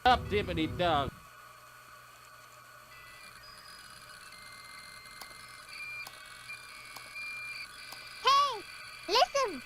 Up, dippity dog. Hey, listen!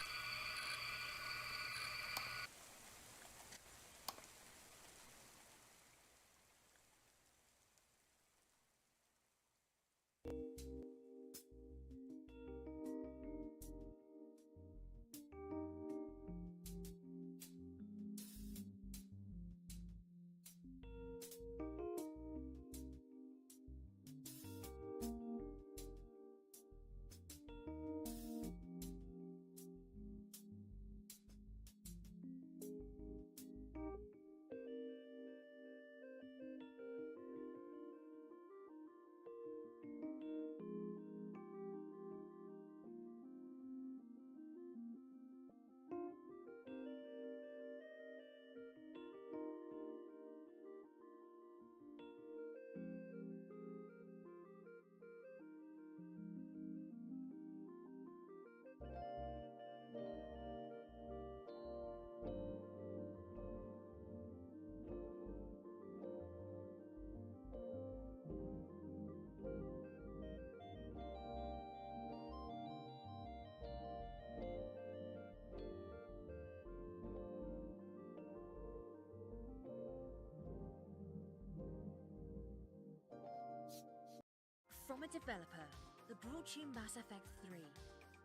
From a developer that brought you Mass Effect 3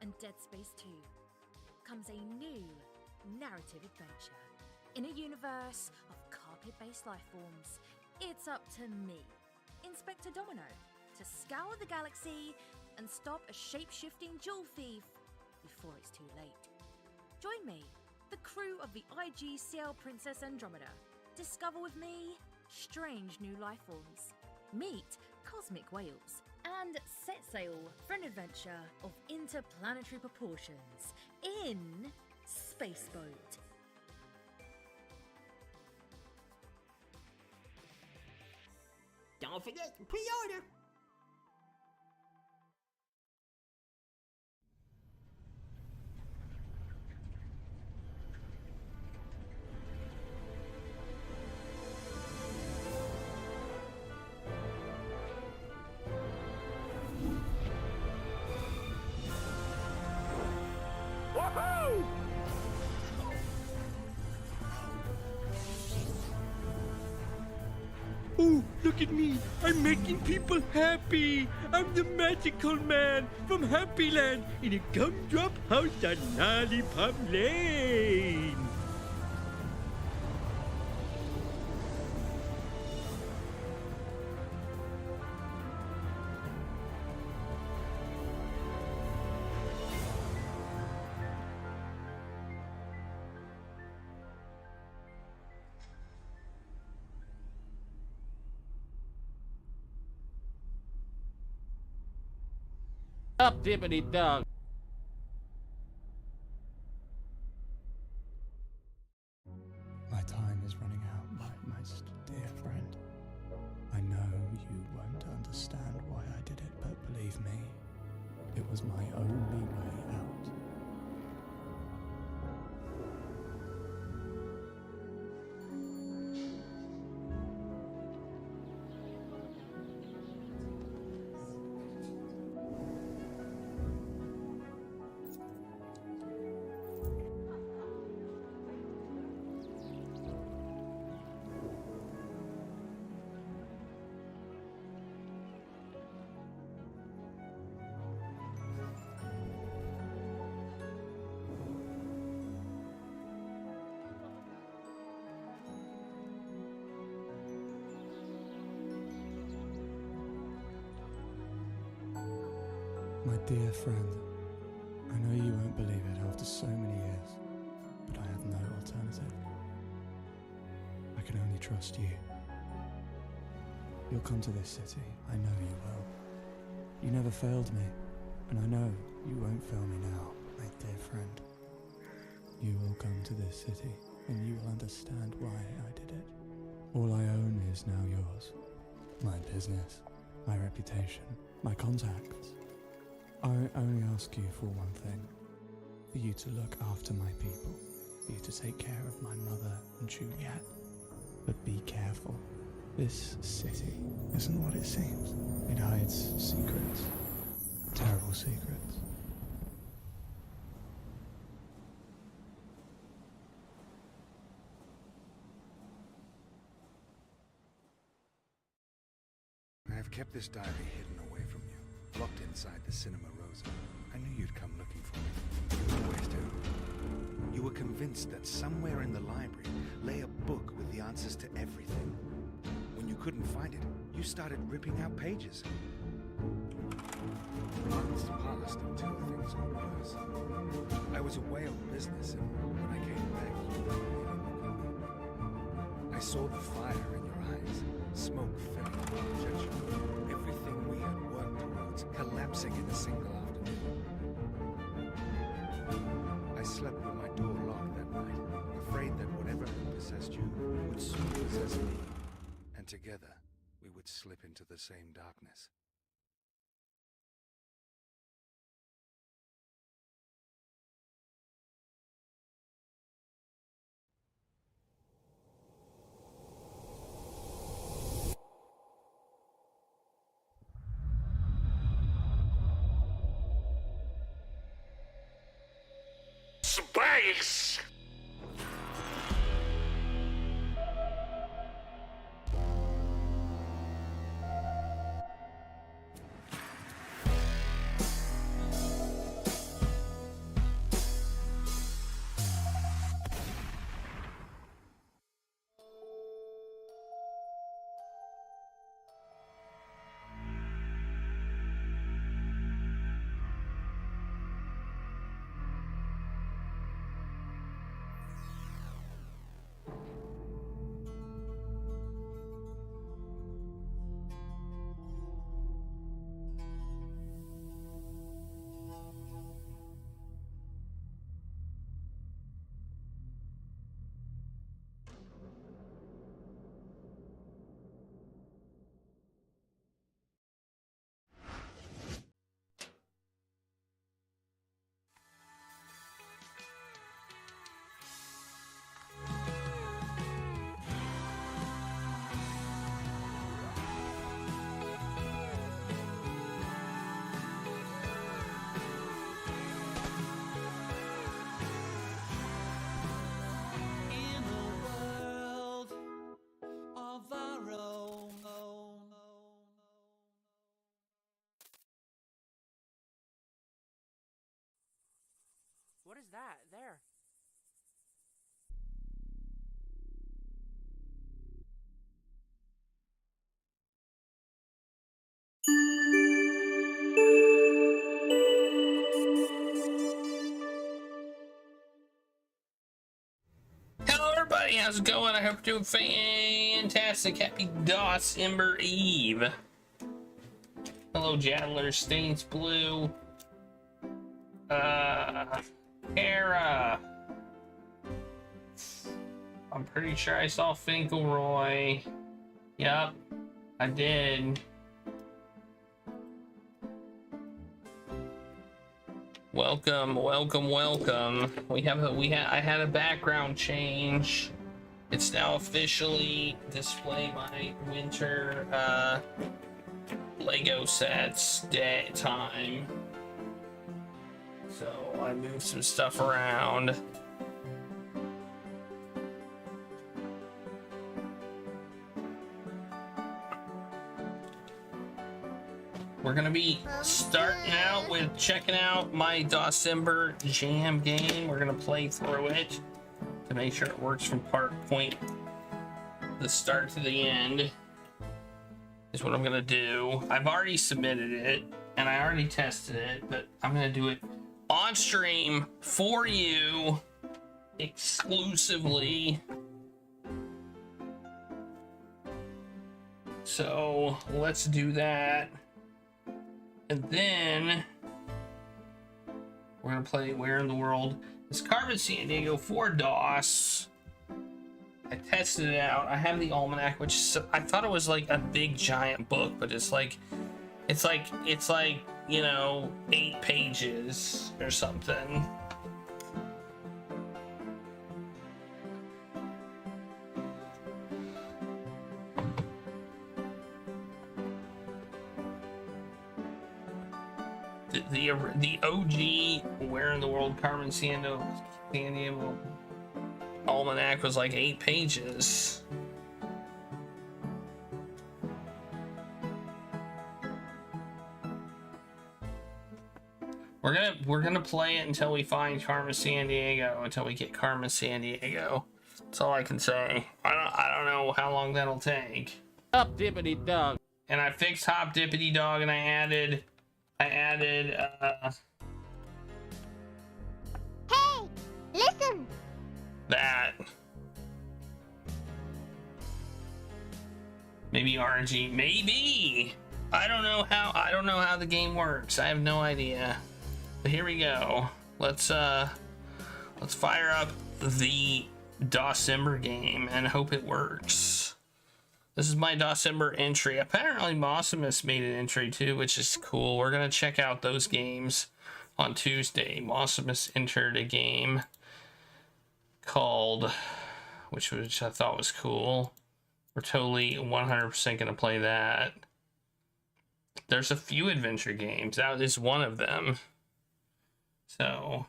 and Dead Space 2 comes a new narrative adventure. In a universe of carpet-based lifeforms, it's up to me, Inspector Domino, to scour the galaxy and stop a shape-shifting jewel thief before it's too late. Join me, the crew of the IGCL Princess Andromeda. Discover with me strange new lifeforms. Meet cosmic whales and set sail for an adventure of interplanetary proportions in Spaceboat. Don't forget to pre-order. Oh, look at me. I'm making people happy. I'm the magical man from Happy Land in a gumdrop house on Lollipop Lane. Up, dippity dog. My time is running out, my most dear friend. I know you won't understand why I did it, but believe me, it was my only way out. My dear friend, I know you won't believe it after so many years, but I have no alternative. I can only trust you. You'll come to this city, I know you will. You never failed me, and I know you won't fail me now, my dear friend. You will come to this city, and you will understand why I did it. All I own is now yours. My business, my reputation, my contacts. I only ask you for one thing, for you to look after my people, for you to take care of my mother and Juliet. But be careful. This city isn't what it seems. It hides secrets. Terrible secrets. I have kept this diary hidden away from you, locked inside the Cinema Rosa. I knew you'd come looking for me. You always do. You were convinced that somewhere in the library lay a book with the answers to everything. When you couldn't find it, you started ripping out pages. Months passed until things got worse. I was away on business, and when I came back, you weren't really looking. I saw the fire in your eyes, smoke filling the projection. Everything we had worked towards collapsing in a single afternoon. I slept with my door locked that night, afraid that whatever had possessed you would soon possess me, and together we would slip into the same darkness. Space! What is that? There. Hello everybody, how's it going? I hope you're doing fantastic. Happy December Eve. Hello Jaddler, Stains Blue. Hera. I'm pretty sure I saw Finkelroy. Yep, I did. Welcome, welcome, welcome. I had a background change. It's now officially display my winter Lego sets day time. So I moved some stuff around. We're gonna be starting out with checking out my December Jam game. We're gonna play through it to make sure it works from point the start to the end is what I'm gonna do. I've already submitted it and I already tested it, but I'm gonna do it on stream for you exclusively. So let's do that. And then we're gonna play Where in the World is Carmen Sandiego for DOS. I tested it out. I have the almanac, which I thought it was like a big giant book, but it's like you know, 8 pages or something. the OG Where in the World Carmen Sandiego almanac was like 8 pages. We're gonna play it until we find Carmen Sandiego, until we get Carmen Sandiego. That's all I can say. I don't know how long that'll take. Up dippity dog. And I fixed Hop Dippity Dog, and I added Hey, listen. that. Maybe RNG, maybe. I don't know how the game works. I have no idea. But here we go. Let's fire up the Dawsember game and hope it works. This is my Dawsember entry. Apparently Mossimus made an entry too, which is cool. We're gonna check out those games on Tuesday. Mossimus entered a game called, which I thought was cool. We're totally 100% gonna play that. There's a few adventure games. That is one of them. So,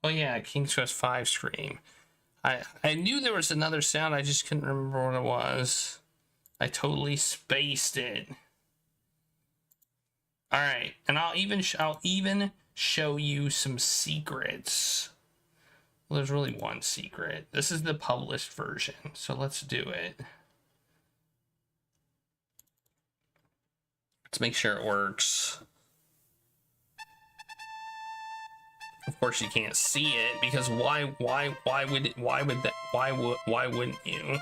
oh yeah, King's Quest V Scream. I knew there was another sound, I just couldn't remember what it was. I totally spaced it. All right, and I'll even show you some secrets. Well, there's really one secret. This is the published version, so let's do it. Let's make sure it works. Of course, you can't see it because why wouldn't you?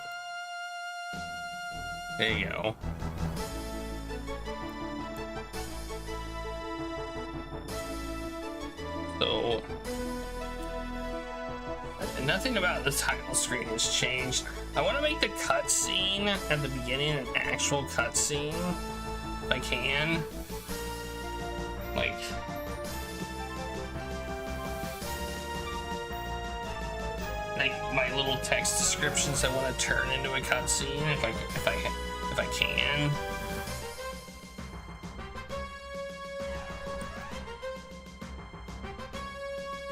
There you go. So, nothing about the title screen has changed. I want to make the cutscene at the beginning an actual cutscene, if I can. Like, my little text descriptions I want to turn into a cutscene if I can.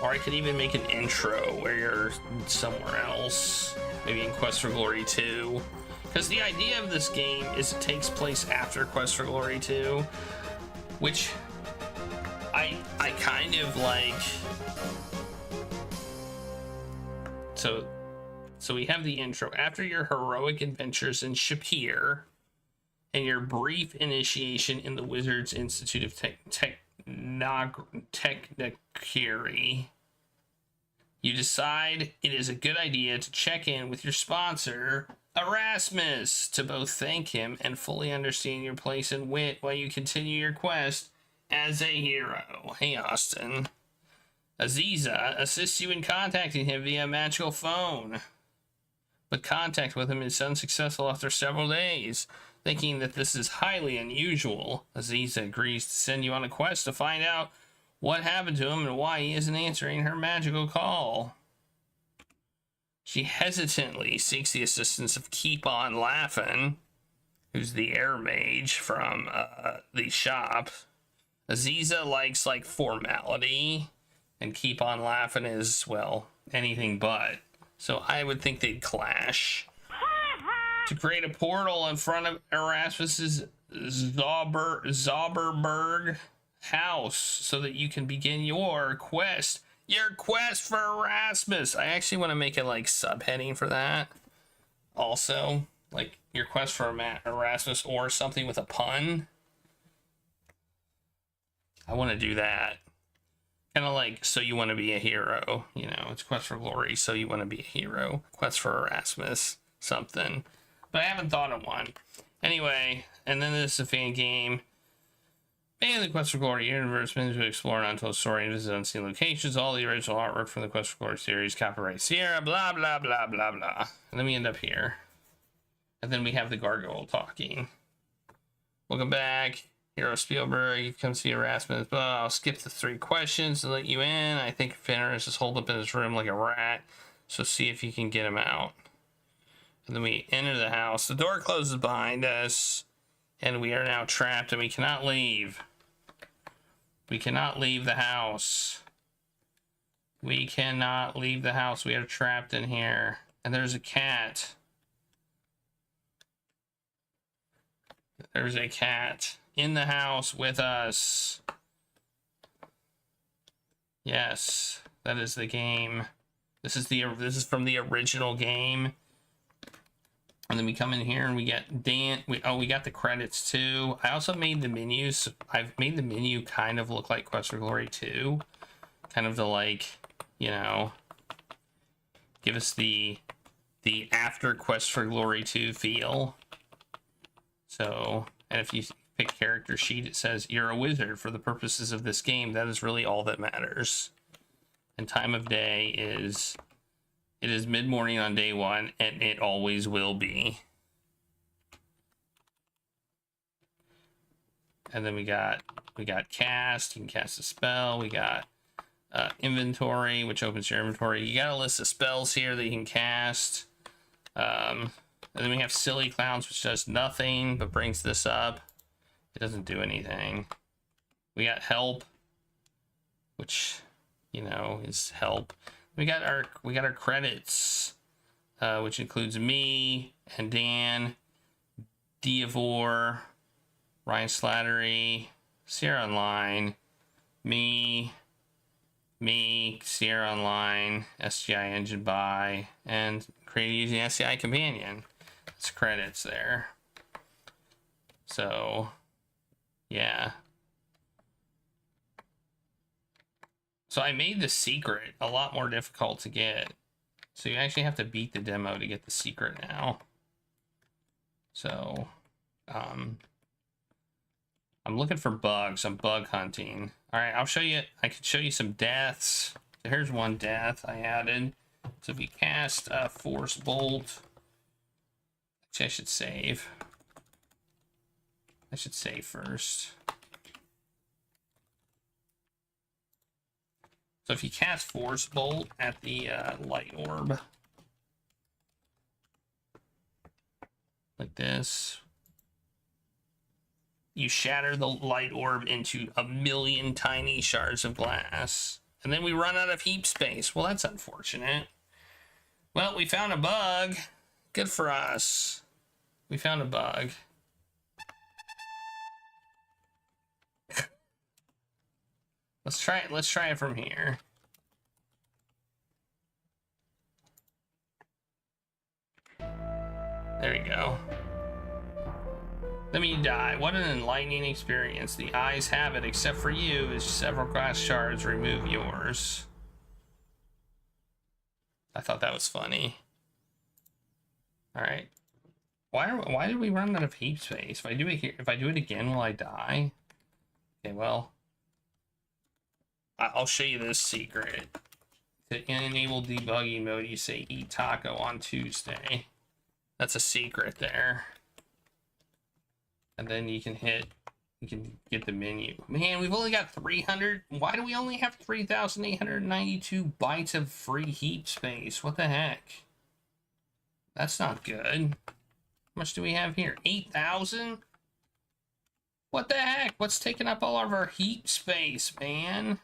Or I could even make an intro where you're somewhere else, maybe in Quest for Glory 2. Because the idea of this game is it takes place after Quest for Glory 2, which I kind of like. So we have the intro. After your heroic adventures in Shapir and your brief initiation in the Wizards Institute of Technichery, you decide it is a good idea to check in with your sponsor, Erasmus, to both thank him and fully understand your place in wit while you continue your quest as a hero. Hey, Austin. Aziza assists you in contacting him via magical phone, but contact with him is unsuccessful after several days. Thinking that this is highly unusual, Aziza agrees to send you on a quest to find out what happened to him and why he isn't answering her magical call. She hesitantly seeks the assistance of Keep On Laughin', who's the air mage from the shop. Aziza likes formality, and Keep On Laughin' is, well, anything but. So I would think they'd clash. To create a portal in front of Erasmus's Zauberberg house so that you can begin your quest. Your quest for Erasmus. I actually want to make a subheading for that. Also, your quest for Erasmus or something with a pun. I want to do that. Kind of so you want to be a hero. You know, it's Quest for Glory, so you want to be a hero. Quest for Erasmus, something. But I haven't thought of one. Anyway, and then this is a fan game. And the Quest for Glory universe means to explore an untold story and visit unseen locations. All the original artwork from the Quest for Glory series, copyright Sierra, blah, blah, blah, blah, blah. And then we end up here. And then we have the gargoyle talking. Welcome back. Hero Spielberg, you come see Erasmus. Blah, I'll skip the 3 questions to let you in. I think Finner is just holed up in his room like a rat. So see if you can get him out. And then we enter the house. The door closes behind us. And we are now trapped and we cannot leave. We cannot leave the house. We cannot leave the house. We are trapped in here. And there's a cat. There's a cat in the house with us. Yes, that is the game. This is from the original game. And then we come in here and we get Dan. We got the credits too. I also made the menus. I've made the menu kind of look like Quest for Glory 2. Kind of to like, you know, give us the after Quest for Glory 2 feel. So, and if you pick character sheet, it says you're a wizard for the purposes of this game. That is really all that matters. And time of day is, it is mid-morning on day 1, and it always will be. And then we got cast. You can cast a spell. We got inventory, which opens your inventory. You got a list of spells here that you can cast. And then we have Silly Clowns, which does nothing, but brings this up. It doesn't do anything. We got Help, which, you know, is help. We got our credits, which includes me and Dan, Diavor, Ryan Slattery, Sierra Online, me, Sierra Online, SGI Engine Buy, and created using SCI Companion. It's credits there. So, yeah. So I made the secret a lot more difficult to get. So you actually have to beat the demo to get the secret now. So, I'm looking for bugs. I'm bug hunting. All right, I'll show you. I can show you some deaths. So here's one death I added. So if you cast Force Bolt, actually I should save. I should save first. So if you cast Force Bolt at the light orb, like this, you shatter the light orb into 1,000,000 tiny shards of glass. And then we run out of heap space. Well, that's unfortunate. Well, we found a bug. Good for us. We found a bug. Let's try it from here. There we go. Let me die. What an enlightening experience. The eyes have it, except for you, as several glass shards remove yours. I thought that was funny. All right. Why did we run out of heap space? If I do it here, if I do it again, will I die? Okay, well, I'll show you this secret. To enable debugging mode, you say eat taco on Tuesday. That's a secret there. And then you can get the menu. Man, we've only got 300. Why do we only have 3,892 bytes of free heap space? What the heck? That's not good. How much do we have here? 8,000? What the heck? What's taking up all of our heap space, man?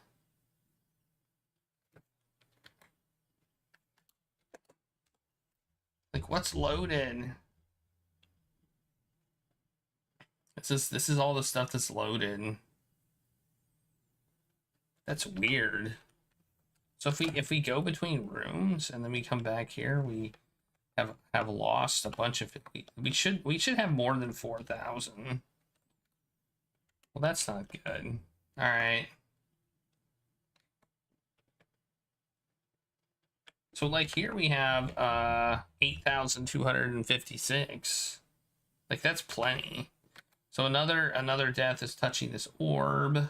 Like, what's loaded? This is all the stuff that's loaded. That's weird. So if we go between rooms and then we come back here, we have lost a bunch of it. We should have more than 4,000. Well, that's not good. All right. So like here we have 8,256. Like that's plenty. So another death is touching this orb.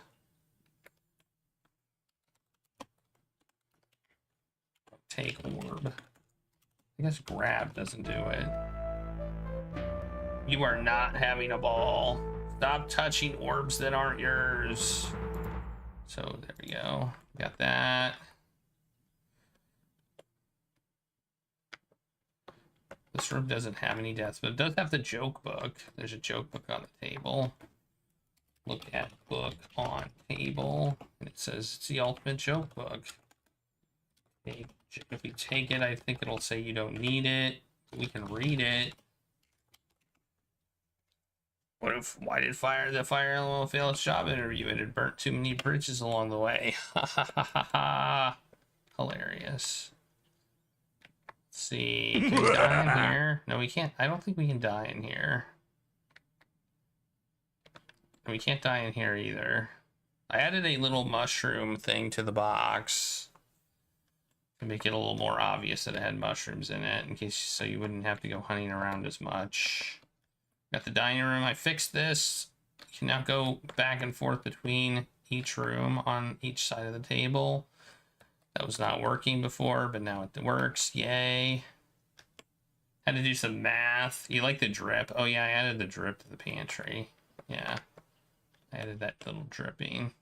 Take orb. I guess grab doesn't do it. You are not having a ball. Stop touching orbs that aren't yours. So there we go. Got that. This room doesn't have any deaths, but it does have the joke book. There's a joke book on the table. Look at book on table. And it says it's the ultimate joke book. Okay, if we take it, I think it'll say you don't need it. We can read it. What if, why did the fire animal fail its job interview? It had burnt too many bridges along the way. Ha ha ha ha ha. Hilarious. Let's see. Can we die in here? No, we can't. I don't think we can die in here. And we can't die in here either. I added a little mushroom thing to the box to make it a little more obvious that it had mushrooms in it, in case so you wouldn't have to go hunting around as much. Got the dining room. I fixed this. You can now go back and forth between each room on each side of the table. That was not working before, but now it works. Yay. Had to do some math. You like the drip? Oh yeah, I added the drip to the pantry. Yeah. I added that little dripping.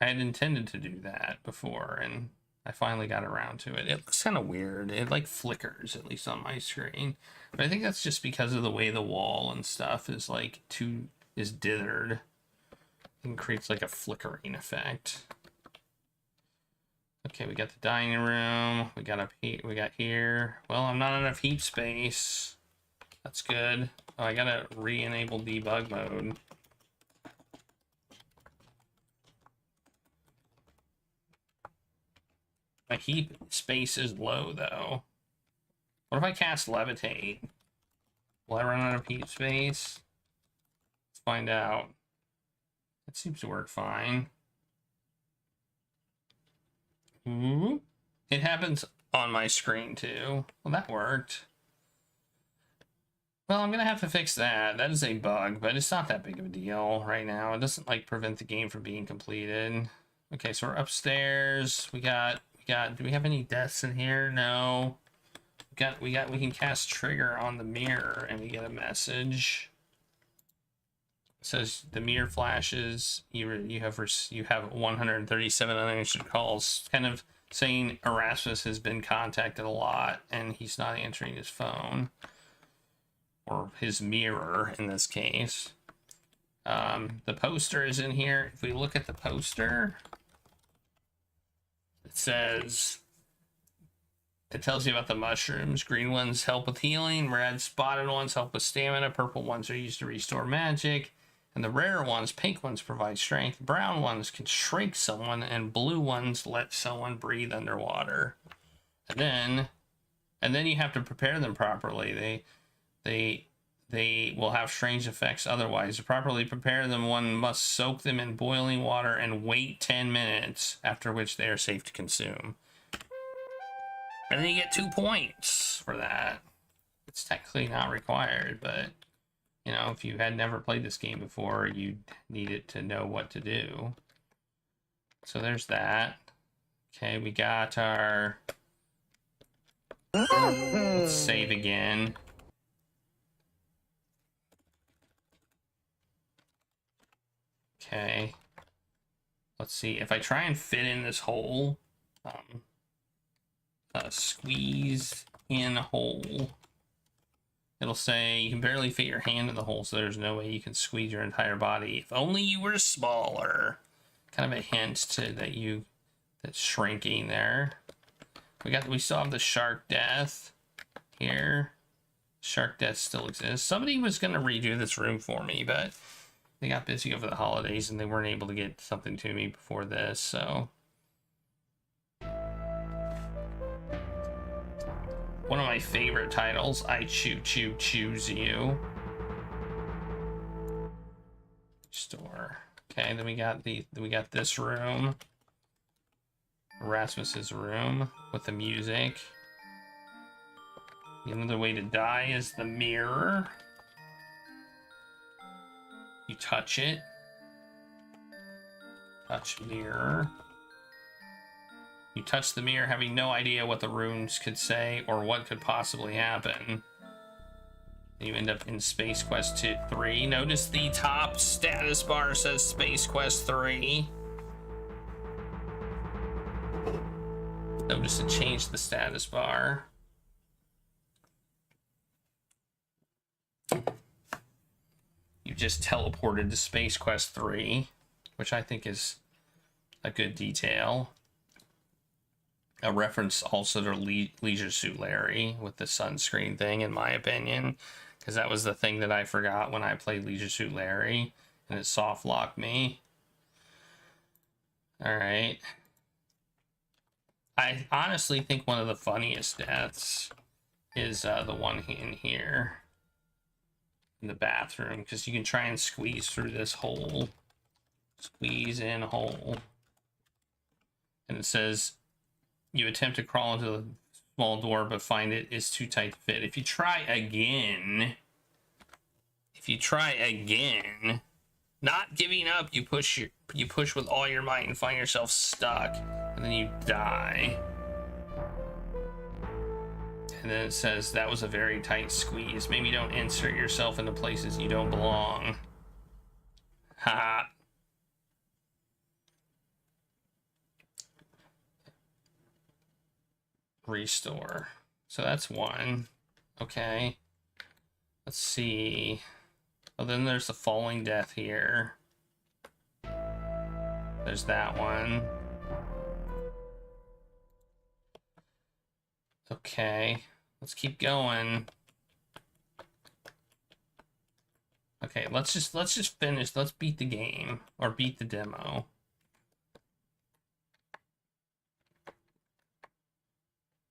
I had intended to do that before, and I finally got around to it. It looks kind of weird. It like flickers, at least on my screen. But I think that's just because of the way the wall and stuff is like is dithered. It creates like a flickering effect. Okay, we got the dining room. We got here. Well, I'm not enough heap space. That's good. Oh, I gotta re-enable debug mode. My heap space is low, though. What if I cast levitate? Will I run out of heap space? Let's find out. That seems to work fine. Ooh. It happens on my screen, too. Well, that worked. Well, I'm gonna have to fix that. That is a bug, but it's not that big of a deal right now. It doesn't, like, prevent the game from being completed. Okay, so we're upstairs. We got, do we have any deaths in here? No. We can cast trigger on the mirror and we get a message. It says the mirror flashes. You have 137 unanswered calls, kind of saying Erasmus has been contacted a lot and he's not answering his phone or his mirror in this case. The poster is in here. If we look at the poster, it says, it tells you about the mushrooms. Green ones help with healing, red spotted ones help with stamina, purple ones are used to restore magic, and the rare ones, pink ones, provide strength, brown ones can shrink someone, and blue ones let someone breathe underwater. And then you have to prepare them properly. They will have strange effects otherwise. To properly prepare them, one must soak them in boiling water and wait 10 minutes, after which they are safe to consume. And then you get 2 points for that. It's technically not required, but, you know, if you had never played this game before, you'd need it to know what to do. So there's that. Okay, we got our... Let's save again. Okay. Let's see. If I try and fit in this hole, squeeze in hole, it'll say you can barely fit your hand in the hole, so there's no way you can squeeze your entire body. If only you were smaller. Kind of a hint to that's shrinking there. We still have the shark death here. Shark death still exists. Somebody was gonna redo this room for me, but they got busy over the holidays and they weren't able to get something to me before this, so. One of my favorite titles, I choose you. Store. Okay, then we got this room. Erasmus's room with the music. Another way to die is the mirror. You touch it. Touch mirror. You touch the mirror having no idea what the runes could say or what could possibly happen. You end up in Space Quest 3. Notice the top status bar says Space Quest 3. Notice it changed the status bar. You you just teleported to Space Quest 3, which I think is a good detail. A reference also to Leisure Suit Larry with the sunscreen thing, in my opinion, because that was the thing that I forgot when I played Leisure Suit Larry, and it soft locked me. All right. I honestly think one of the funniest deaths is the one in here in the bathroom, because you can try and squeeze through this hole. Squeeze in hole. And it says, you attempt to crawl into the small door, but find it is too tight to fit. If you try again, not giving up, you push with all your might and find yourself stuck, and then you die. And then it says, that was a very tight squeeze. Maybe don't insert yourself into places you don't belong. Haha. Restore. So that's one. Okay. Let's see. Oh, then there's the falling death here. There's that one. Okay. Let's keep going. Okay, let's just finish. Let's beat the game, or beat the demo.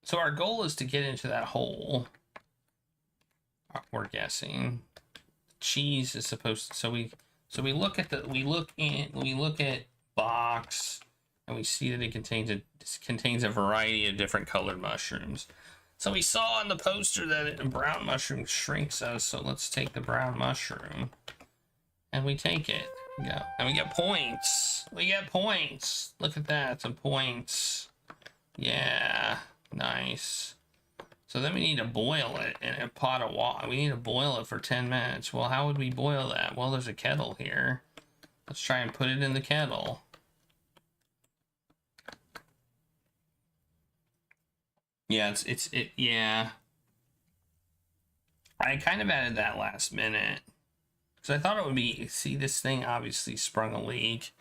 So our goal is to get into that hole. We're guessing. Cheese is supposed to, so we look at box, and we see that it contains a variety of different colored mushrooms. So we saw on the poster that a brown mushroom shrinks us, so let's take the brown mushroom. And we take it. Yeah. And we get points. We get points. Look at that, some points. Yeah, nice. So then we need to boil it in a pot of water. We need to boil it for 10 minutes. Well, how would we boil that? Well, there's a kettle here. Let's try and put it in the kettle. Yeah, yeah. I kind of added that last minute, because I thought it would be, see, this thing obviously sprung a leak.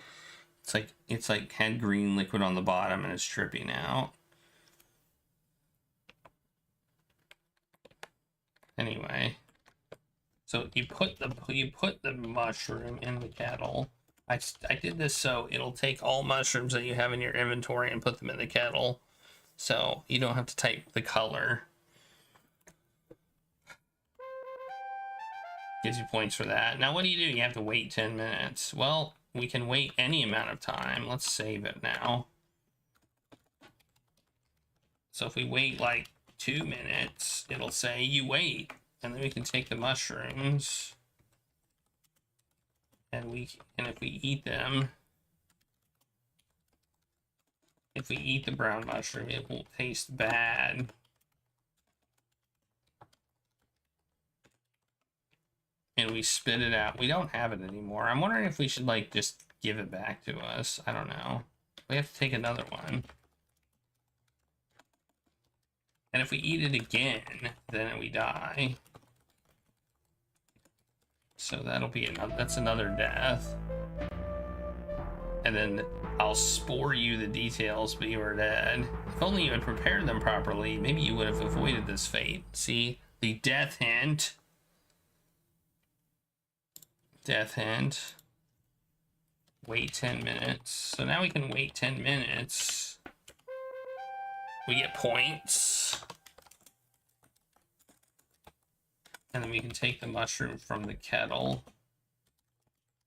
It's like had green liquid on the bottom and it's dripping out. Anyway, so you put the mushroom in the kettle. I did this so it'll take all mushrooms that you have in your inventory and put them in the kettle, so you don't have to type the color. Gives you points for that. Now what do? You have to wait 10 minutes. Well, we can wait any amount of time. Let's save it now. So if we wait like 2 minutes, it'll say you wait, and then we can take the mushrooms, and if we eat them, if we eat the brown mushroom, it will taste bad. And we spit it out. We don't have it anymore. I'm wondering if we should like just give it back to us. I don't know. We have to take another one. And if we eat it again, then we die. So that'll be another, that's another death. And then I'll spore you the details, but you are dead. If only you had prepared them properly, maybe you would have avoided this fate. See, the death hint. Death hint. Wait 10 minutes. So now we can wait 10 minutes. We get points. And then we can take the mushroom from the kettle.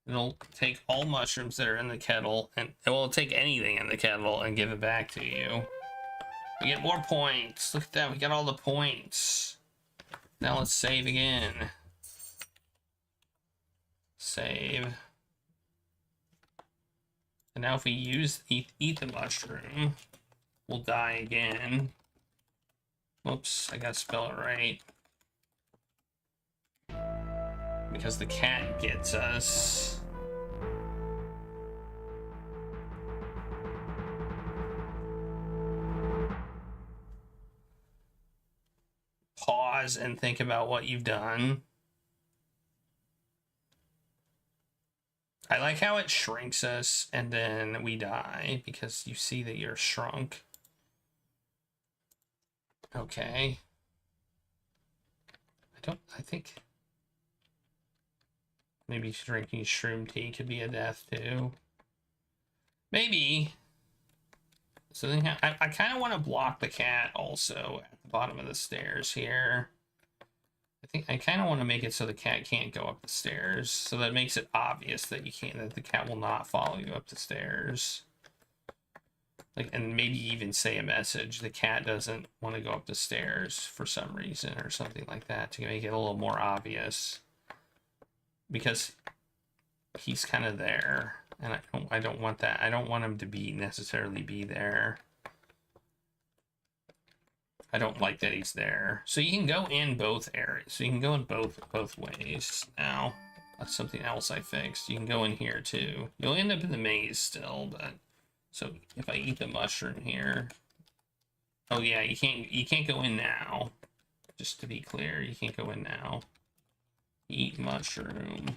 It'll take all mushrooms that are in the kettle, and it will take anything in the kettle and give it back to you. We get more points. Look at that, we got all the points. Now let's save again. Save. And now if we eat the mushroom, we'll die again. Whoops, I gotta spell it right. Because the cat gets us. Pause and think about what you've done. I like how it shrinks us and then we die because you see that you're shrunk. Okay. I think maybe drinking shroom tea could be a death too. Maybe. So then I kind of want to block the cat also at the bottom of the stairs here. I think I kind of want to make it so the cat can't go up the stairs, so that makes it obvious that that the cat will not follow you up the stairs. Like, and maybe even say a message. The cat doesn't want to go up the stairs for some reason or something like that to make it a little more obvious. Because he's kind of there, and I don't want that. I don't want him to necessarily be there. I don't like that he's there. So you can go in both areas. So you can go in both ways now. That's something else I fixed. You can go in here too. You'll end up in the maze still, but so if I eat the mushroom here. Oh yeah, you can't go in now. Just to be clear, you can't go in now. Eat mushroom.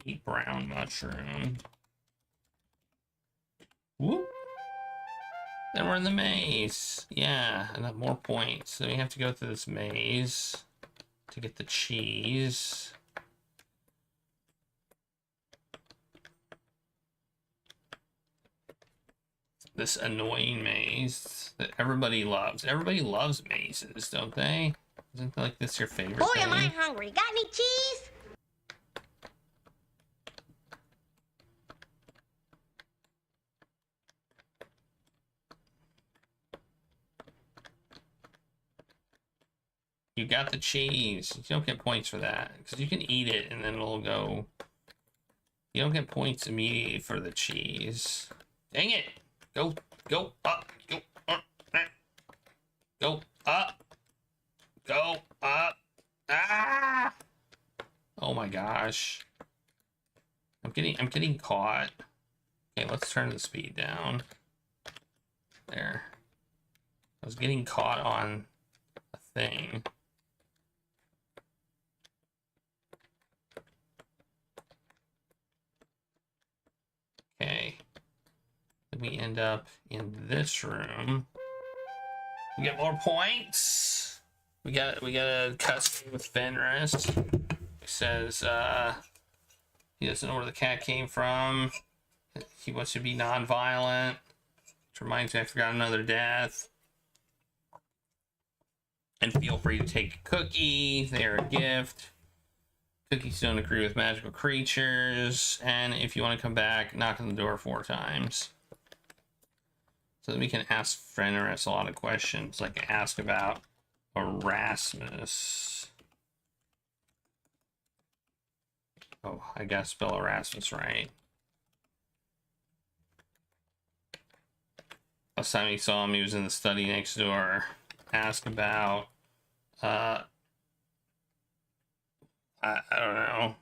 Eat brown mushroom. Whoop. Then we're in the maze. Yeah, and have more points. So we have to go through this maze to get the cheese. This annoying maze that everybody loves. Everybody loves mazes, don't they? Isn't like this your favorite Boy, thing? am I hungry. Got any cheese? You got the cheese. You don't get points for that because you can eat it and then it'll go. You don't get points immediately for the cheese. Dang it! Go up, go up, go up, go up. Ah! Oh my gosh! I'm getting caught. Okay, let's turn the speed down. There. I was getting caught on a thing. Okay. Then we end up in this room. We get more points. We got a customer with Fenris. He says he doesn't know where the cat came from. He wants to be non-violent. Which reminds me, I forgot another death. And feel free to take a cookie. They're a gift. Cookies don't agree with magical creatures. And if you want to come back, knock on the door 4 times. So that we can ask Fenris a lot of questions. Like ask about Erasmus. Oh, I gotta spell Erasmus right. Last time he saw him, he was in the study next door. Ask about I don't know.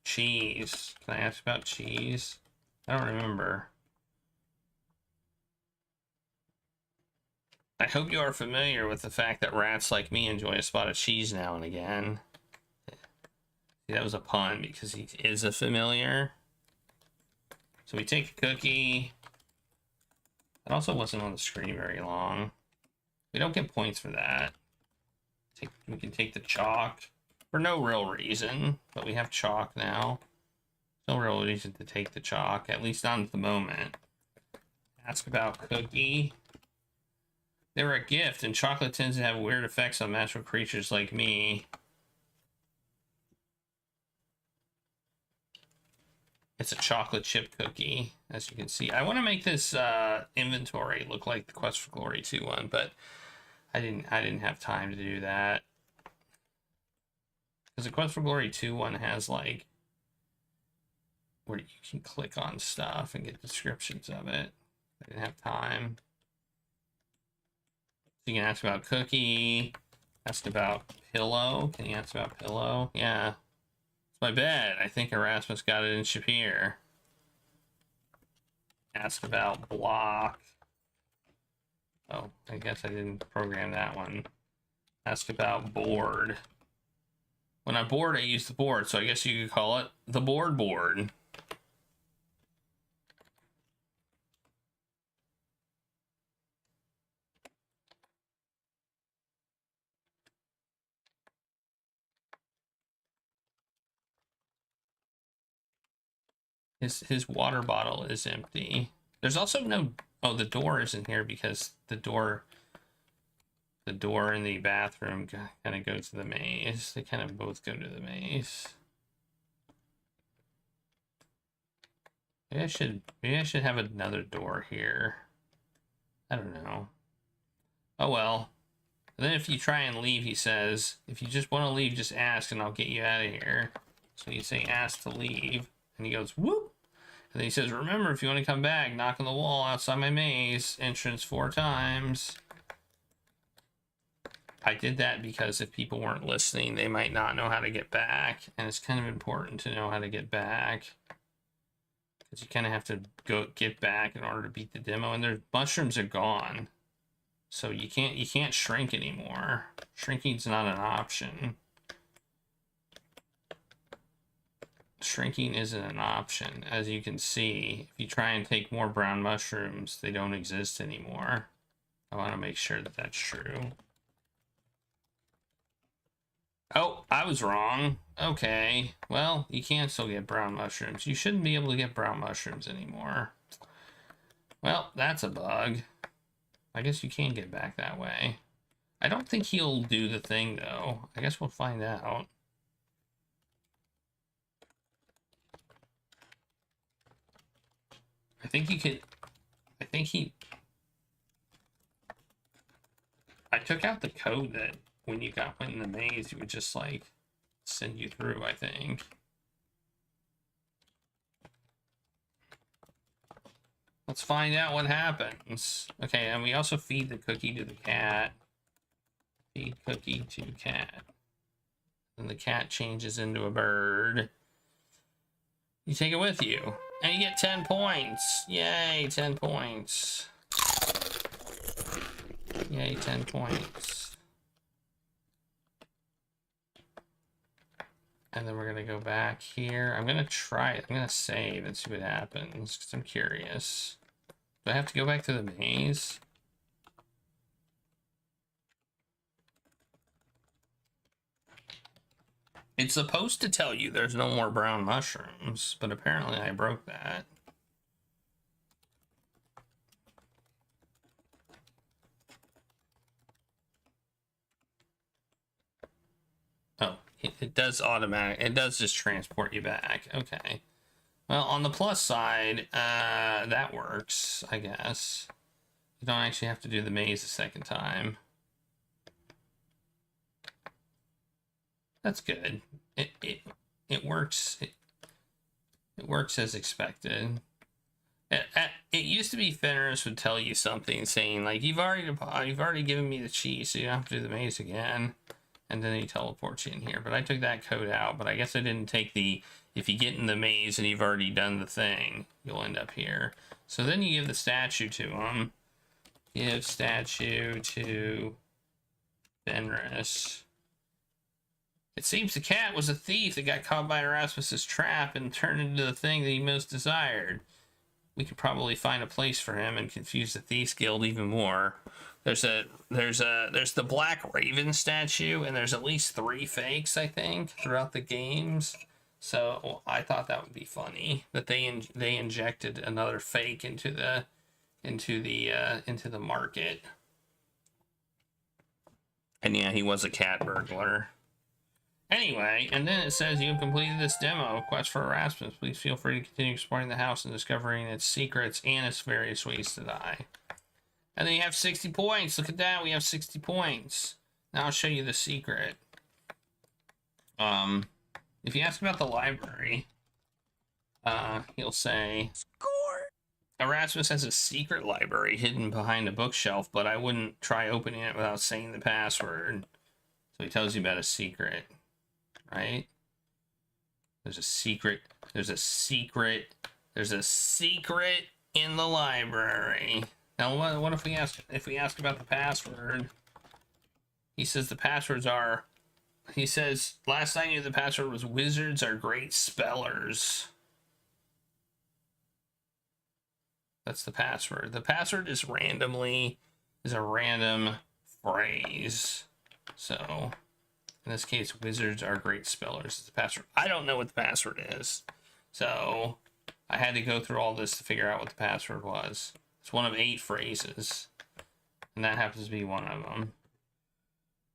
Cheese. Can I ask about cheese? I don't remember. I hope you are familiar with the fact that rats like me enjoy a spot of cheese now and again. See, that was a pun because he is a familiar. So we take a cookie. It also wasn't on the screen very long. We don't get points for that. We can take the chalk for no real reason, but we have chalk now. No real reason to take the chalk, at least not at the moment. Ask about cookie. They were a gift, and chocolate tends to have weird effects on magical creatures like me. It's a chocolate chip cookie, as you can see. I want to make this inventory look like the Quest for Glory 2 one, but I didn't have time to do that. Because the Quest for Glory 2 one has like where you can click on stuff and get descriptions of it. I didn't have time. So you can ask about cookie, ask about pillow. Can you ask about pillow? Yeah. It's my bed. I think Erasmus got it in Shapir. Ask about block. Oh, I guess I didn't program that one. Ask about board. When I'm bored, I use the board, so I guess you could call it the board. His water bottle is empty. There's also no... Oh, the door isn't here because the door in the bathroom kind of goes to the maze. They kind of both go to the maze. Maybe I should have another door here. I don't know. Oh well. And then if you try and leave, he says, if you just want to leave, just ask and I'll get you out of here. So you say ask to leave, and he goes whoop. And then he says, remember, if you want to come back, knock on the wall outside my maze. Entrance 4 times. I did that because if people weren't listening, they might not know how to get back. And it's kind of important to know how to get back. Because you kind of have to get back in order to beat the demo. And their mushrooms are gone. So you can't shrink anymore. Shrinking's not an option. Shrinking isn't an option. As you can see, if you try and take more brown mushrooms, they don't exist anymore. I want to make sure that that's true. Oh, I was wrong. Okay. Well, you can still get brown mushrooms. You shouldn't be able to get brown mushrooms anymore. Well, that's a bug. I guess you can get back that way. I don't think he'll do the thing, though. I guess we'll find out. I think you could... I think he... I took out the code that when you went in the maze, he would just, like, send you through, I think. Let's find out what happens. Okay, and we also feed the cookie to the cat. Feed cookie to cat. And the cat changes into a bird. You take it with you. And you get 10 points. Yay, 10 points. Yay, 10 points. And then we're gonna go back here. I'm gonna try it. I'm gonna save and see what happens, because I'm curious. Do I have to go back to the maze? It's supposed to tell you there's no more brown mushrooms, but apparently I broke that. Oh, it does it does just transport you back. Okay. Well, on the plus side, that works, I guess. You don't actually have to do the maze a second time. That's good. It works. It works as expected. It used to be Fenris would tell you something saying like you've already given me the cheese, so you don't have to do the maze again, and then he teleports you in here. But I took that code out. But I guess I didn't take the if you get in the maze and you've already done the thing, you'll end up here. So then you give the statue to him. Give statue to Fenris. It seems the cat was a thief that got caught by Erasmus's trap and turned into the thing that he most desired. We could probably find a place for him and confuse the Thieves Guild even more. There's the Black Raven statue, and there's at least 3 fakes, I think, throughout the games. So I thought that would be funny that they injected another fake into the market. And yeah, he was a cat burglar. Anyway, and then it says you have completed this demo, Quest for Erasmus. Please feel free to continue exploring the house and discovering its secrets and its various ways to die. And then you have 60 points. Look at that, we have 60 points. Now I'll show you the secret. If you ask about the library, he'll say, "Score! Erasmus has a secret library hidden behind a bookshelf, but I wouldn't try opening it without saying the password." So he tells you about a secret. Right? There's a secret in the library. Now what if we ask about the password? He says the passwords are, he says, last I knew the password was wizards are great spellers. That's the password. The password is a random phrase. So in this case, wizards are great spellers is the password. I don't know what the password is. So I had to go through all this to figure out what the password was. It's one of 8 phrases, and that happens to be one of them.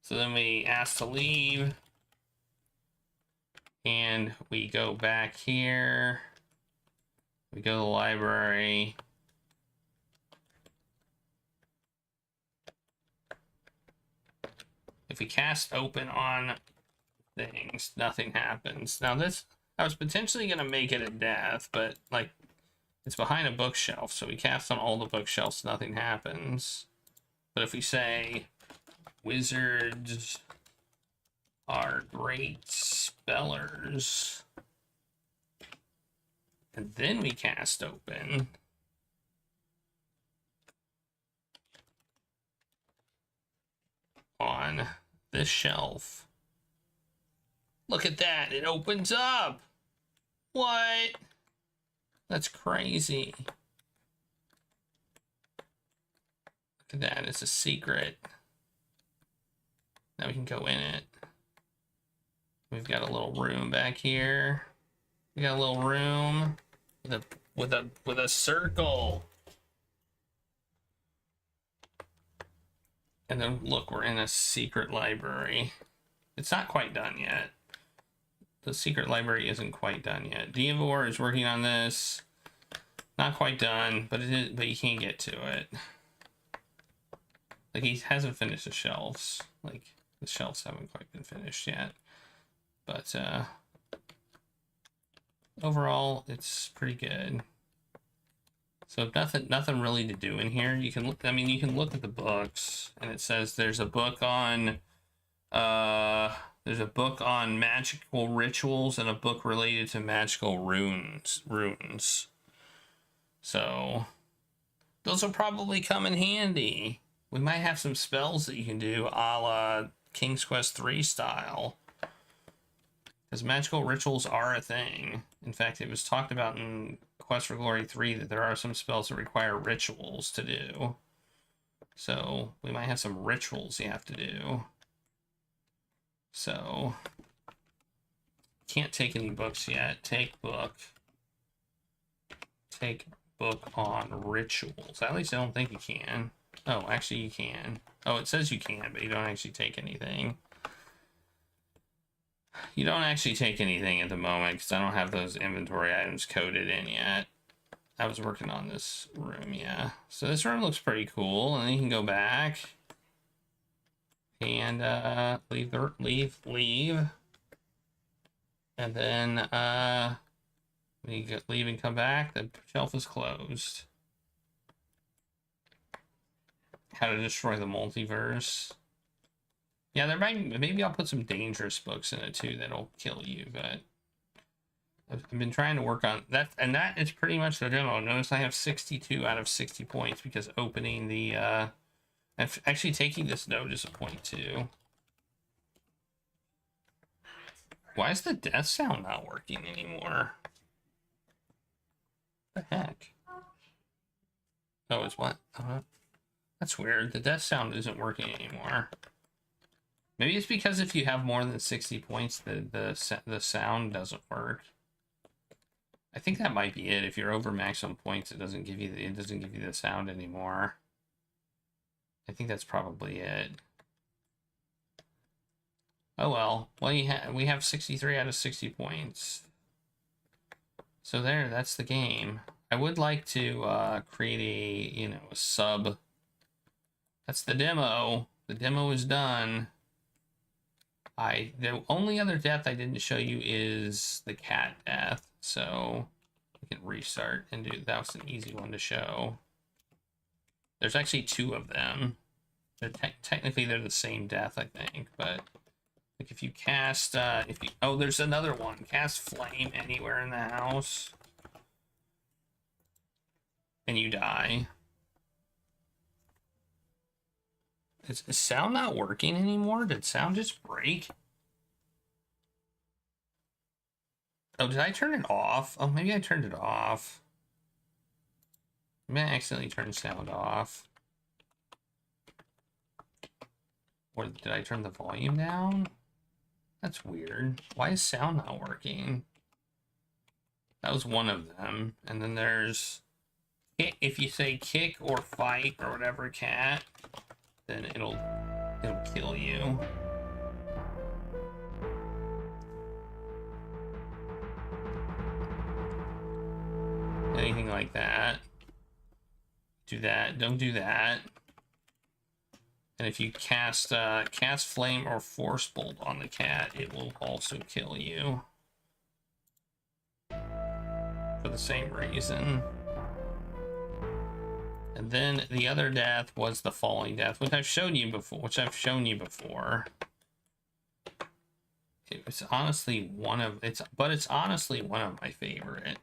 So then we ask to leave, and we go back here. We go to the library. If we cast open on things, nothing happens. Now this, I was potentially going to make it a death, but like it's behind a bookshelf, so we cast on all the bookshelves, nothing happens. But if we say wizards are great spellers, and then we cast open, on this shelf, look at that, it opens up. What? That's crazy. Look at that, it's a secret. Now we can go in it. We've got a little room back here. We got a little room with a circle. And then look, we're in a secret library. It's not quite done yet. The secret library isn't quite done yet. Diavor is working on this. Not quite done, but it is, but you can't get to it. Like, he hasn't finished the shelves. Like, the shelves haven't quite been finished yet. But overall, it's pretty good. So nothing really to do in here. You can look, I mean, you can look at the books, and it says there's a book on magical rituals and a book related to magical runes. So those will probably come in handy. We might have some spells that you can do a la King's Quest III style. Because magical rituals are a thing. In fact, it was talked about in Quest for Glory 3 that there are some spells that require rituals to do. So we might have some rituals you have to do. So can't take any books yet. Take book on rituals. At least I don't think you can. Oh, actually you can. Oh, it says you can, but you don't actually take anything. You don't actually take anything at the moment because I don't have those inventory items coded in yet. I was working on this room, yeah. So this room looks pretty cool, and then you can go back and leave. And then when you leave and come back, the shelf is closed. How to destroy the multiverse. Yeah, there might, maybe I'll put some dangerous books in it too that'll kill you, but I've been trying to work on that, and that is pretty much the demo. Notice I have 62 out of 60 points because opening the actually taking this note is a point too. Why is the death sound not working anymore? What the heck? Oh, it's what? That's weird. The death sound isn't working anymore. Maybe it's because if you have more than 60 points, the sound doesn't work. I think that might be it. If you're over maximum points, it doesn't give you the sound anymore. I think that's probably it. Oh well. Well, we have 63 out of 60 points. So there, that's the game. I would like to create a sub. That's the demo. The demo is done. The only other death I didn't show you is the cat death, so we can restart and do that. Was an easy one to show. There's actually 2 of them. Technically they're the same death, I think, but like if you cast oh, there's another one. Cast flame anywhere in the house and you die. Is sound not working anymore? Did sound just break? Oh, did I turn it off? Oh, maybe I turned it off. Maybe I accidentally turned sound off. Or did I turn the volume down? That's weird. Why is sound not working? That was one of them. And then there's, if you say kick or fight or whatever cat, then it'll kill you. Anything like that. Do that. Don't do that. And if you cast flame or force bolt on the cat, it will also kill you. For the same reason. And then the other death was the falling death, which I've shown you before. It was honestly one of it's honestly one of my favorite.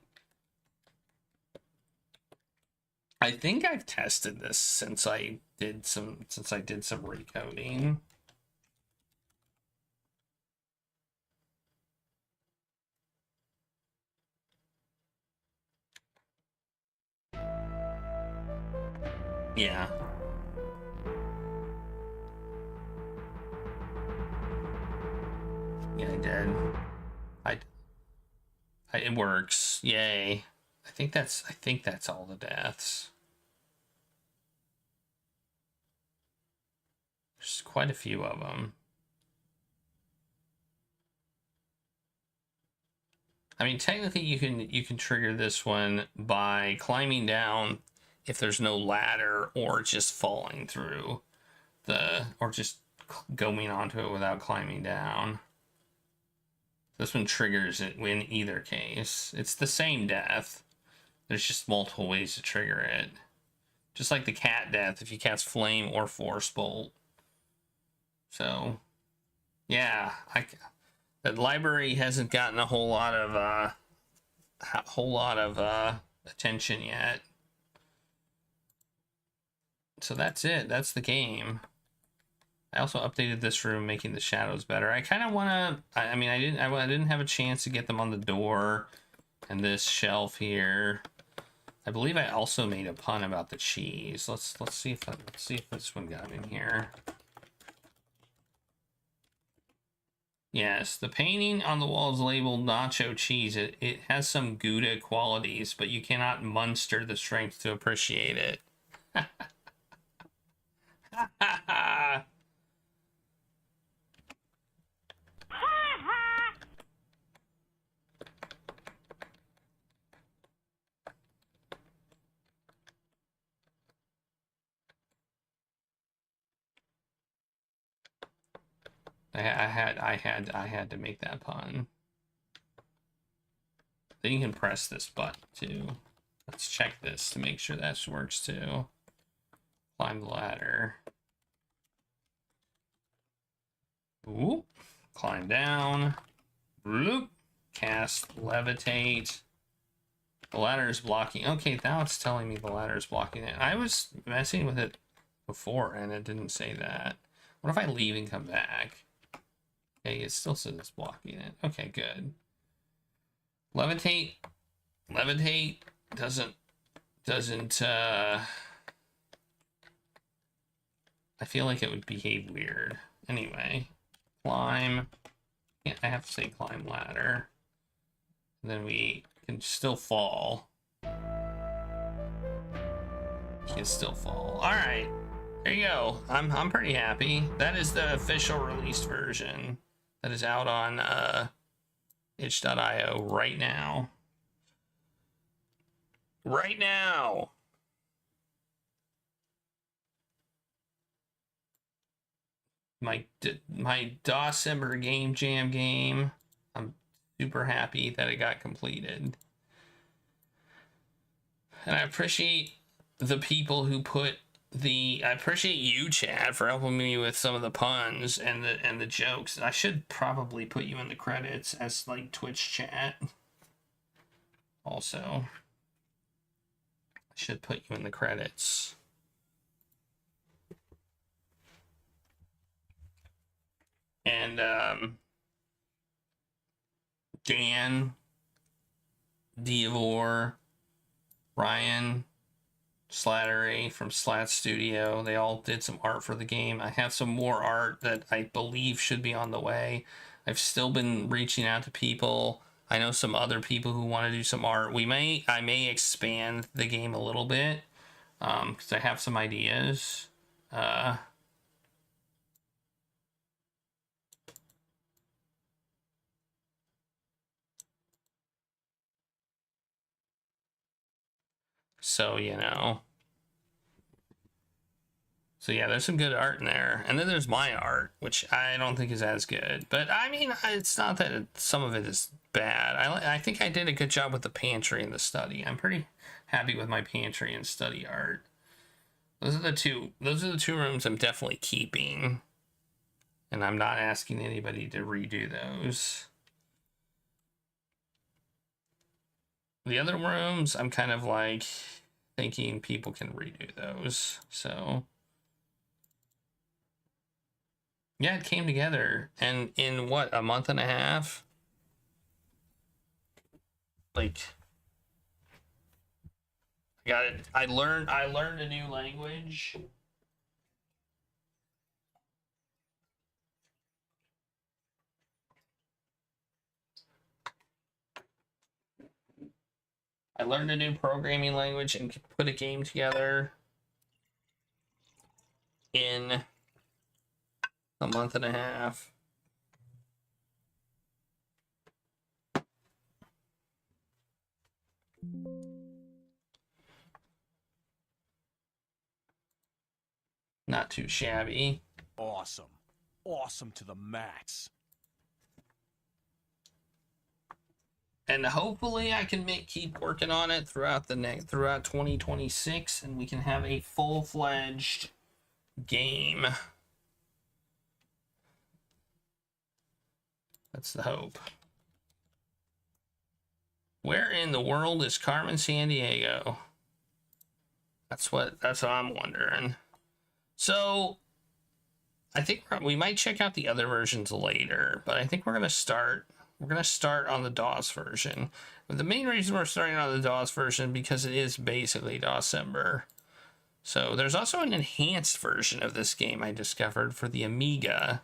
I think I've tested this since I did some recoding. Yeah. Yeah, I did. It works. Yay. I think that's all the deaths. There's quite a few of them. I mean, technically you can trigger this one by climbing down if there's no ladder, or just falling through or just going onto it without climbing down. This one triggers it in either case. It's the same death. There's just multiple ways to trigger it. Just like the cat death if you cast flame or force bolt. So, yeah, the library hasn't gotten a whole lot of attention yet. So that's it. That's the game. I also updated this room, making the shadows better. I kind of want to. I mean, I didn't have a chance to get them on the door and this shelf here. I believe I also made a pun about the cheese. Let's see if this one got in here. Yes, the painting on the wall is labeled nacho cheese. It has some Gouda qualities, but you cannot muster the strength to appreciate it. I had to make that pun. Then you can press this button too. Let's check this to make sure that works too. Climb the ladder. Ooh. Climb down. Bloop. Cast levitate. The ladder is blocking. Okay, now it's telling me the ladder is blocking it. I was messing with it before and it didn't say that. What if I leave and come back? Okay, it still says it's blocking it. Okay, good. Levitate doesn't I feel like it would behave weird. Anyway, climb. Yeah, I have to say climb ladder. And then we can still fall. You can still fall. All right, there you go. I'm pretty happy. That is the official released version that is out on itch.io right now. Right now. My December game jam game. I'm super happy that it got completed. And I appreciate the people who put I appreciate you, Chad, for helping me with some of the puns and the jokes. I should probably put you in the credits as like Twitch chat. Also, I should put you in the credits. And Dan, Diavor, Ryan, Slattery from Slat Studio, they all did some art for the game. I have some more art that I believe should be on the way. I've still been reaching out to people. I know some other people who want to do some art. I may expand the game a little bit, because I have some ideas. So, you know. So yeah, there's some good art in there. And then there's my art, which I don't think is as good. But I mean, it's not that some of it is bad. I think I did a good job with the pantry and the study. I'm pretty happy with my pantry and study art. Those are the two rooms I'm definitely keeping. And I'm not asking anybody to redo those. The other rooms, I'm kind of like thinking people can redo those. So yeah, it came together, and in what, a month and a half? Like, I got it. I learned a new language. I learned a new programming language and put a game together in a month and a half. Not too shabby. Awesome. Awesome to the max. And hopefully I can keep working on it throughout 2026, and we can have a full-fledged game. That's the hope. Where in the world is Carmen Sandiego? That's what I'm wondering. So I think we might check out the other versions later, but I think we're gonna start on the DOS version. But the main reason we're starting on the DOS version because it is basically Dawsember. So there's also an enhanced version of this game I discovered for the Amiga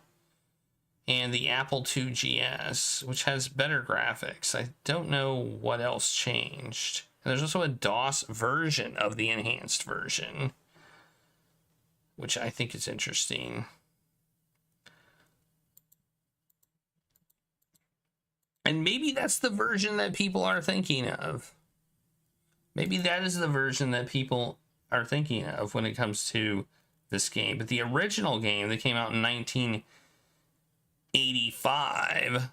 and the Apple II GS, which has better graphics. I don't know what else changed. And there's also a DOS version of the enhanced version, which I think is interesting. And maybe that's the version that people are thinking of. Maybe that is the version that people are thinking of when it comes to this game. But the original game that came out in 1985.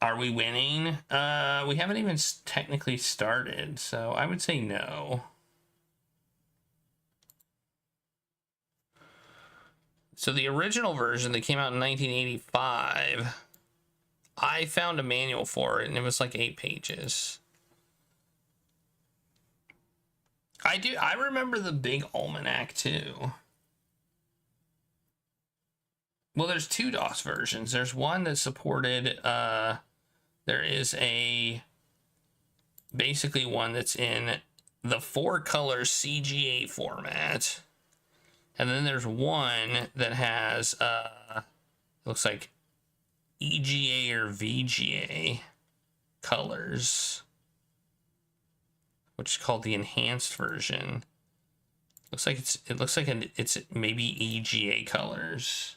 Are we winning? We haven't even technically started, so I would say no. So the original version that came out in 1985, I found a manual for it, and it was like 8 pages. I remember the big almanac too. Well, there's 2 DOS versions. There's one that supported, there is basically one that's in the 4-color CGA format. And then there's one that has, it looks like EGA or VGA colors, which is called the enhanced version. Looks like it's maybe EGA colors.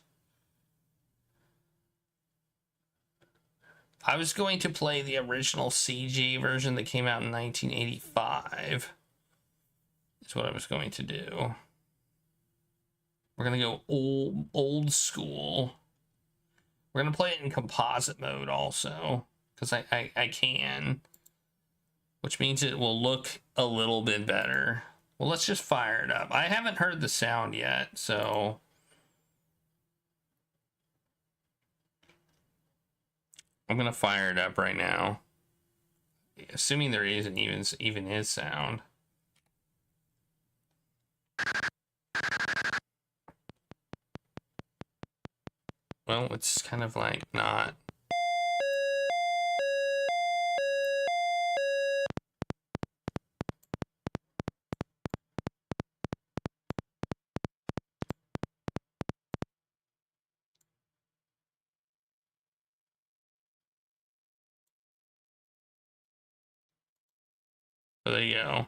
I was going to play the original CG version that came out in 1985. Is what I was going to do. We're going to go old school. We're going to play it in composite mode also, because I can. Which means it will look a little bit better. Well, let's just fire it up. I haven't heard the sound yet, so... I'm going to fire it up right now. Assuming there isn't even is sound. Well, it's kind of like not. go.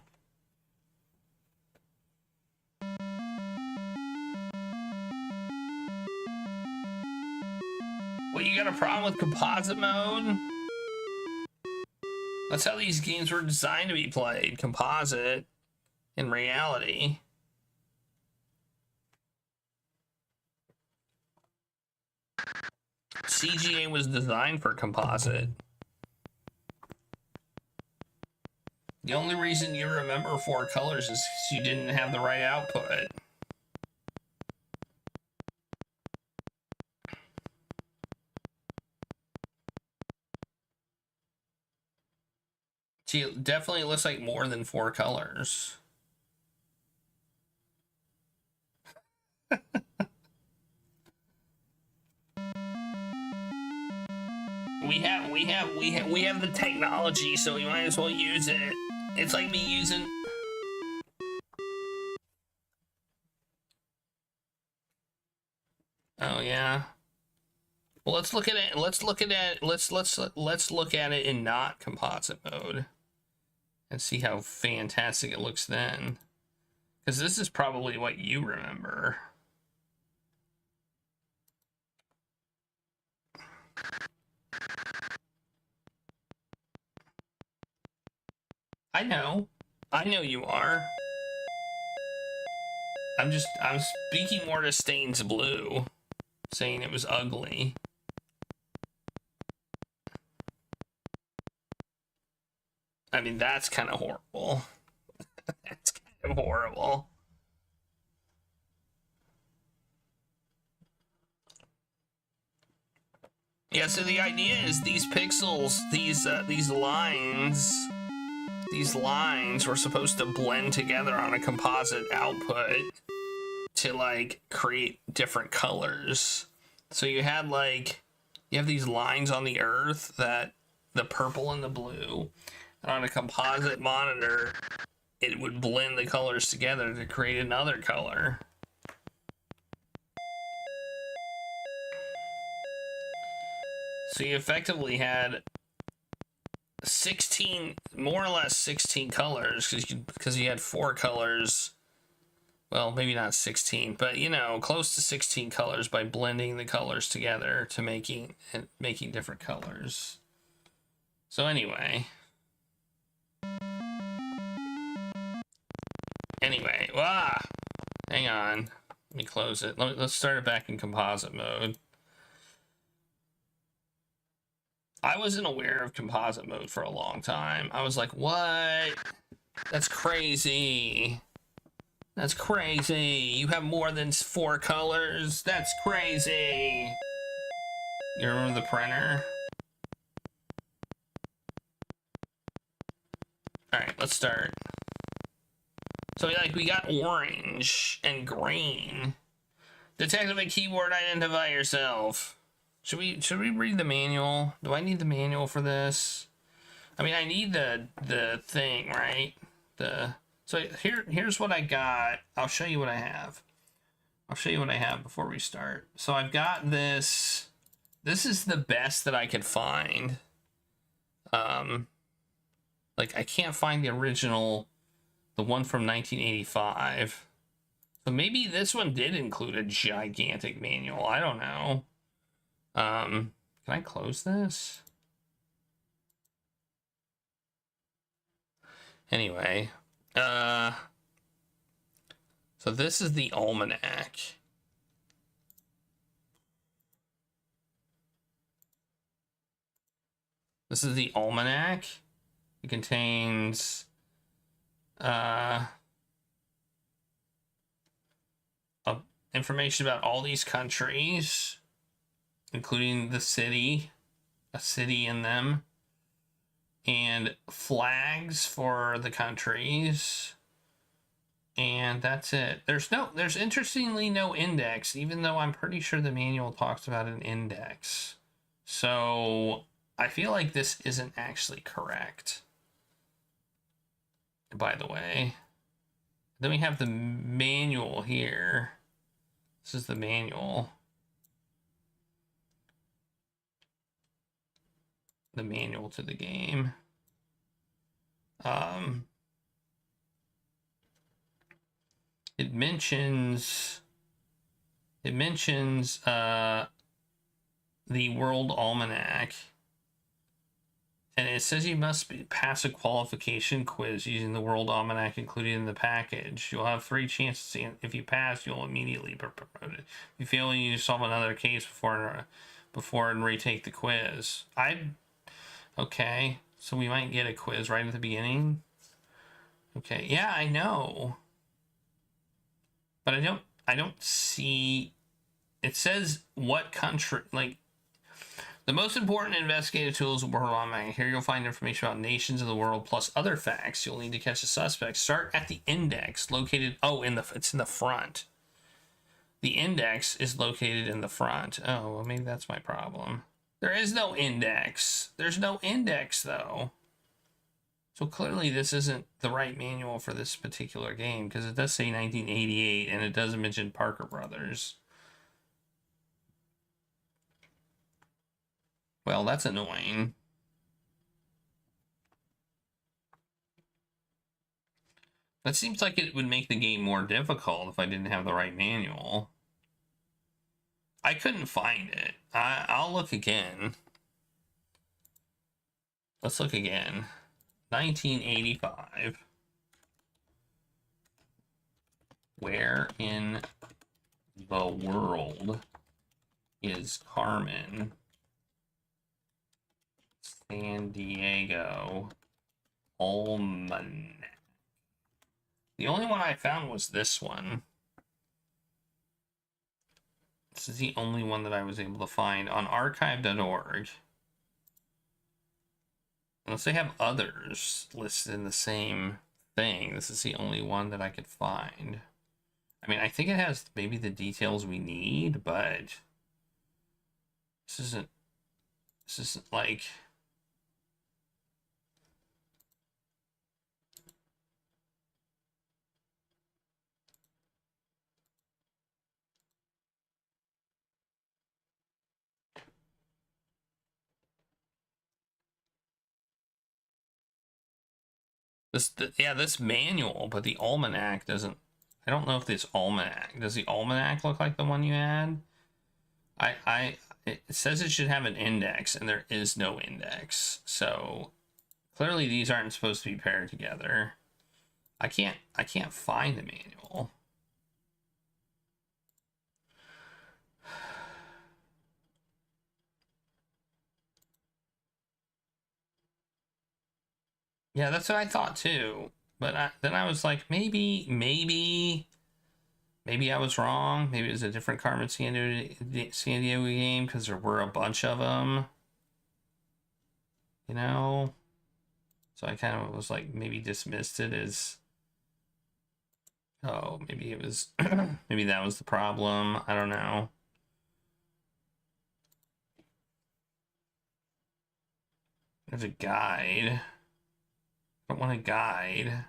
Well, you got a problem with composite mode? That's how these games were designed to be played. Composite in reality. CGA was designed for composite. The only reason you remember 4 colors is because you didn't have the right output. See, it definitely looks like more than 4 colors. We have the technology, so we might as well use it. It's like me using. Oh yeah. Well, let's look at it. Let's look at it. Let's look at it in not composite mode, and see how fantastic it looks then. Because this is probably what you remember. I know you are. I'm speaking more to Stain's Blue, saying it was ugly. I mean, that's kind of horrible. That's kind of horrible. Yeah, so the idea is these pixels, these lines were supposed to blend together on a composite output to like create different colors. So you have these lines on the earth, that the purple and the blue, and on a composite monitor it would blend the colors together to create another color. So you effectively had 16, more or less 16 colors, because you had 4 colors. Well, maybe not 16, but you know, close to 16 colors by blending the colors together to making different colors. So anyway, hang on, let me close it. Let's start it back in composite mode. I wasn't aware of composite mode for a long time. I was like, what? That's crazy. That's crazy. You have more than 4 colors? That's crazy. You remember the printer? Alright, let's start. So like we got orange and green. Detective a keyboard, identify yourself. Should we read the manual? Do I need the manual for this? I mean, I need the thing, right? So here's what I got. I'll show you what I have. I'll show you what I have before we start. So I've got this. This is the best that I could find. Like I can't find the original, the one from 1985. So maybe this one did include a gigantic manual. I don't know. Can I close this? Anyway, so this is the almanac. This is the almanac. It contains information about all these countries, including the city, a city in them, and flags for the countries, and that's it. There's interestingly no index, even though I'm pretty sure the manual talks about an index. So I feel like this isn't actually correct, by the way. Then we have the manual here. This is the manual. The manual to the game. it mentions the World Almanac, and it says you must pass a qualification quiz using the World Almanac included in the package. You'll have 3 chances. If you pass, you'll immediately be promoted. If you fail, you solve another case before and retake the quiz. Okay, so we might get a quiz right at the beginning. Okay, yeah, I know, but I don't see. It says what country, like the most important investigative tools of World Almanac. Here you'll find information about nations of the world plus other facts. You'll need to catch a suspect. Start at the index located. Oh, it's in the front. The index is located in the front. Oh, well, maybe that's my problem. There is no index. There's no index, though. So clearly this isn't the right manual for this particular game, because it does say 1988, and it doesn't mention Parker Brothers. Well, that's annoying. That seems like it would make the game more difficult if I didn't have the right manual. I couldn't find it. I'll look again. Let's look again. 1985. Where in the world is Carmen? Sandiego Almanac. The only one I found was this one. This is the only one that I was able to find on archive.org. Unless they have others listed in the same thing, this is the only one that I could find. I mean, I think it has maybe the details we need, but this isn't like... This manual, but the almanac doesn't. I don't know if this almanac, does the almanac look like the one you had? It says it should have an index, and there is no index. So clearly these aren't supposed to be paired together. I can't find the manual. Yeah, that's what I thought too. But then I was like, maybe I was wrong. Maybe it was a different Carmen Sandiego game because there were a bunch of them. You know? So I kind of was like, maybe dismissed it as, oh, maybe it was, maybe that was the problem. I don't know. There's a guide. I don't want a guide.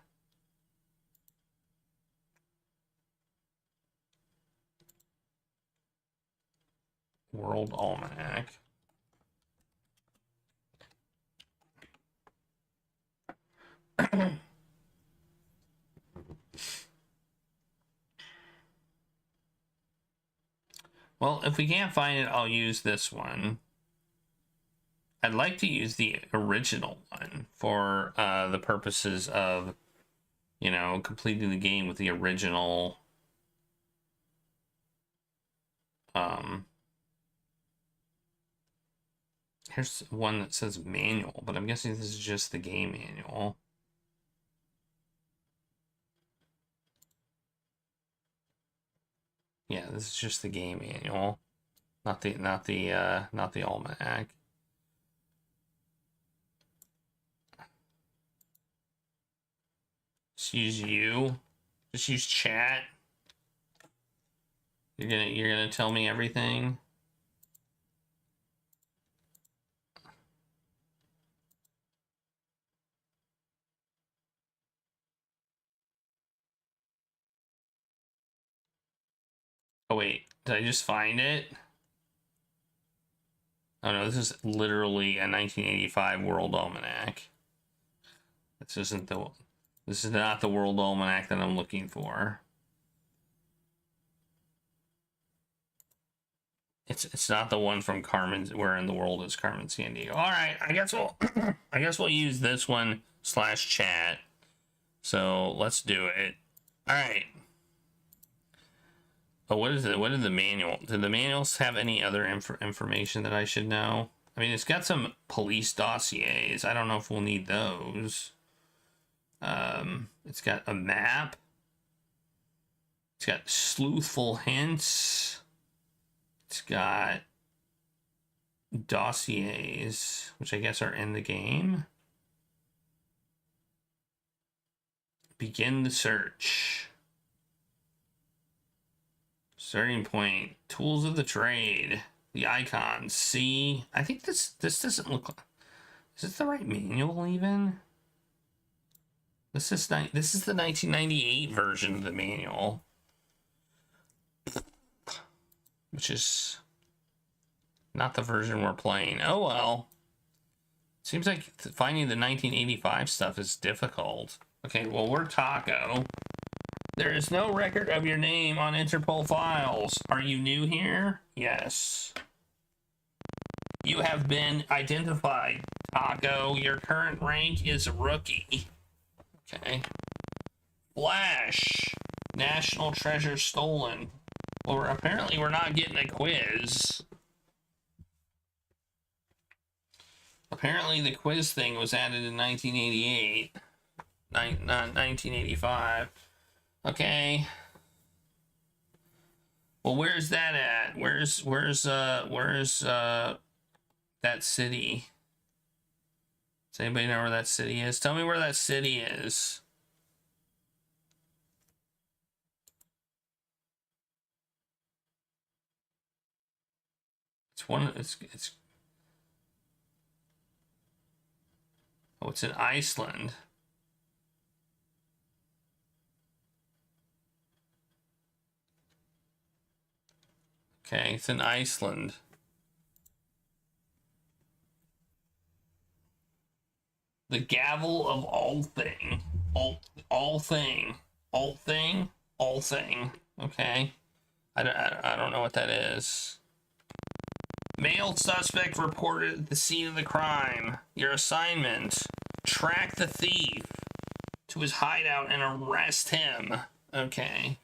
World Almanac. Well, if we can't find it, I'll use this one. I'd like to use the original one for the purposes of, you know, completing the game with the original here's one that says manual, but I'm guessing this is just the game manual. Yeah, this is just the game manual, not the almanac. Just use you. Just use chat. You're gonna tell me everything. Oh wait, did I just find it? Oh no, this is literally a 1985 World Almanac. This is not the World Almanac that I'm looking for. It's not the one from Carmen, where in the world is Carmen Sandiego. All right, I guess we'll use this one /chat. So let's do it. All right. Oh, what is it? What is the manual? Did the manuals have any other information that I should know? I mean, it's got some police dossiers. I don't know if we'll need those. It's got a map. It's got sleuthful hints. It's got dossiers, which I guess are in the game. Begin the search. Starting point. Tools of the trade. The icons. See, I think this doesn't look like. Is this the right manual even? This is the 1998 version of the manual, which is not the version we're playing. Oh well. Seems like finding the 1985 stuff is difficult. Okay, well, we're Taco. There is no record of your name on Interpol files. Are you new here? Yes. You have been identified, Taco. Your current rank is rookie. Okay. Flash. National treasure stolen. Well, apparently we're not getting a quiz. Apparently the quiz thing was added in 1988. Not 1985. Okay. Well, where's that at? Where's that city? Does anybody know where that city is? Tell me where that city is. Oh, it's in Iceland. Okay, it's in Iceland. The gavel of all thing. All thing. Okay. I don't know what that is. Male suspect reported at the scene of the crime. Your assignment: track the thief to his hideout and arrest him. Okay.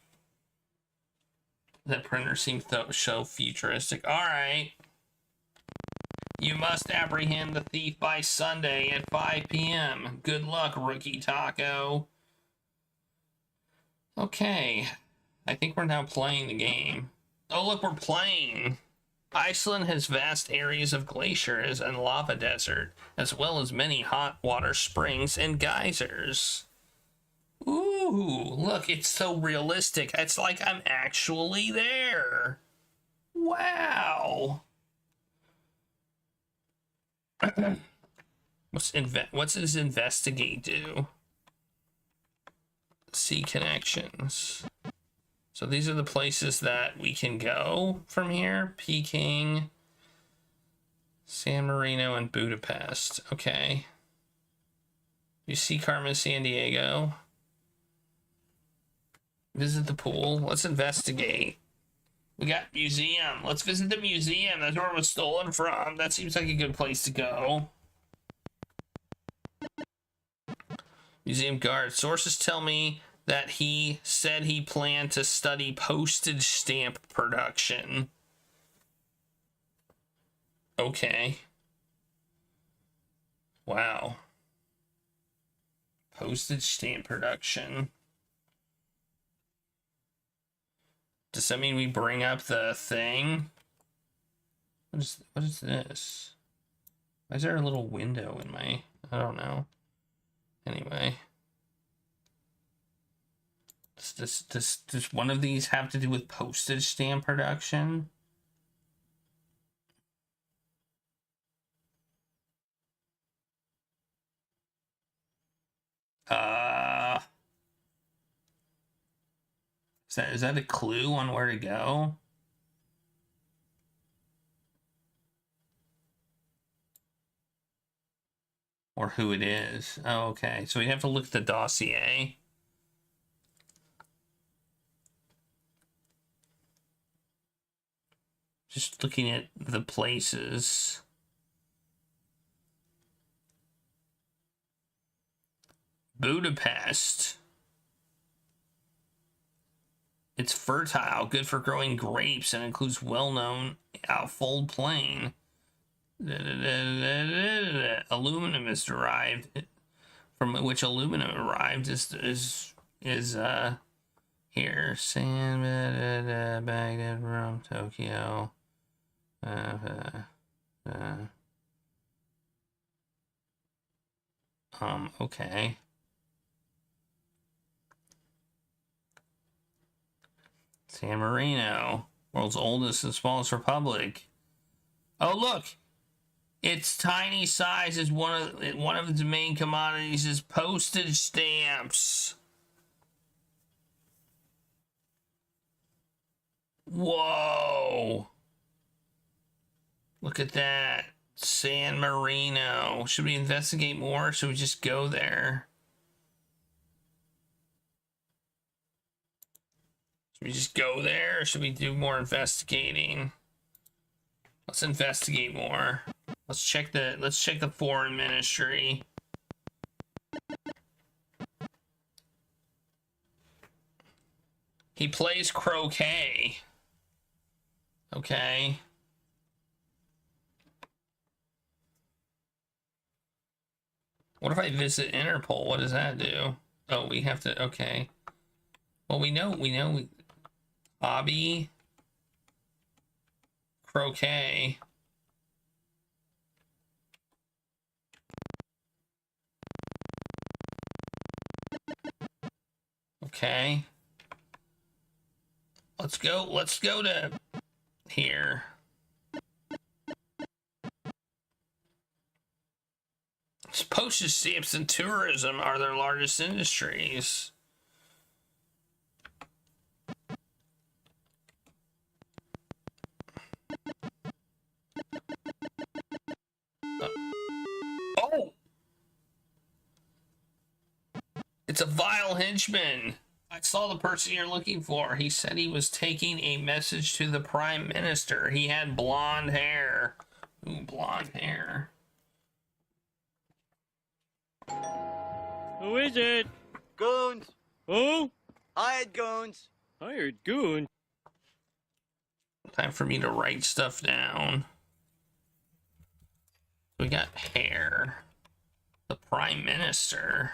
That printer seems to show futuristic. All right. You must apprehend the thief by Sunday at 5 p.m. Good luck, rookie Taco. Okay. I think we're now playing the game. Oh, look, we're playing. Iceland has vast areas of glaciers and lava desert, as well as many hot water springs and geysers. Ooh, look, it's so realistic. It's like I'm actually there. Wow. What's does investigate do? See connections. So these are the places that we can go from here. Peking, San Marino, and Budapest. Okay. You see Carmen Sandiego. Visit the pool. Let's investigate. We got museum. Let's visit the museum. That's where it was stolen from. That seems like a good place to go. Museum guard. Sources tell me that he said he planned to study postage stamp production. Okay. Wow. Postage stamp production. Does that mean we bring up the thing? What is this? Why is there a little window in my... I don't know. Anyway. Does one of these have to do with postage stamp production? Is that a clue on where to go? Or who it is? Oh, okay. So we have to look at the dossier. Just looking at the places. Budapest. It's fertile, good for growing grapes, and includes well-known outfold plain. Aluminum is derived, from which aluminum arrived is here. Sand, Baghdad, Rome, Tokyo. Okay. San Marino, world's oldest and smallest republic. Oh, look, its tiny size is one of its main commodities is postage stamps. Whoa! Look at that, San Marino. Should we investigate more? Or should we just go there? Should we just go there, or should we do more investigating? Let's investigate more. Let's check the foreign ministry. He plays croquet. Okay. What if I visit Interpol? What does that do? Oh, we have to, okay. Well, we know hobby, croquet. Okay. Let's go to here. Postage stamps and tourism are their largest industries. Oh! It's a vile henchman. I saw the person you're looking for. He said he was taking a message to the Prime Minister. He had blonde hair. Ooh, blonde hair. Who is it? Goons! Who? Hired goons! Hired goon. Time for me to write stuff down. We got hair. The Prime Minister.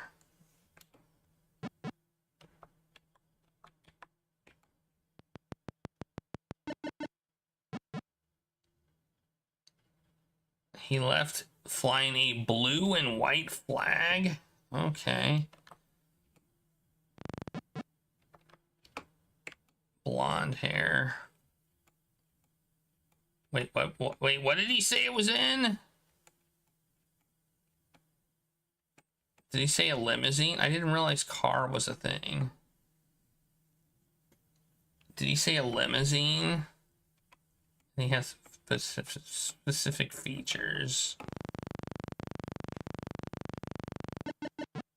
He left flying a blue and white flag. Okay. Blonde hair. Wait, what did he say it was in? Did he say a limousine? I didn't realize car was a thing. Did he say a limousine? He has specific features.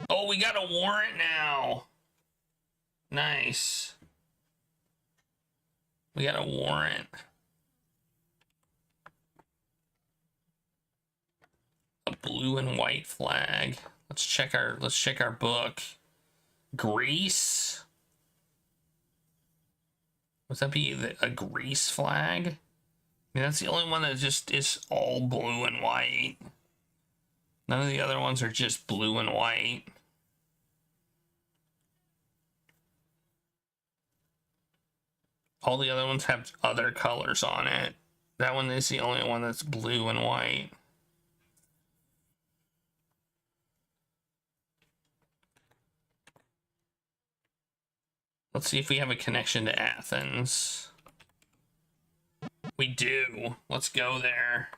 Oh, we got a warrant now. Nice. We got a warrant. A blue and white flag. Let's check our book. Greece. Would that be a Greece flag? I mean, that's the only one that just is all blue and white. None of the other ones are just blue and white. All the other ones have other colors on it. That one is the only one that's blue and white. Let's see if we have a connection to Athens. We do. Let's go there.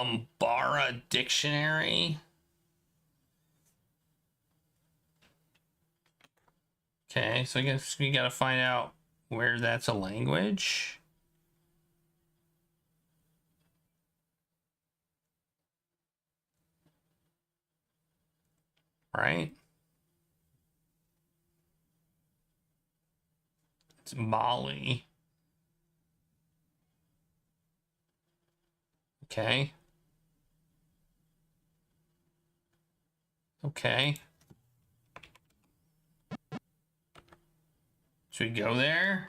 Bambara Dictionary. Okay, so I guess we gotta find out where that's a language. Right? It's Mali. Okay. Okay. Should we go there?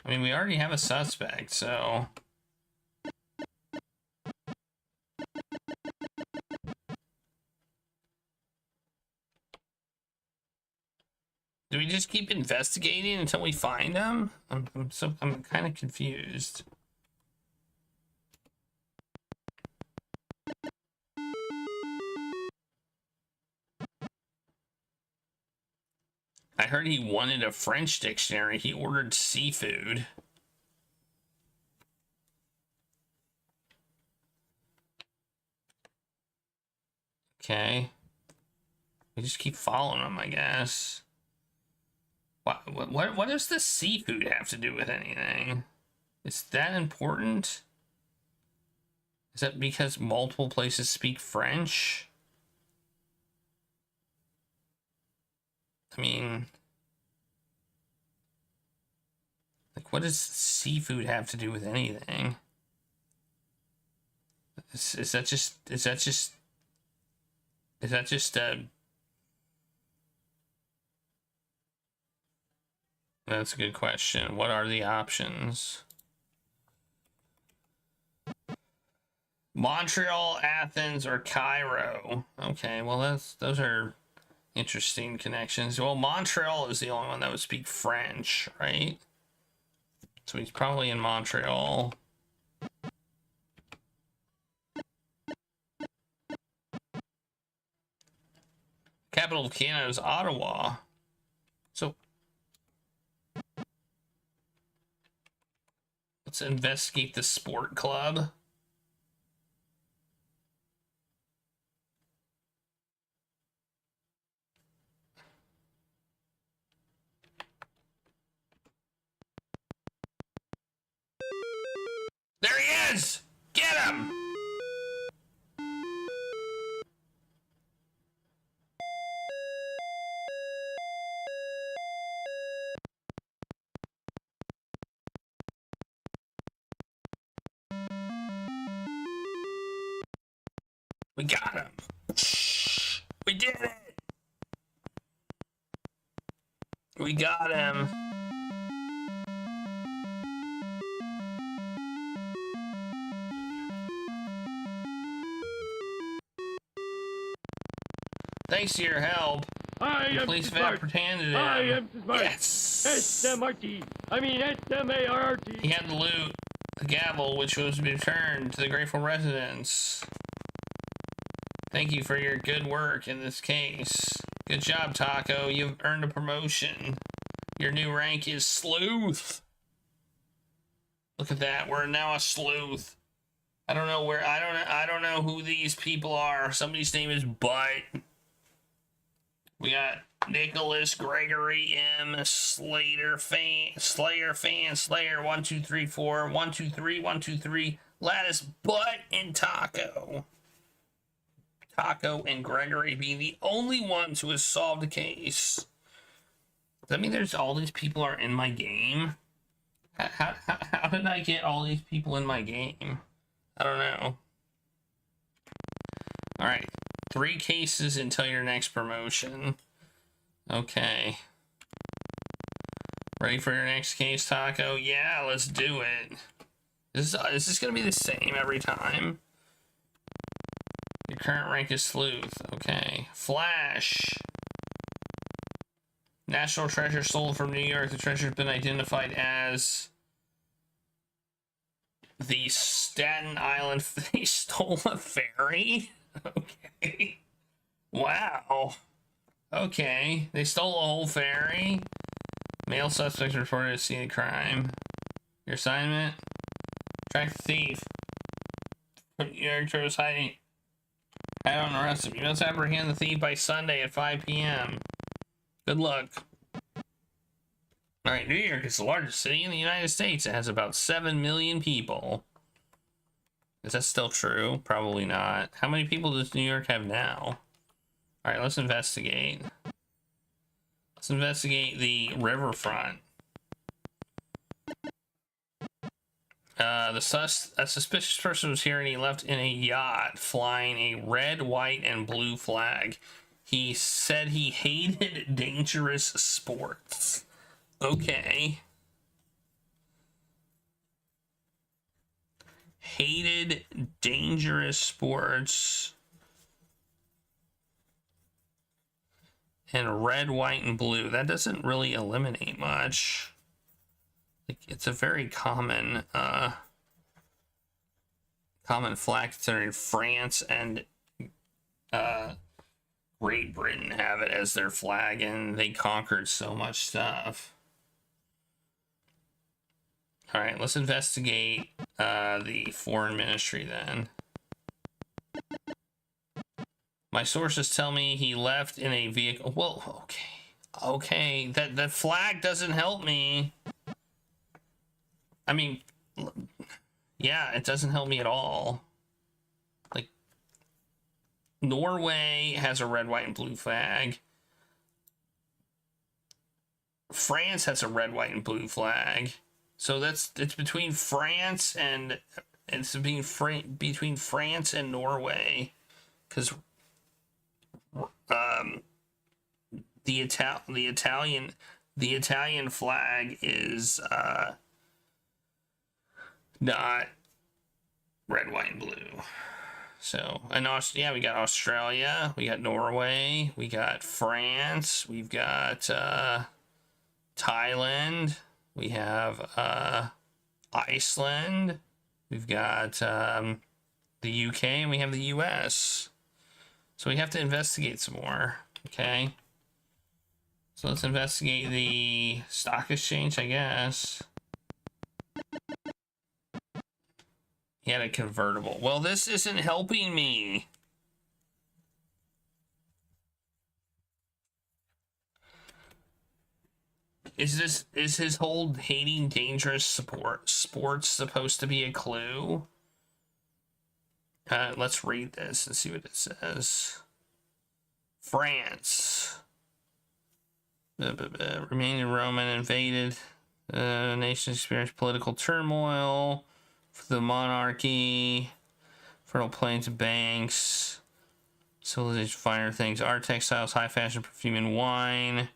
I mean, we already have a suspect, so... Do we just keep investigating until we find him? I'm kind of confused. I heard he wanted a French dictionary. He ordered seafood. Okay. We just keep following him, I guess. What does the seafood have to do with anything? Is that important? Is that because multiple places speak French? I mean, like, what does seafood have to do with anything? Is that just That's a good question. What are the options? Montreal, Athens, or Cairo? Okay, well those are interesting connections. Well, Montreal is the only one that would speak French, right? So he's probably in Montreal. Capital of Canada is Ottawa. So let's investigate the sport club. There he is! Get him! We got him. We did it. We got him. Thanks to your help, the police have apprehended him. I am smart. Yes. S-M-R-T. I mean S-M-A-R-T. He had the loot, the gavel, which was returned to the grateful residents. Thank you for your good work in this case. Good job, Taco. You've earned a promotion. Your new rank is sleuth. Look at that. We're now a sleuth. I don't know where. I don't know who these people are. Somebody's name is Butt. We got Nicholas Gregory M. Slayer fan 1 2 3 4 1 2 3 1 2 3 Lattice Butt and Taco. Taco and Gregory being the only ones who has solved the case. Does that mean there's all these people are in my game? How did I get all these people in my game? I don't know. All right, 3 cases until your next promotion. Okay. Ready for your next case, Taco? Yeah, let's do it. Is this gonna be the same every time? Your current rank is sleuth. Okay. Flash. National treasure stolen from New York. The treasure has been identified as the Staten Island. They stole a ferry? Okay. Wow. Okay. They stole a whole ferry? Male suspects reported to scene of crime. Your assignment? Track the thief. New York tourists hiding out on the rest of you. Must apprehend the thief by Sunday at 5 p.m. Good luck. All right, New York is the largest city in the United States. It has about 7 million people. Is that still true? Probably not. How many people does New York have now? All right, let's investigate. Let's investigate the riverfront. A suspicious person was here and he left in a yacht flying a red, white, and blue flag. He said he hated dangerous sports. Okay. Hated dangerous sports. And red, white, and blue. That doesn't really eliminate much. Like, it's a very common common flag, considering France and Great Britain have it as their flag, and they conquered so much stuff. All right, let's investigate the foreign ministry then. My sources tell me he left in a vehicle. Well, okay, that flag doesn't help me. I mean, yeah, it doesn't help me at all. Like, Norway has a red, white, and blue flag. France has a red, white, and blue flag. So it's between France and between France and Norway, because the Italian flag is not red, white, and blue. So, and yeah, we got Australia, we got Norway, we got France, we've got Thailand, we have Iceland, we've got the UK, and we have the US. So we have to investigate some more, okay? So let's investigate the stock exchange, I guess. He had a convertible. Well, this isn't helping me. Is his whole hating dangerous sports supposed to be a clue? Let's read this and see what it says. France. Remaining Roman invaded. Nation experienced political turmoil. For the monarchy. Fertile plains and banks. Civilization, finer things. Art, textiles, high fashion, perfume, and wine.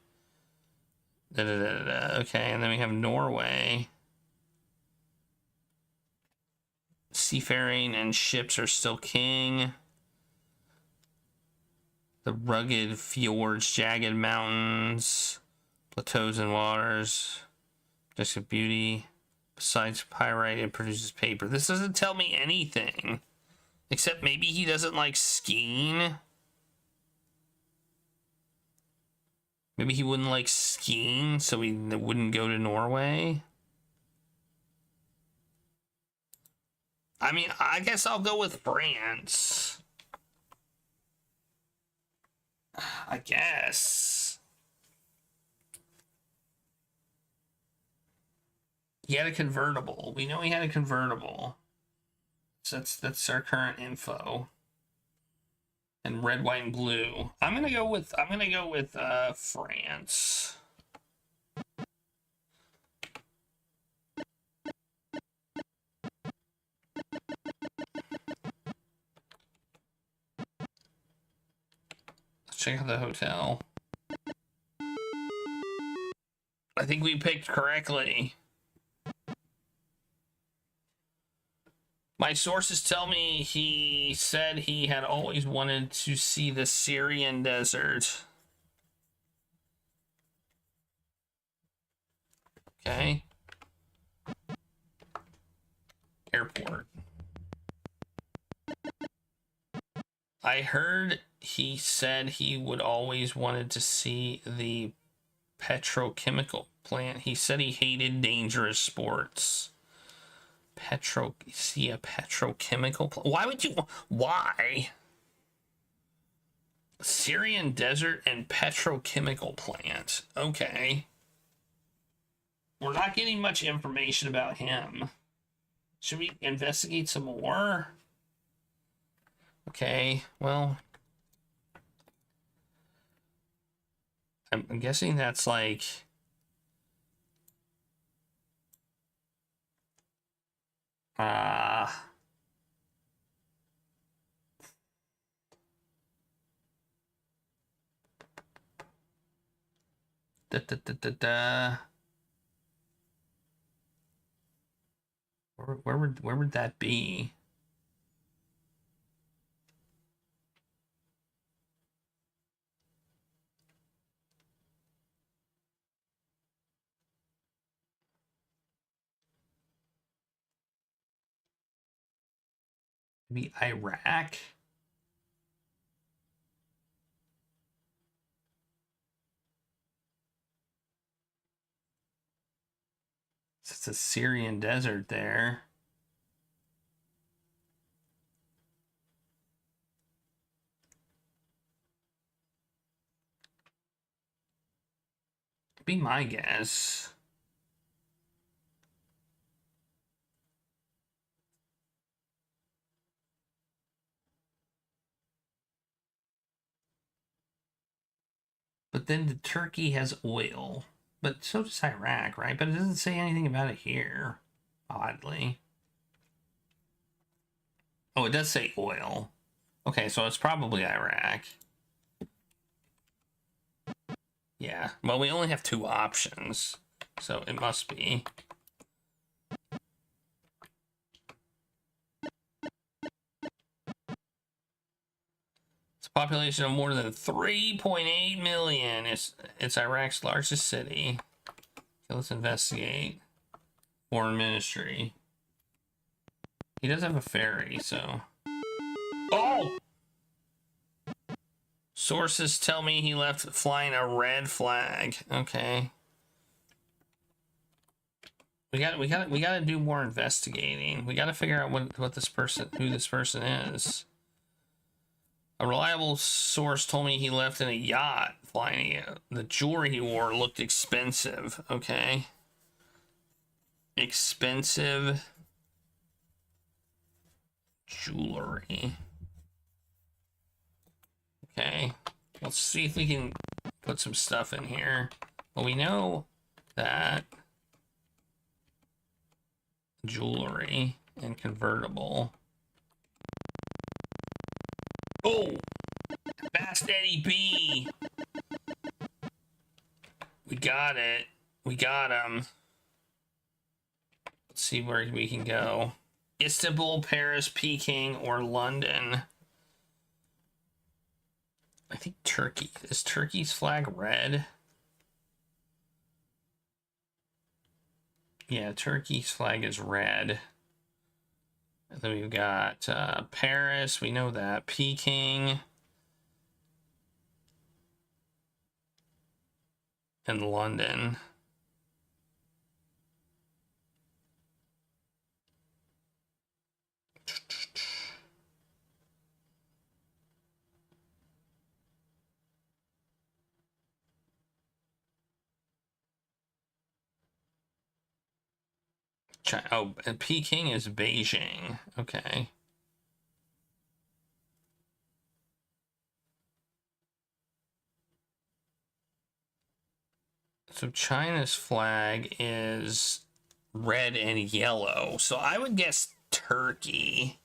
Okay, and then we have Norway. Seafaring and ships are still king. The rugged fjords, jagged mountains, plateaus and waters. Just a beauty. Besides pyrite, it produces paper. This doesn't tell me anything. Except maybe he doesn't like skiing. Maybe he wouldn't like skiing, so he wouldn't go to Norway. I mean, I guess I'll go with France. I guess. He had a convertible. We know he had a convertible. So that's our current info. And red, white, and blue. I'm gonna go with France. Let's check out the hotel. I think we picked correctly. My sources tell me he said he had always wanted to see the Syrian desert. Okay. Airport. I heard he said he would always wanted to see the petrochemical plant. He said he hated dangerous sports. See a petrochemical. Why would you? Why? Syrian desert and petrochemical plant. Okay. We're not getting much information about him. Should we investigate some more? Okay, well. I'm guessing that's like. Da, da, da, da, da. Where would that be? Maybe Iraq? It's a Syrian desert there. Be my guess. But then Turkey has oil. But so does Iraq, right? But it doesn't say anything about it here, oddly. Oh, it does say oil. Okay, so it's probably Iraq. Yeah, well, we only have 2 options, so it must be. It's a population of more than 3.8 million. It's Iraq's largest city. So let's investigate. Foreign Ministry. He does have a ferry, so. Oh! Sources tell me he left flying a red flag. Okay. We gotta do more investigating. We gotta figure out who this person is. A reliable source told me he left in a yacht flying. The jewelry he wore looked expensive. Okay. Expensive jewelry. Okay. Let's see if we can put some stuff in here. Well, we know that jewelry and convertible. Oh! Fast Eddie B! We got it. We got him. Let's see where we can go. Istanbul, Paris, Peking, or London. I think Turkey. Is Turkey's flag red? Yeah, Turkey's flag is red. And then we've got Paris. We know that. Peking. And London. Oh, and Peking is Beijing. Okay. So China's flag is red and yellow. So I would guess Turkey.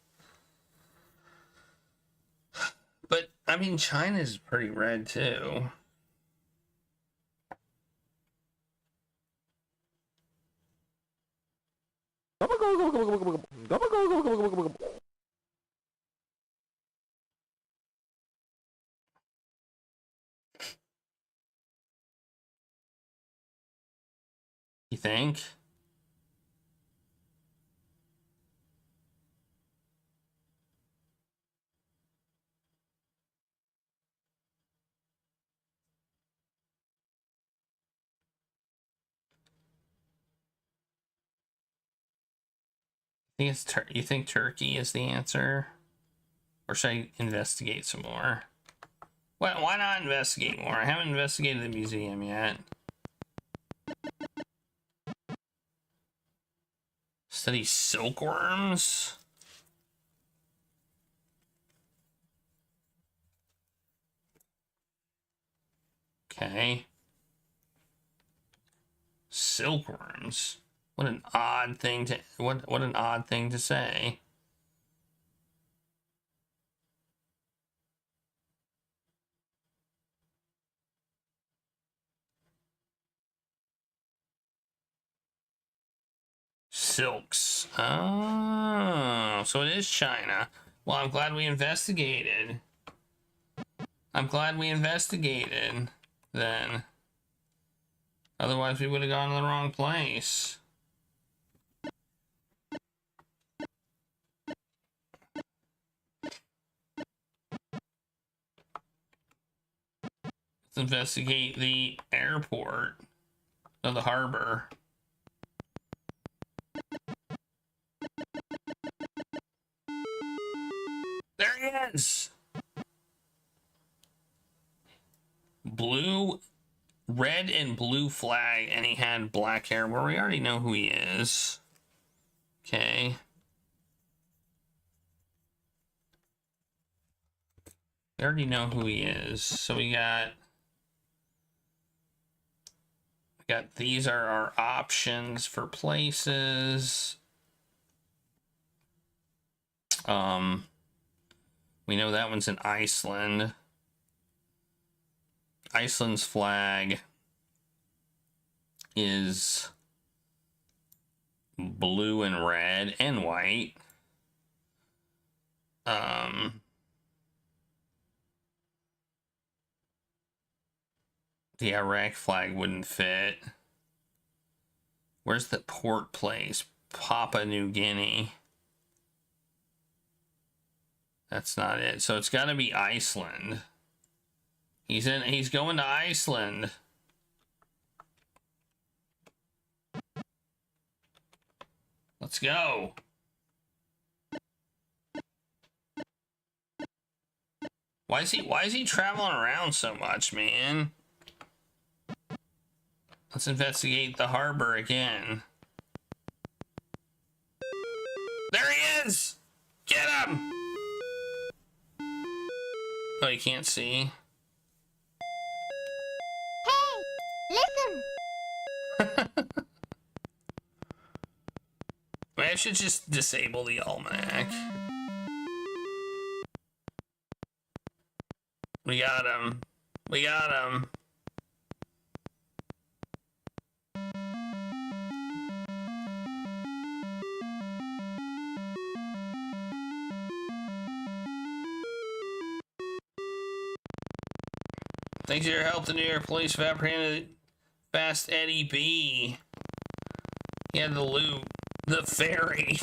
But, I mean, China's pretty red, too. You think? think it's you think Turkey is the answer? Or should I investigate some more? Well, why not investigate more? I haven't investigated the museum yet. Study silkworms? Okay. Silkworms. What an odd thing to what an odd thing to say. Silks. Oh, so it is China. Well, I'm glad we investigated. I'm glad we investigated then. Otherwise, we would have gone to the wrong place. Let's investigate the airport of the harbor. There he is! Blue, red and blue flag, and he had black hair. Well, we already know who he is. Okay. We already know who he is. So we got these are our options for places. We know that one's in Iceland. Iceland's flag is blue and red and white. The Iraq flag wouldn't fit. Where's the port place? Papua New Guinea. That's not it. So it's got to be Iceland. He's going to Iceland. Let's go. Why is he traveling around so much, man? Let's investigate the harbor again. There he is! Get him! Oh, you can't see. Hey, listen. Maybe I should just disable the almanac. We got him. We got him. Thanks to your help, the New York police have apprehended Fast Eddie B. He had the loot. The ferry.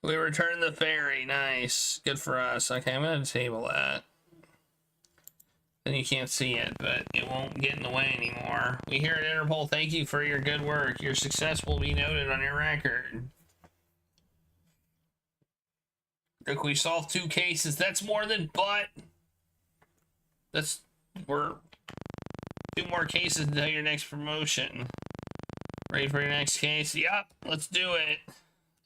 We returned the ferry. Nice. Good for us. Okay, I'm going to disable that. Then you can't see it, but it won't get in the way anymore. We here at Interpol thank you for your good work. Your success will be noted on your record. Look, we solved 2 cases. That's more than but. We're 2 more cases until your next promotion. Ready for your next case? Yup, let's do it.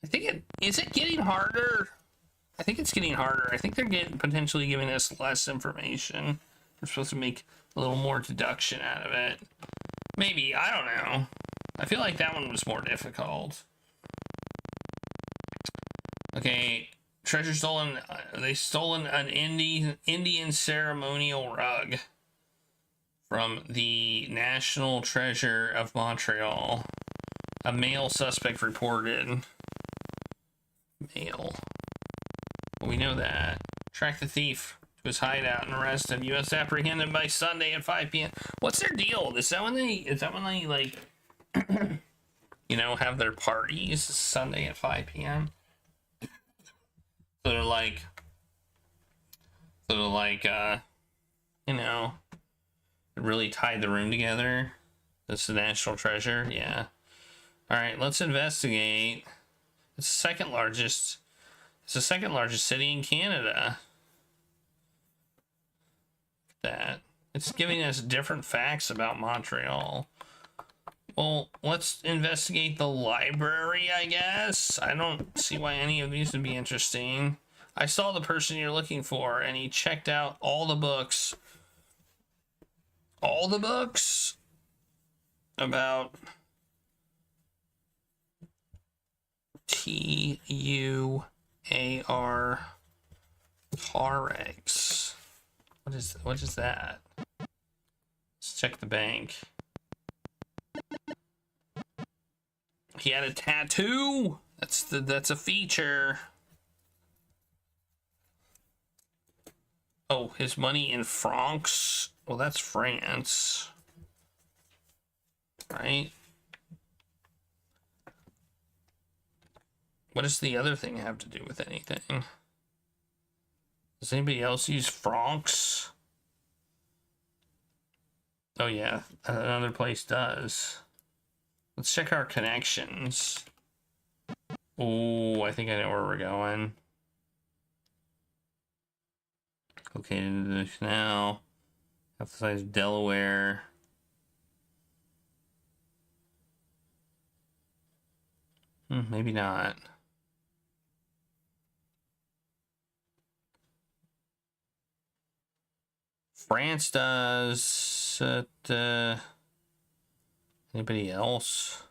I think is it getting harder? I think it's getting harder. I think they're potentially giving us less information. We're supposed to make a little more deduction out of it. Maybe, I don't know. I feel like that one was more difficult. Okay, treasure stolen. They stolen an Indian ceremonial rug from the National Treasure of Montreal. A male suspect reported. Male. Well, we know that. Track the thief to his hideout and arrest him. U.S. apprehended by Sunday at 5 p.m. What's their deal? Is that when they like, you know, have their parties Sunday at 5 p.m.? So they're like, you know, really tied the room together. That's the National Treasure, yeah. All right, let's investigate. It's the second largest. It's the second largest city in Canada. That it's giving us different facts about Montreal. Well, let's investigate the library, I guess. I don't see why any of these would be interesting. I saw the person you're looking for, and he checked out all the books. All the books about TUAR Taregs. What is that? Let's check the bank. He had a tattoo. That's a feature. Oh, his money in francs. Well, that's France, right? What does the other thing have to do with anything? Does anybody else use francs? Oh yeah, another place does. Let's check our connections. Oh, I think I know where we're going. Okay, now emphasize Delaware. Maybe not. France does. Anybody else?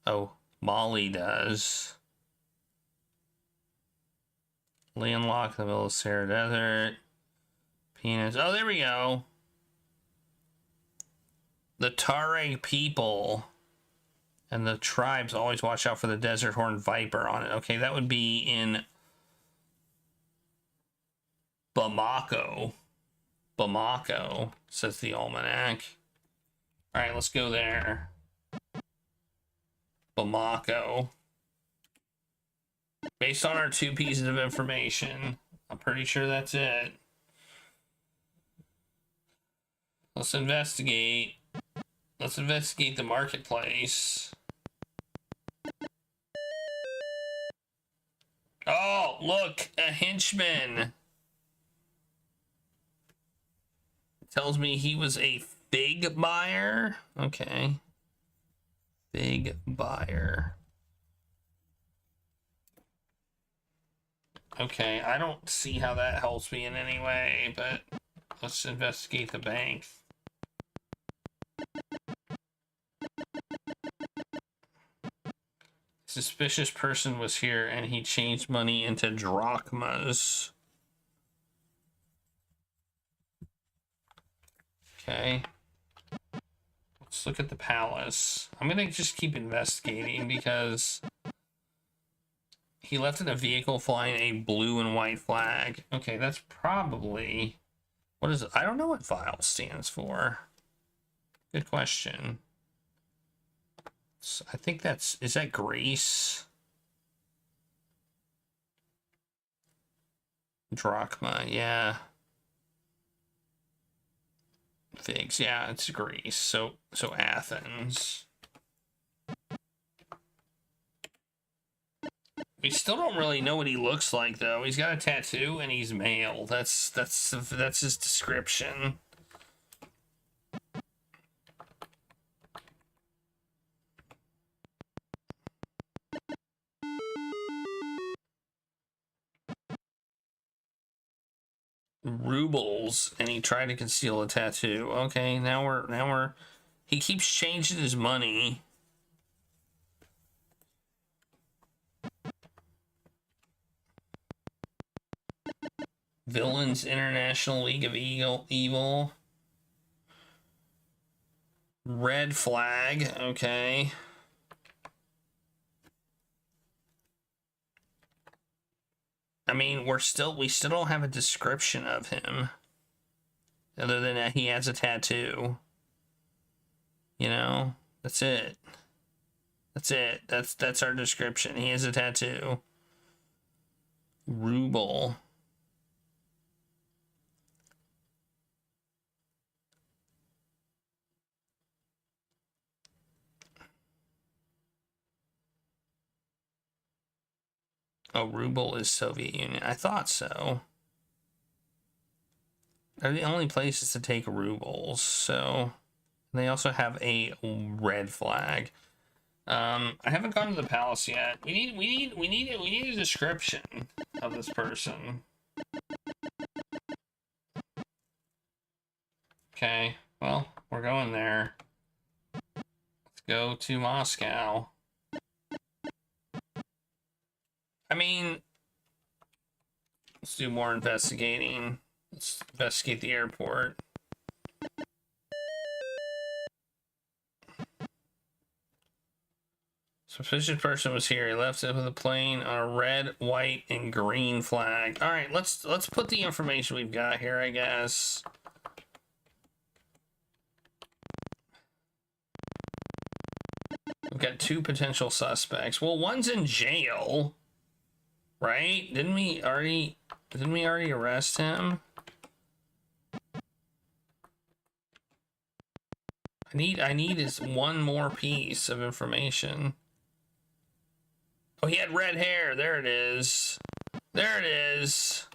Oh, Mali does. Landlocked in the middle of Sahara Desert. Peanuts. Oh, there we go. The Tuareg people and the tribes always watch out for the desert horned viper on it. Okay, that would be in Bamako. Bamako, says the almanac. All right, let's go there. Bamako. Based on our 2 pieces of information, I'm pretty sure that's it. Let's investigate. Let's investigate the marketplace. Oh, look, a henchman. Tells me he was a fig buyer. Okay. Fig buyer. Okay, I don't see how that helps me in any way, but let's investigate the bank. Suspicious person was here and he changed money into drachmas. Okay. Let's look at the palace. I'm gonna just keep investigating because he left in a vehicle flying a blue and white flag. Okay, that's probably... What is it? I don't know what vial stands for. Good question. I think that's... Is that Greece? Drachma, yeah. Figs, yeah, it's Greece. So Athens. We still don't really know what he looks like, though. He's got a tattoo and he's male. That's his description. Rubles, and he tried to conceal a tattoo. Okay, now we're he keeps changing his money. Villains International League of Evil. Red flag, okay. I mean, we still don't have a description of him. Other than that he has a tattoo. You know? That's it. That's it. That's our description. He has a tattoo. Ruble. Oh, ruble is Soviet Union. I thought so. They're the only places to take rubles. So they also have a red flag. I haven't gone to the palace yet. We need a description of this person. Okay, well, we're going there. Let's go to Moscow. I mean, let's do more investigating. Let's investigate the airport. Suspicious person was here. He left it with a plane on a red, white, and green flag. All right, let's put the information we've got here, I guess. We've got 2 potential suspects. Well, one's in jail, right? Didn't we already arrest him? I need is one more piece of information. Oh, he had red hair. There it is. There it is.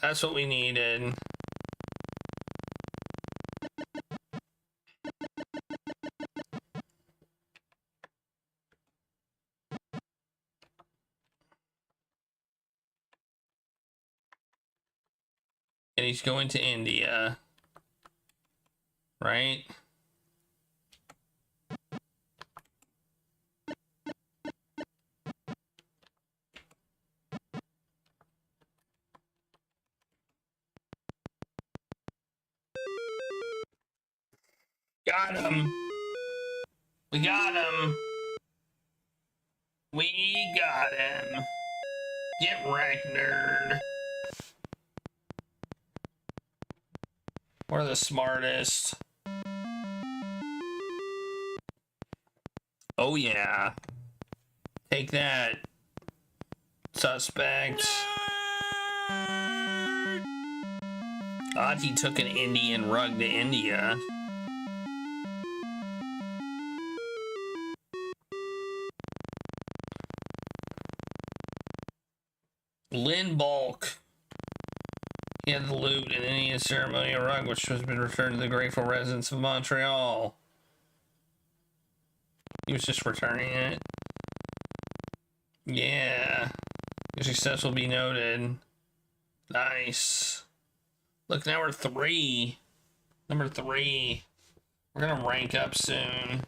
That's what we needed. And he's going to India. Right? Got him. We got him. We got him. Get wrecked, nerd. We're the smartest. Oh, yeah. Take that, suspect. Odd he took an Indian rug to India. Lynn Bulk. He had the loot and Indian ceremonial rug, which has been returned to the grateful residents of Montreal. He was just returning it. Yeah. Your success will be noted. Nice. Look, now we're 3. Number 3. We're gonna rank up soon.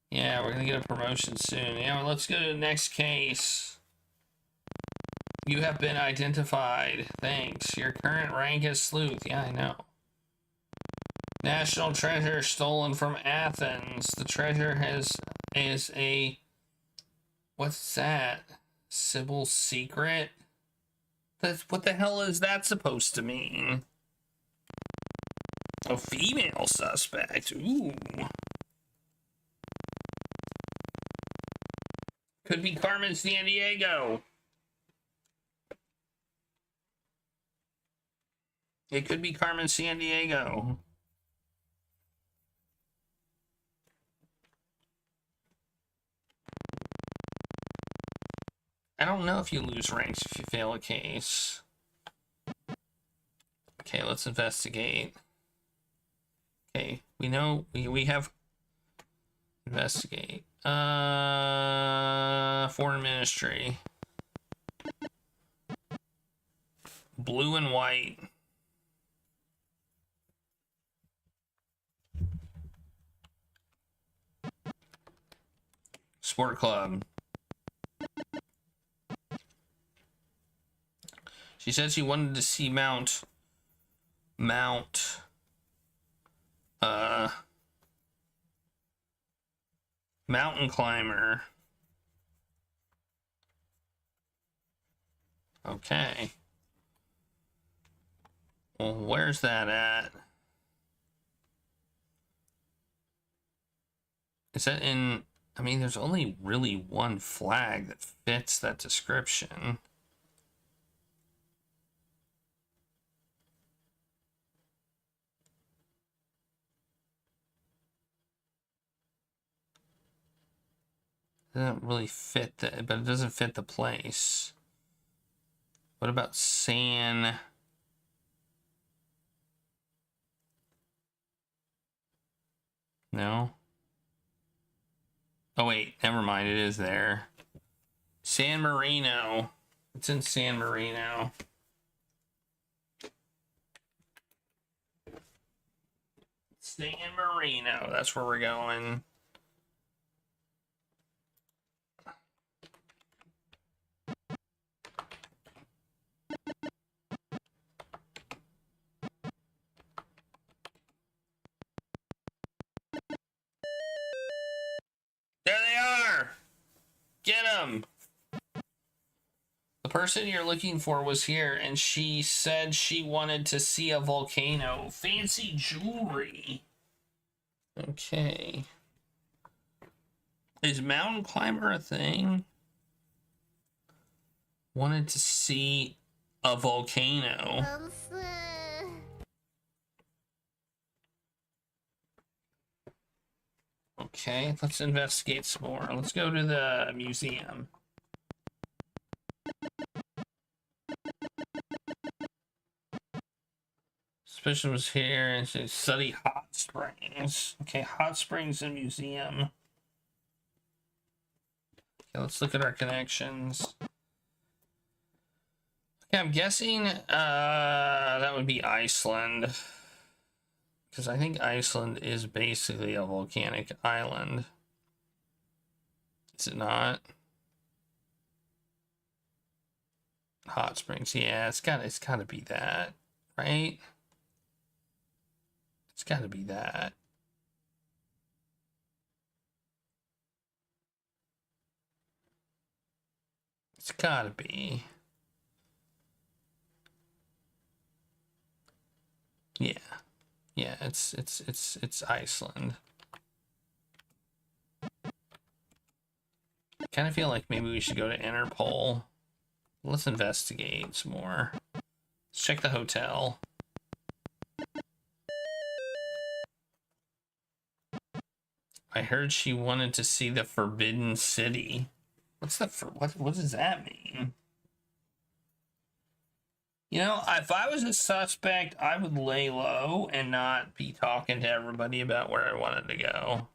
Yeah, we're gonna get a promotion soon. Yeah, let's go to the next case. You have been identified. Thanks. Your current rank is sleuth. Yeah, I know. National treasure stolen from Athens. The treasure is a... What's that? Sybil's secret? What the hell is that supposed to mean? A female suspect. Ooh. Could be Carmen Sandiego. It could be Carmen Sandiego. I don't know if you lose ranks if you fail a case. Okay, let's investigate. Okay, we know we have investigate. Foreign Ministry. Blue and white. Sport club. She said she wanted to see Mountain climber. Okay. Well, where's that at? Is that in... I mean, there's only really one flag that fits that description. Doesn't really fit the, but it doesn't fit the place. What about San? No. Oh wait, never mind. It is there. San Marino. It's in San Marino. San Marino. That's where we're going. There they are! Get them! The person you're looking for was here, and she said she wanted to see a volcano. Fancy jewelry. Okay. Is mountain climber a thing? Wanted to see a volcano. Okay, let's investigate some more. Let's go to the museum. Suspicion was here and she study hot springs. Okay, hot springs and museum. Okay, let's look at our connections. Okay, I'm guessing that would be Iceland. Because I think Iceland is basically a volcanic island. Is it not? Hot springs, yeah, it's gotta be that, right? It's gotta be that. It's gotta be. Yeah. Yeah, it's Iceland. Kind of feel like maybe we should go to Interpol. Let's investigate some more. Let's check the hotel. I heard she wanted to see the Forbidden City. What's the what does that mean? You know, if I was a suspect, I would lay low and not be talking to everybody about where I wanted to go.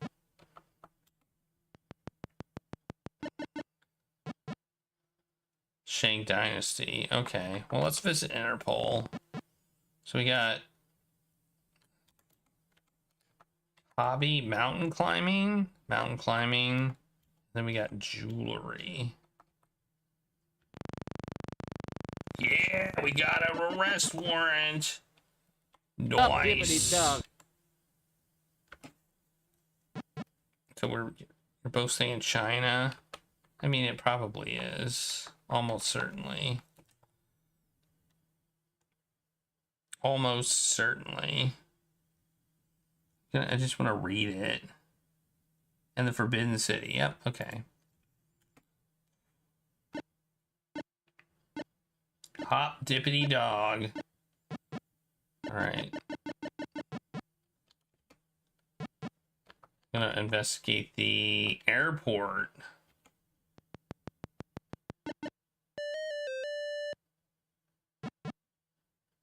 Shang Dynasty. Okay, well, let's visit Interpol. So we got hobby, mountain climbing. Then we got jewelry. Yeah, we got an arrest warrant. Nice. So we're both saying China. I mean, it probably is. Almost certainly. Almost certainly. I just want to read it. And the Forbidden City. Yep, okay. Hop dippity dog. Alright. Gonna investigate the airport.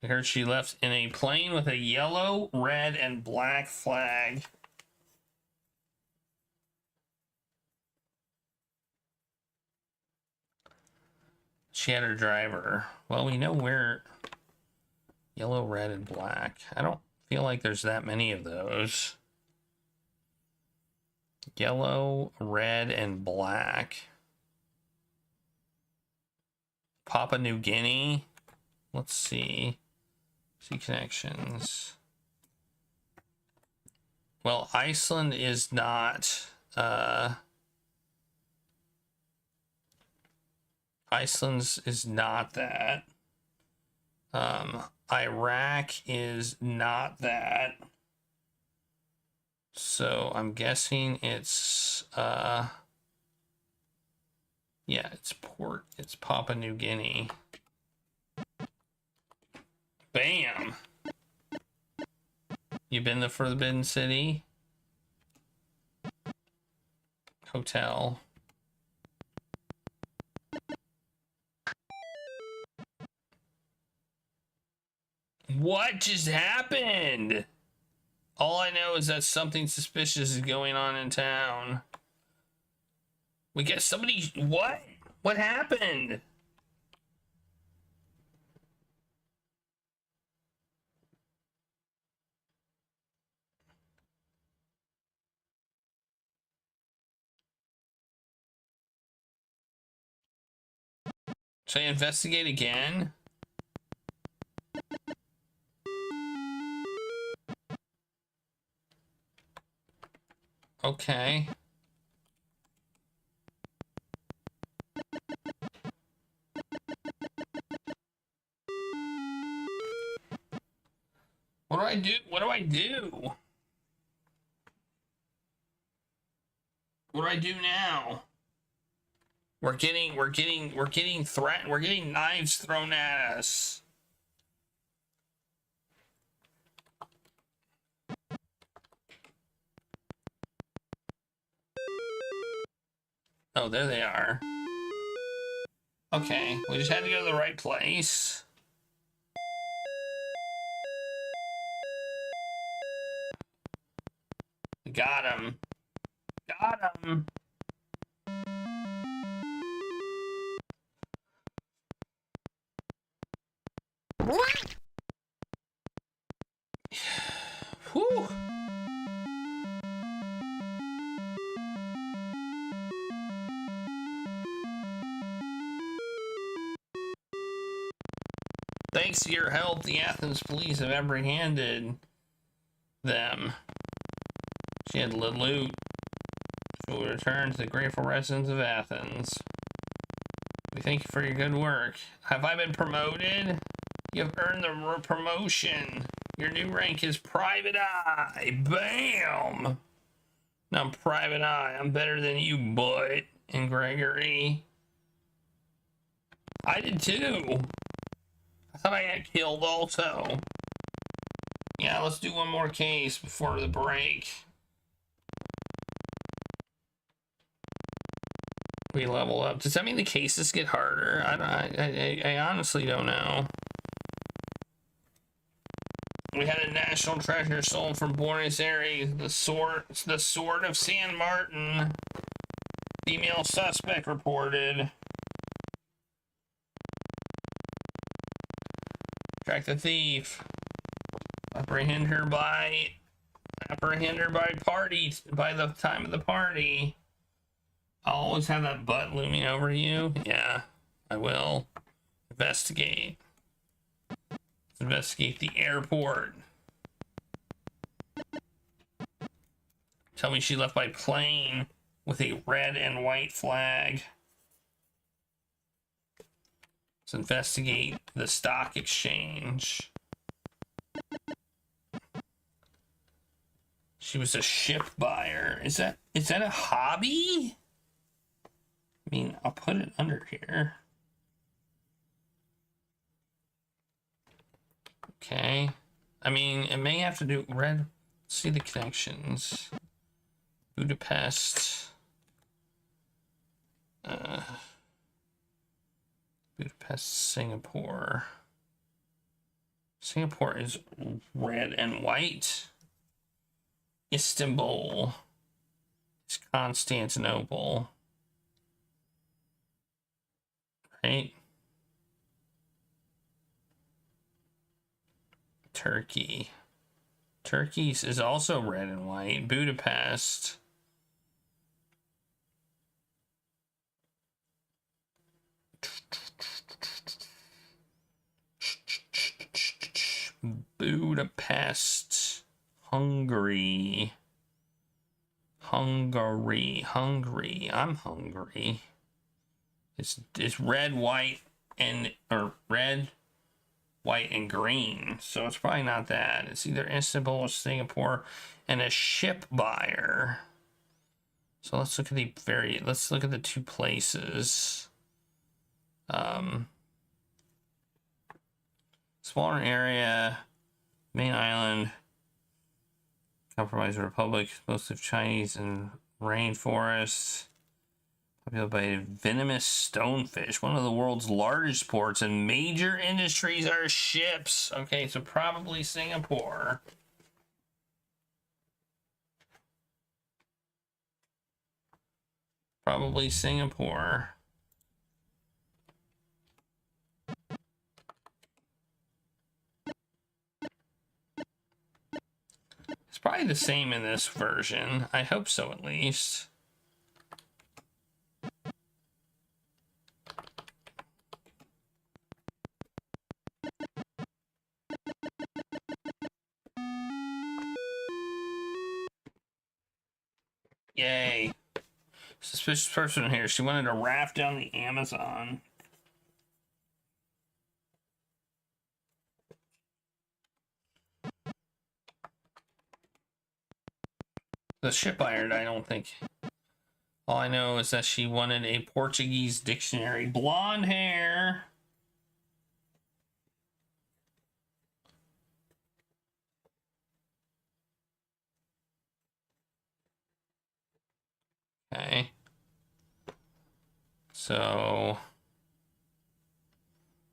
I heard she left in a plane with a yellow, red, and black flag. She had her driver. Well, we know where. Yellow, red, and black. I don't feel like there's that many of those. Yellow, red, and black. Papua New Guinea. Let's see. See connections. Well, Iceland is not. Iceland's is not that. Iraq is not that. So I'm guessing it's yeah, it's Papua New Guinea. Bam. You been to Forbidden City? Hotel. What just happened? All I know is that something suspicious is going on in town. We get somebody. What? What happened? Should I investigate again? Okay. What do I do? What do I do? What do I do now? We're getting threatened. We're getting knives thrown at us. Oh, there they are. Okay, we just had to go to the right place. Got him. Got him. Whew. Thanks to your help, the Athens police have apprehended them. She had the loot. She will return to the grateful residents of Athens. We thank you for your good work. Have I been promoted? You have earned the promotion. Your new rank is Private Eye. Bam! Now I'm Private Eye. I'm better than you, Bud and Gregory. I did too. I thought I got killed also. Yeah, let's do one more case before the break. We level up. Does that mean the cases get harder? I honestly don't know. We had a national treasure stolen from Buenos Aires. The sword of San Martin. Female suspect reported. Track the thief. Apprehend her by party by the time of the party. I'll always have that butt looming over you. Yeah, I will. Investigate. Let's investigate the airport. Tell me she left by plane with a red and white flag. Let's investigate the stock exchange. She was a ship buyer. Is that a hobby? I mean, I'll put it under here. Okay. I mean, it may have to do red. Let's see the connections. Budapest. Budapest, Singapore. Singapore is red and white. Istanbul is Constantinople. Right? Turkey. Turkey's is also red and white. Budapest. Budapest. Hungary. I'm hungry. It's red, white, or red, white, and green. So it's probably not that. It's either Istanbul or Singapore, and a ship buyer. So let's look at the two places. Smaller area, main island, compromise republic, most of Chinese and rainforests. Populated by venomous stonefish. One of the world's largest ports and major industries are ships. Okay, so probably Singapore. Probably Singapore. It's probably the same in this version. I hope so, at least. Yay. Suspicious person here. She wanted to raft down the Amazon. The ship iron, I don't think. All I know is that she wanted a Portuguese dictionary. Blonde hair. Okay. So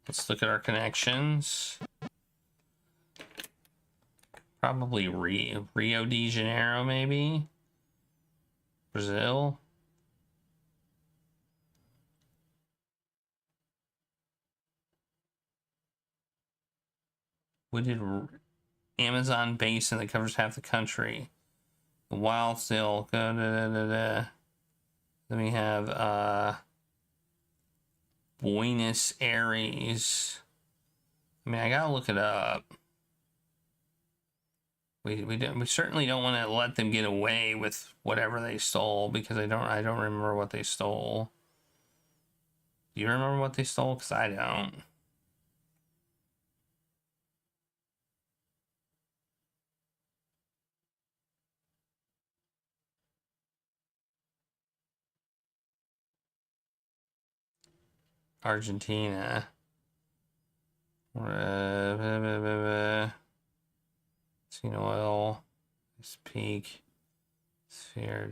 let's look at our connections. Probably Rio de Janeiro, maybe. Brazil. Wooded Amazon basin that covers half the country. The wild still. Then we have Buenos Aires. I mean, I gotta look it up. We certainly don't want to let them get away with whatever they stole, because I don't remember what they stole. Do you remember what they stole? Because I don't. Argentina. Seen oil. This peak. Sphere.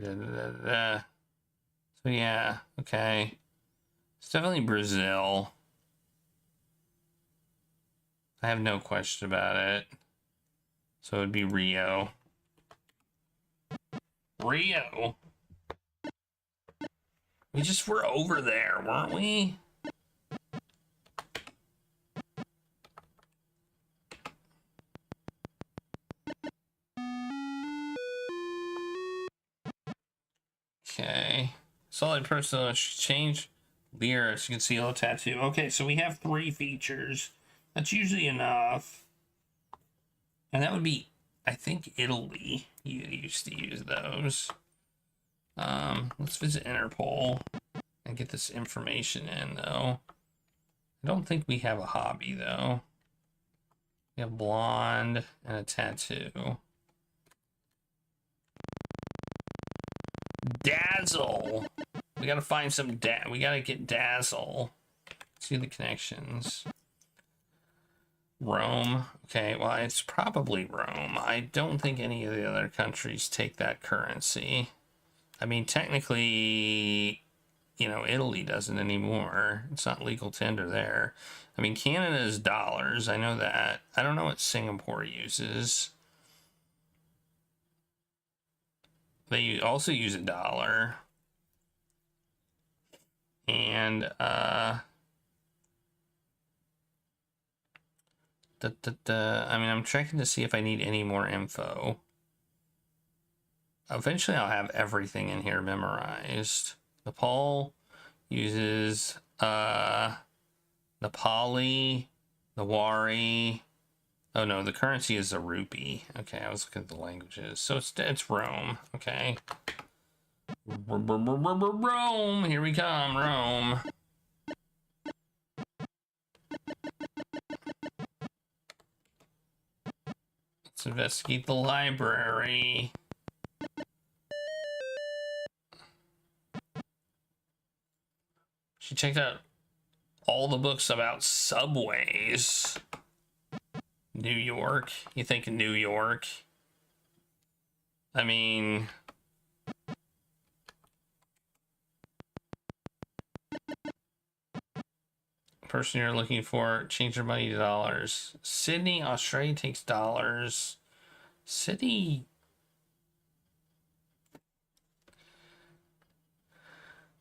So yeah, okay. It's definitely Brazil. I have no question about it. So it would be Rio. Rio? We just were over there, weren't we? Okay. Solid personal change. Lyrics, conceal a tattoo. Okay, so we have 3 features. That's usually enough. And that would be, I think, Italy. You used to use those. Let's visit Interpol and get this information in, though. I don't think we have a hobby, though. We have blonde and a tattoo. Dazzle. We gotta find some we gotta get Dazzle. See the connections. Rome. Okay, well, it's probably Rome. I don't think any of the other countries take that currency. I mean, technically, you know, Italy doesn't anymore. It's not legal tender there. I mean, Canada is dollars. I know that. I don't know what Singapore uses. They also use a dollar. And, I mean, I'm checking to see if I need any more info. Eventually, I'll have everything in here memorized. Nepal uses, Nepali, Nawari. Oh no, the currency is a rupee. Okay, I was looking at the languages. So it's Rome. Okay. Rome. Here we come, Rome. Let's investigate the library. She checked out all the books about subways. New York. You think New York? I mean, Person you're looking for, change your money to dollars. Sydney, Australia takes dollars. Sydney.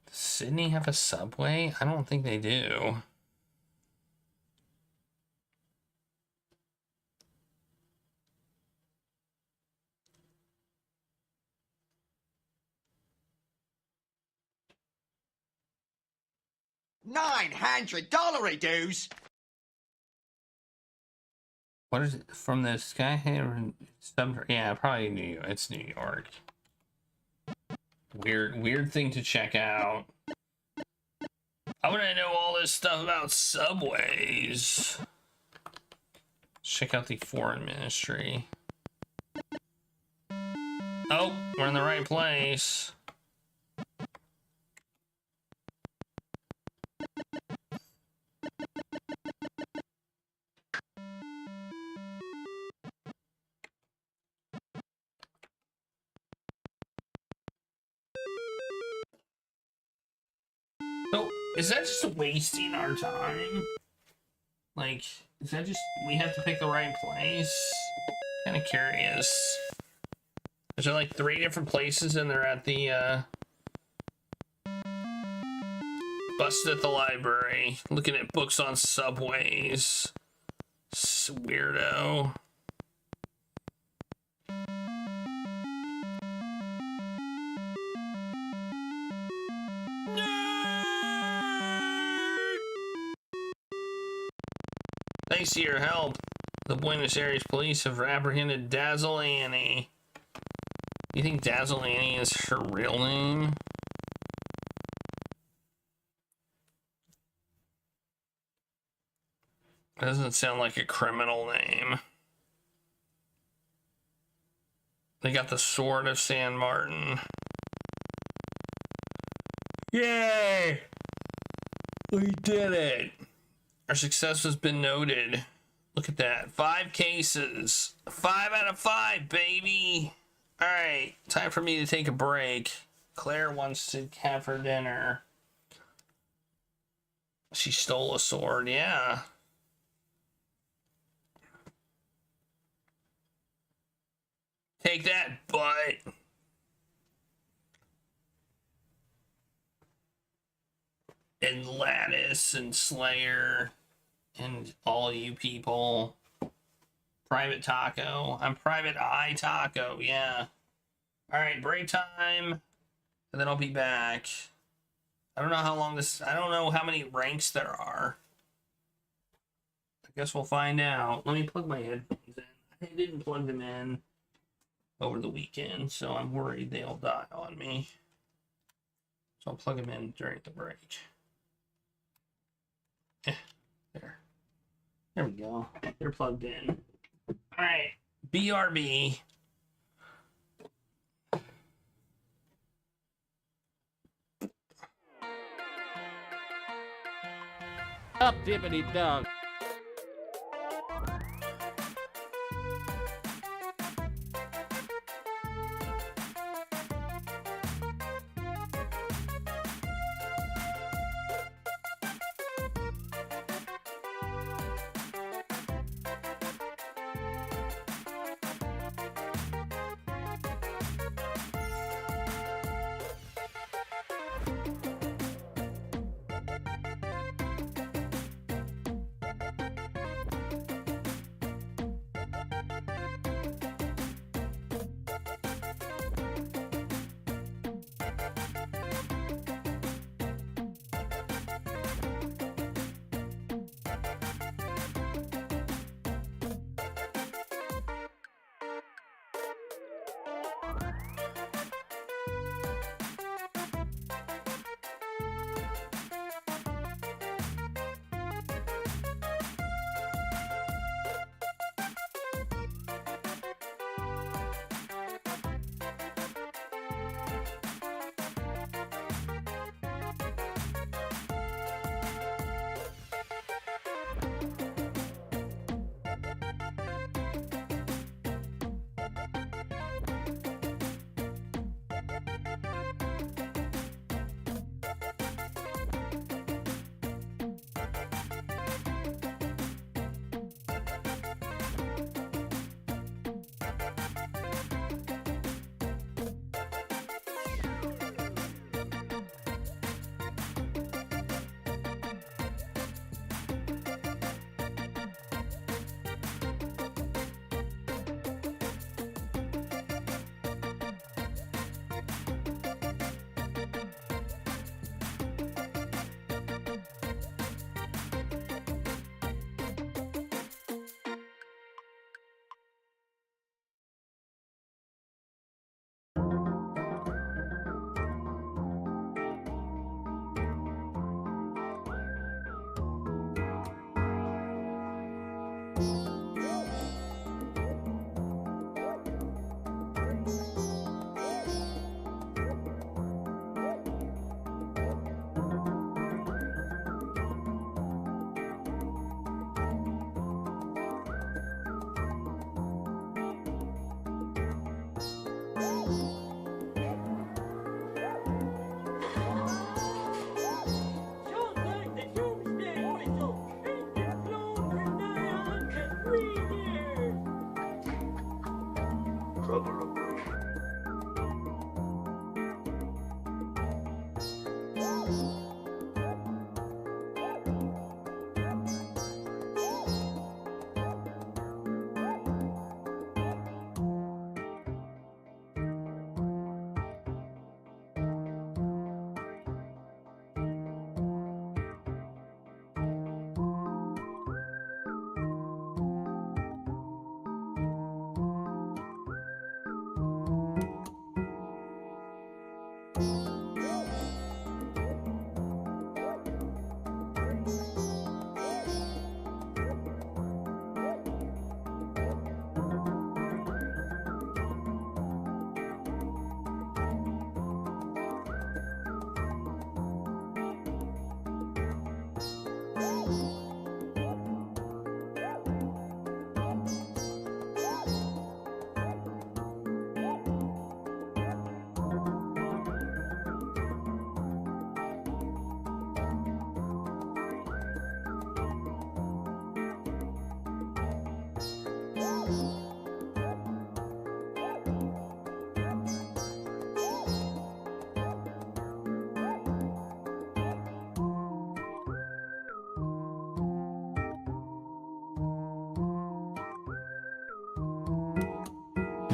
Does Sydney have a subway? I don't think they do. $900 dues. What is it from the sky here? Yeah, probably it's New York. Weird thing to check out. I want to know all this stuff about subways. Check out the foreign ministry. Oh, we're in the right place. So, is that just wasting our time? Like, is that just, we have to pick the right place? Kind of curious. Is there like 3 different places and they're at the, busted at the library, looking at books on subways. Weirdo. Thanks to your help, the Buenos Aires police have apprehended Dazzle Annie. You think Dazzle Annie is her real name? Doesn't sound like a criminal name. They got the Sword of San Martin. Yay! We did it! Our success has been noted. Look at that. 5 cases. 5 out of 5, baby! Alright, time for me to take a break. Claire wants to have her dinner. She stole a sword, yeah. Take that, butt. And Lattice and Slayer and all you people. Private Taco. I'm Private Eye Taco, yeah. Alright, break time. And then I'll be back. I don't know how long this... I don't know how many ranks there are. I guess we'll find out. Let me plug my headphones in. I didn't plug them in over the weekend, so I'm worried they'll die on me. So I'll plug them in during the break. There. There we go. They're plugged in. Alright. BRB. Up dippity dog.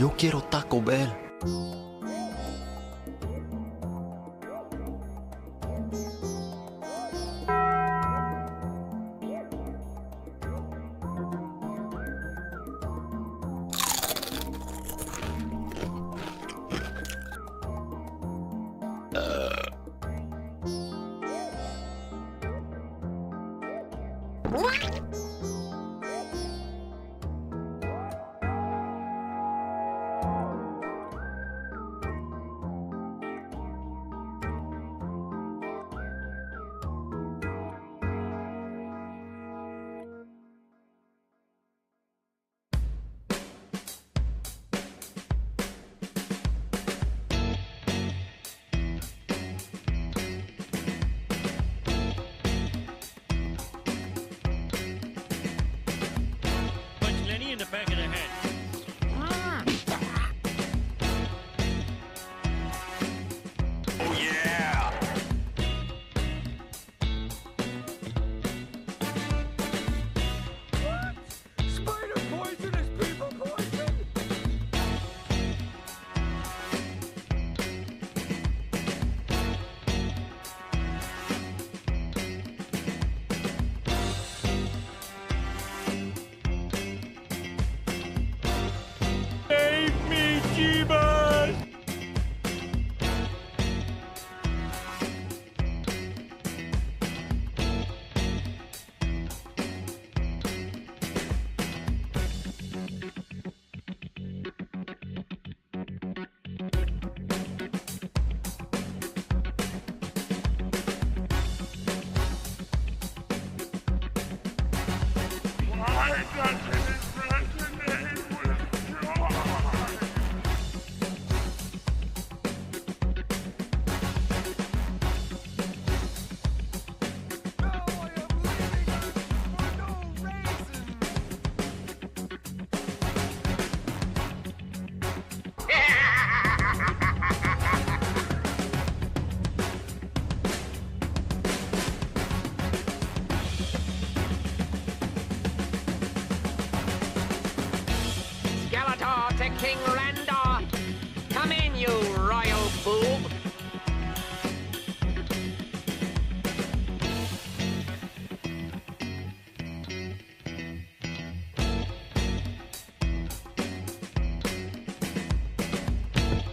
Yo quiero Taco Bell. Punch Lenny in the back of the head. Oh, yeah! Spider poison is people poison? Save me, Jeebus! Skeletor to King Randor. Come in, you royal boob.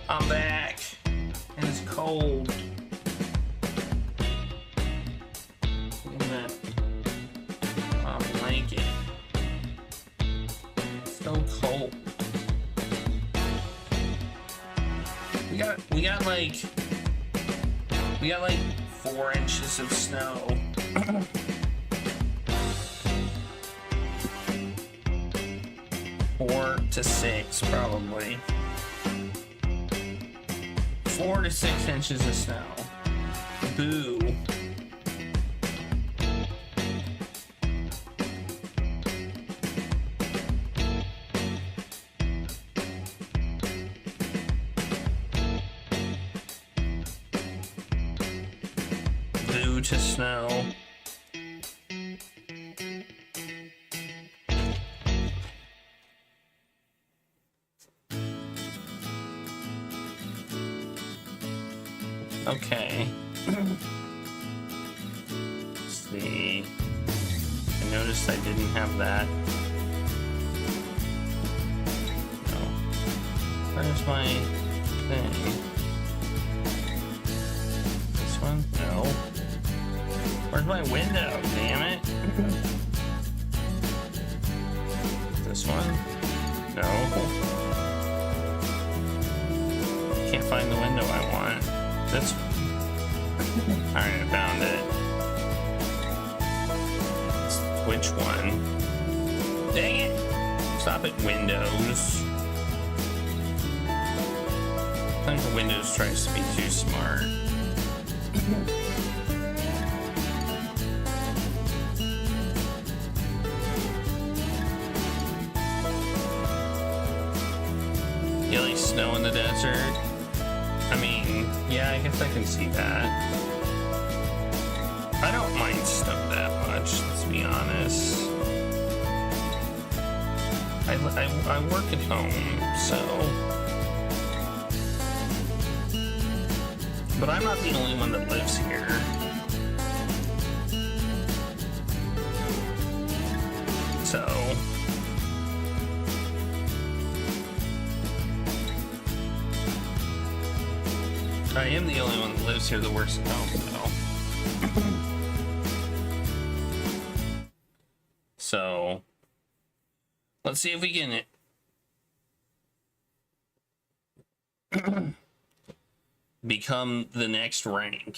I'm back, and it's cold. Look at that blanket. So cold. We got like 4 inches of snow. 4 to 6 probably. 4 to 6 inches of snow. Boo. Boo to snow. Okay. Let's see. I noticed I didn't have that. No. Where's my thing? This one? No. Where's my window? Damn it. This one? No. Can't find the window I want. This one. Alright, I found it. Which one? Dang it! Stop it, Windows. I think the Windows tries to be too smart. You like snow in the desert? I mean, yeah, I guess I can see that. I don't mind snow that much, let's be honest. I work at home, so. But I'm not the only one that lives here. So. I am the only one that lives here that works at home, so. Let's see if we can become the next rank.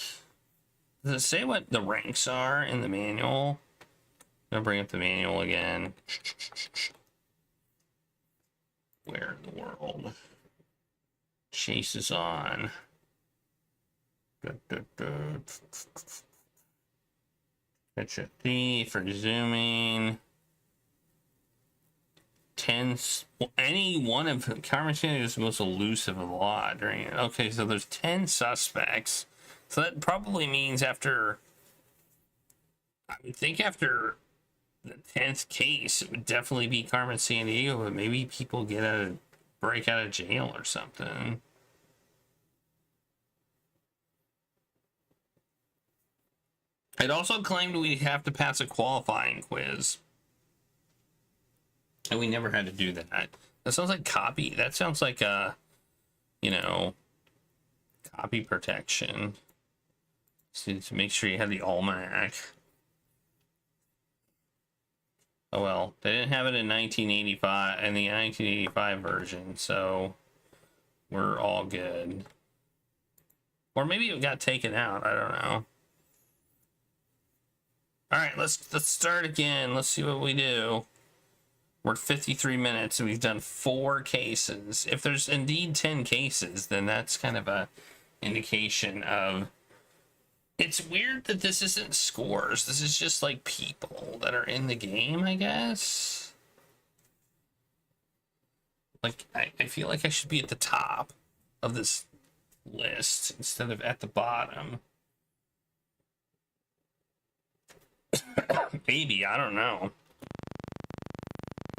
Does it say what the ranks are in the manual? I'm gonna bring up the manual again. Where in the world? Chase is on. Catch a thief for zooming. 10. Any one of Carmen Sandiego is the most elusive of a lot. Right? Okay, so there's 10 suspects. So that probably means after. I would think after the 10th case, it would definitely be Carmen Sandiego, but maybe people break out of jail or something. It also claimed we'd have to pass a qualifying quiz. And we never had to do that. That sounds like copy. That sounds like copy protection. So to make sure you have the almanac. Oh well, they didn't have it in 1985, in the 1985 version, so we're all good. Or maybe it got taken out. I don't know. All right, let's start again. Let's see what we do. We're at 53 minutes and we've done 4 cases. If there's indeed 10 cases, then that's kind of a indication of. It's weird that this isn't scores. This is just like people that are in the game, I guess. Like, I feel like I should be at the top of this list instead of at the bottom. Maybe, I don't know.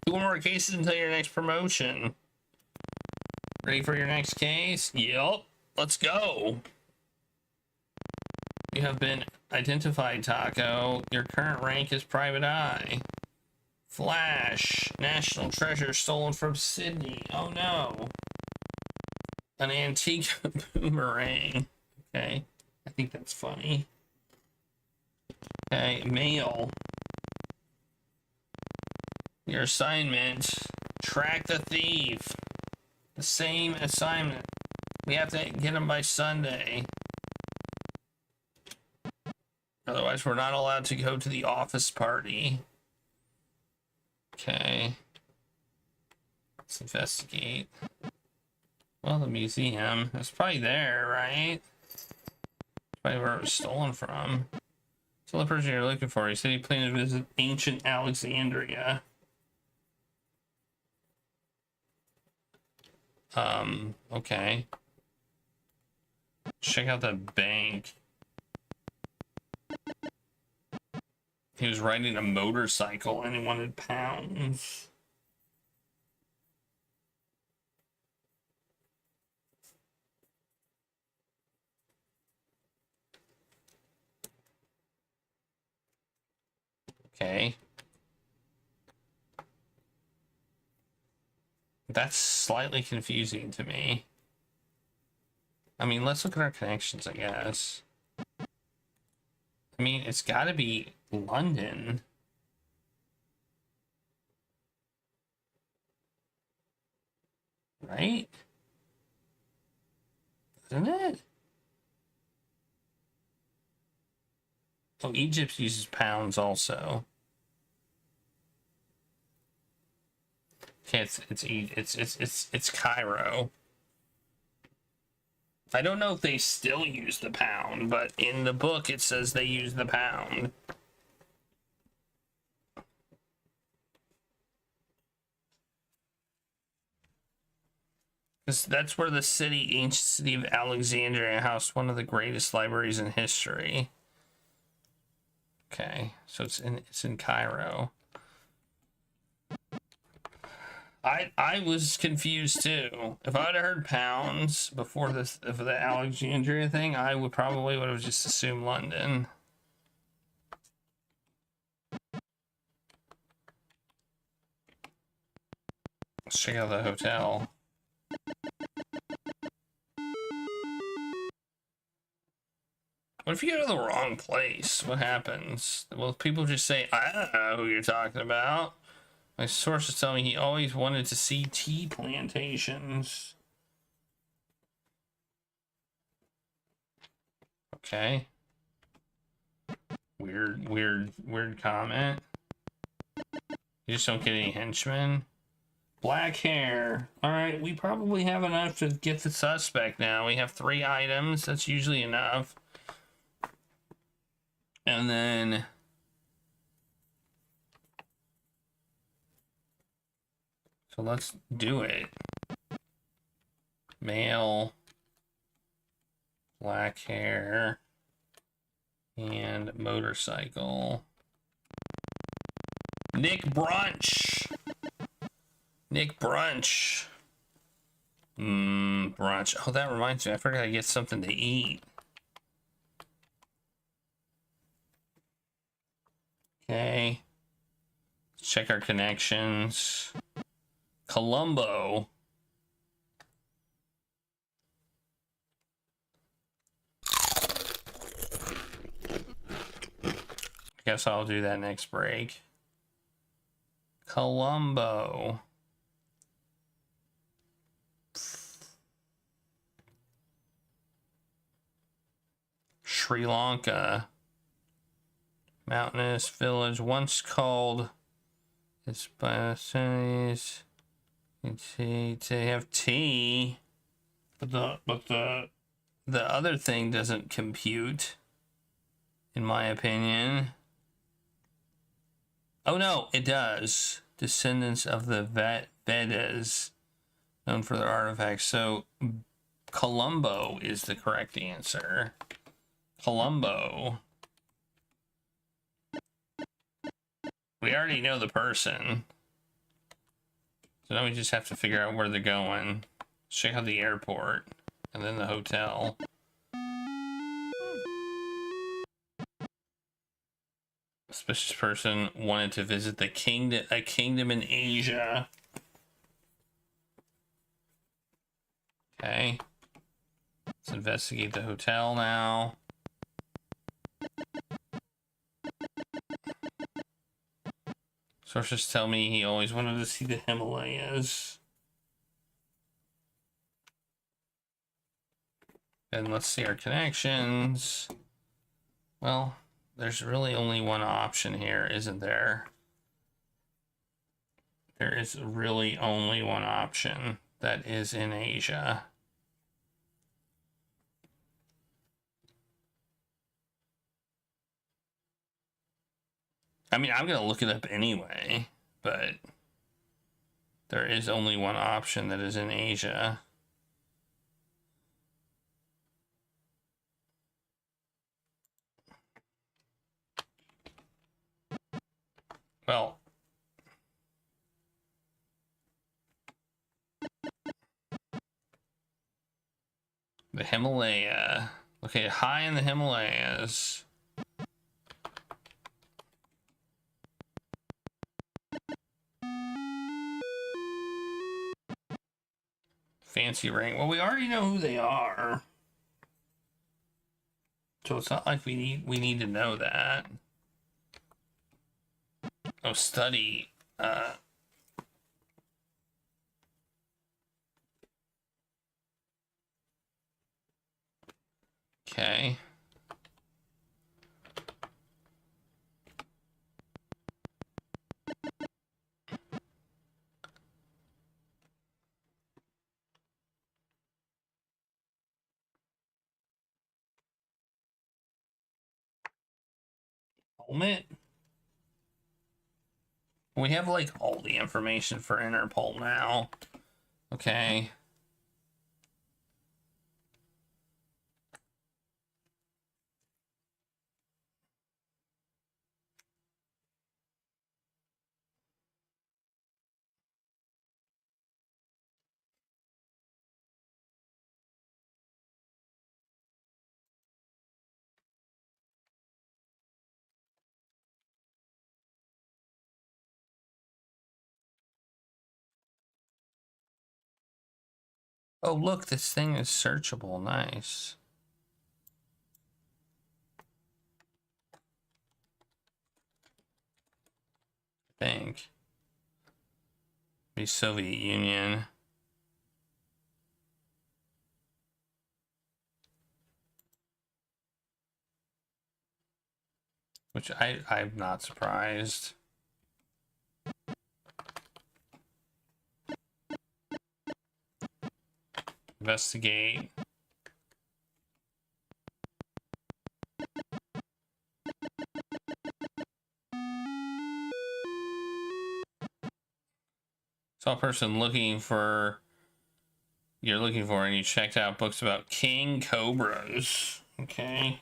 2 more cases until your next promotion. Ready for your next case? Yep. Let's go. You have been identified, Taco. Your current rank is Private Eye. Flash. National treasure stolen from Sydney. Oh no. An antique boomerang. Okay. I think that's funny. Okay. Mail. Your assignment. Track the thief. The same assignment. We have to get him by Sunday. Otherwise, we're not allowed to go to the office party. Okay. Let's investigate. Well, the museum. It's probably there, right? Probably where it was stolen from. Tell the person you're looking for. He said he planned to visit ancient Alexandria. Okay. Check out that bank. He was riding a motorcycle and he wanted pounds. Okay. That's slightly confusing to me. I mean, let's look at our connections, I guess. I mean, it's got to be London. Right? Isn't it? Oh, Egypt uses pounds also. Okay, it's Cairo. I don't know if they still use the pound, but in the book it says they use the pound. Because that's where the ancient city of Alexandria housed one of the greatest libraries in history. Okay, so it's in Cairo. I was confused too. If I'd heard pounds before this, for the Alexandria thing, I would have just assumed London. Let's check out the hotel. What if you go to the wrong place? What happens? Well, people just say, I don't know who you're talking about. My sources tell me he always wanted to see tea plantations. Okay. Weird comment. You just don't get any henchmen. Black hair. Alright, we probably have enough to get the suspect now. We have 3 items. That's usually enough. And then... so let's do it. Male. Black hair. And motorcycle. Nick Brunch. Nick Brunch. Brunch. Oh, that reminds me. I forgot to get something to eat. Okay. Let's check our connections. Colombo. I guess I'll do that next break. Colombo. Sri Lanka. Mountainous village, once called. It's by cities. They have tea, but the other thing doesn't compute, in my opinion. Oh no, it does. Descendants of the Vedas, known for their artifacts. So Colombo is the correct answer. Colombo. We already know the person. So now we just have to figure out where they're going. Check out the airport and then the hotel. Suspicious person wanted to visit a kingdom in Asia. Okay. Let's investigate the hotel now. Sources tell me he always wanted to see the Himalayas. And let's see our connections. Well, there's really only one option here, isn't there? There is really only one option. That is in Asia. I mean, I'm going to look it up anyway, but there is only one option that is in Asia. Well, the Himalaya. Okay, high in the Himalayas. Fancy ring. Well, we already know who they are. So it's not like we need to know that. Oh, study. Okay. Helmet. We have like all the information for Interpol now. Okay. Oh, look, this thing is searchable. Nice. I think. Be Soviet Union. Which I'm not surprised. Investigate. Saw a person looking for you're looking for, and you checked out books about king cobras. Okay.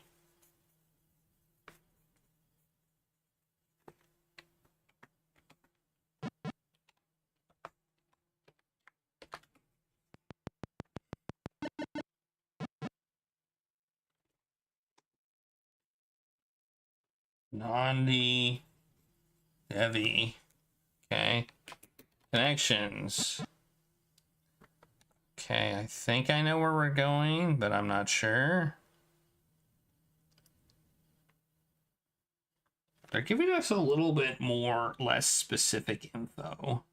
Nandi Devi. Okay. Connections. Okay, I think I know where we're going, but I'm not sure. They're giving us a little bit more, less specific info.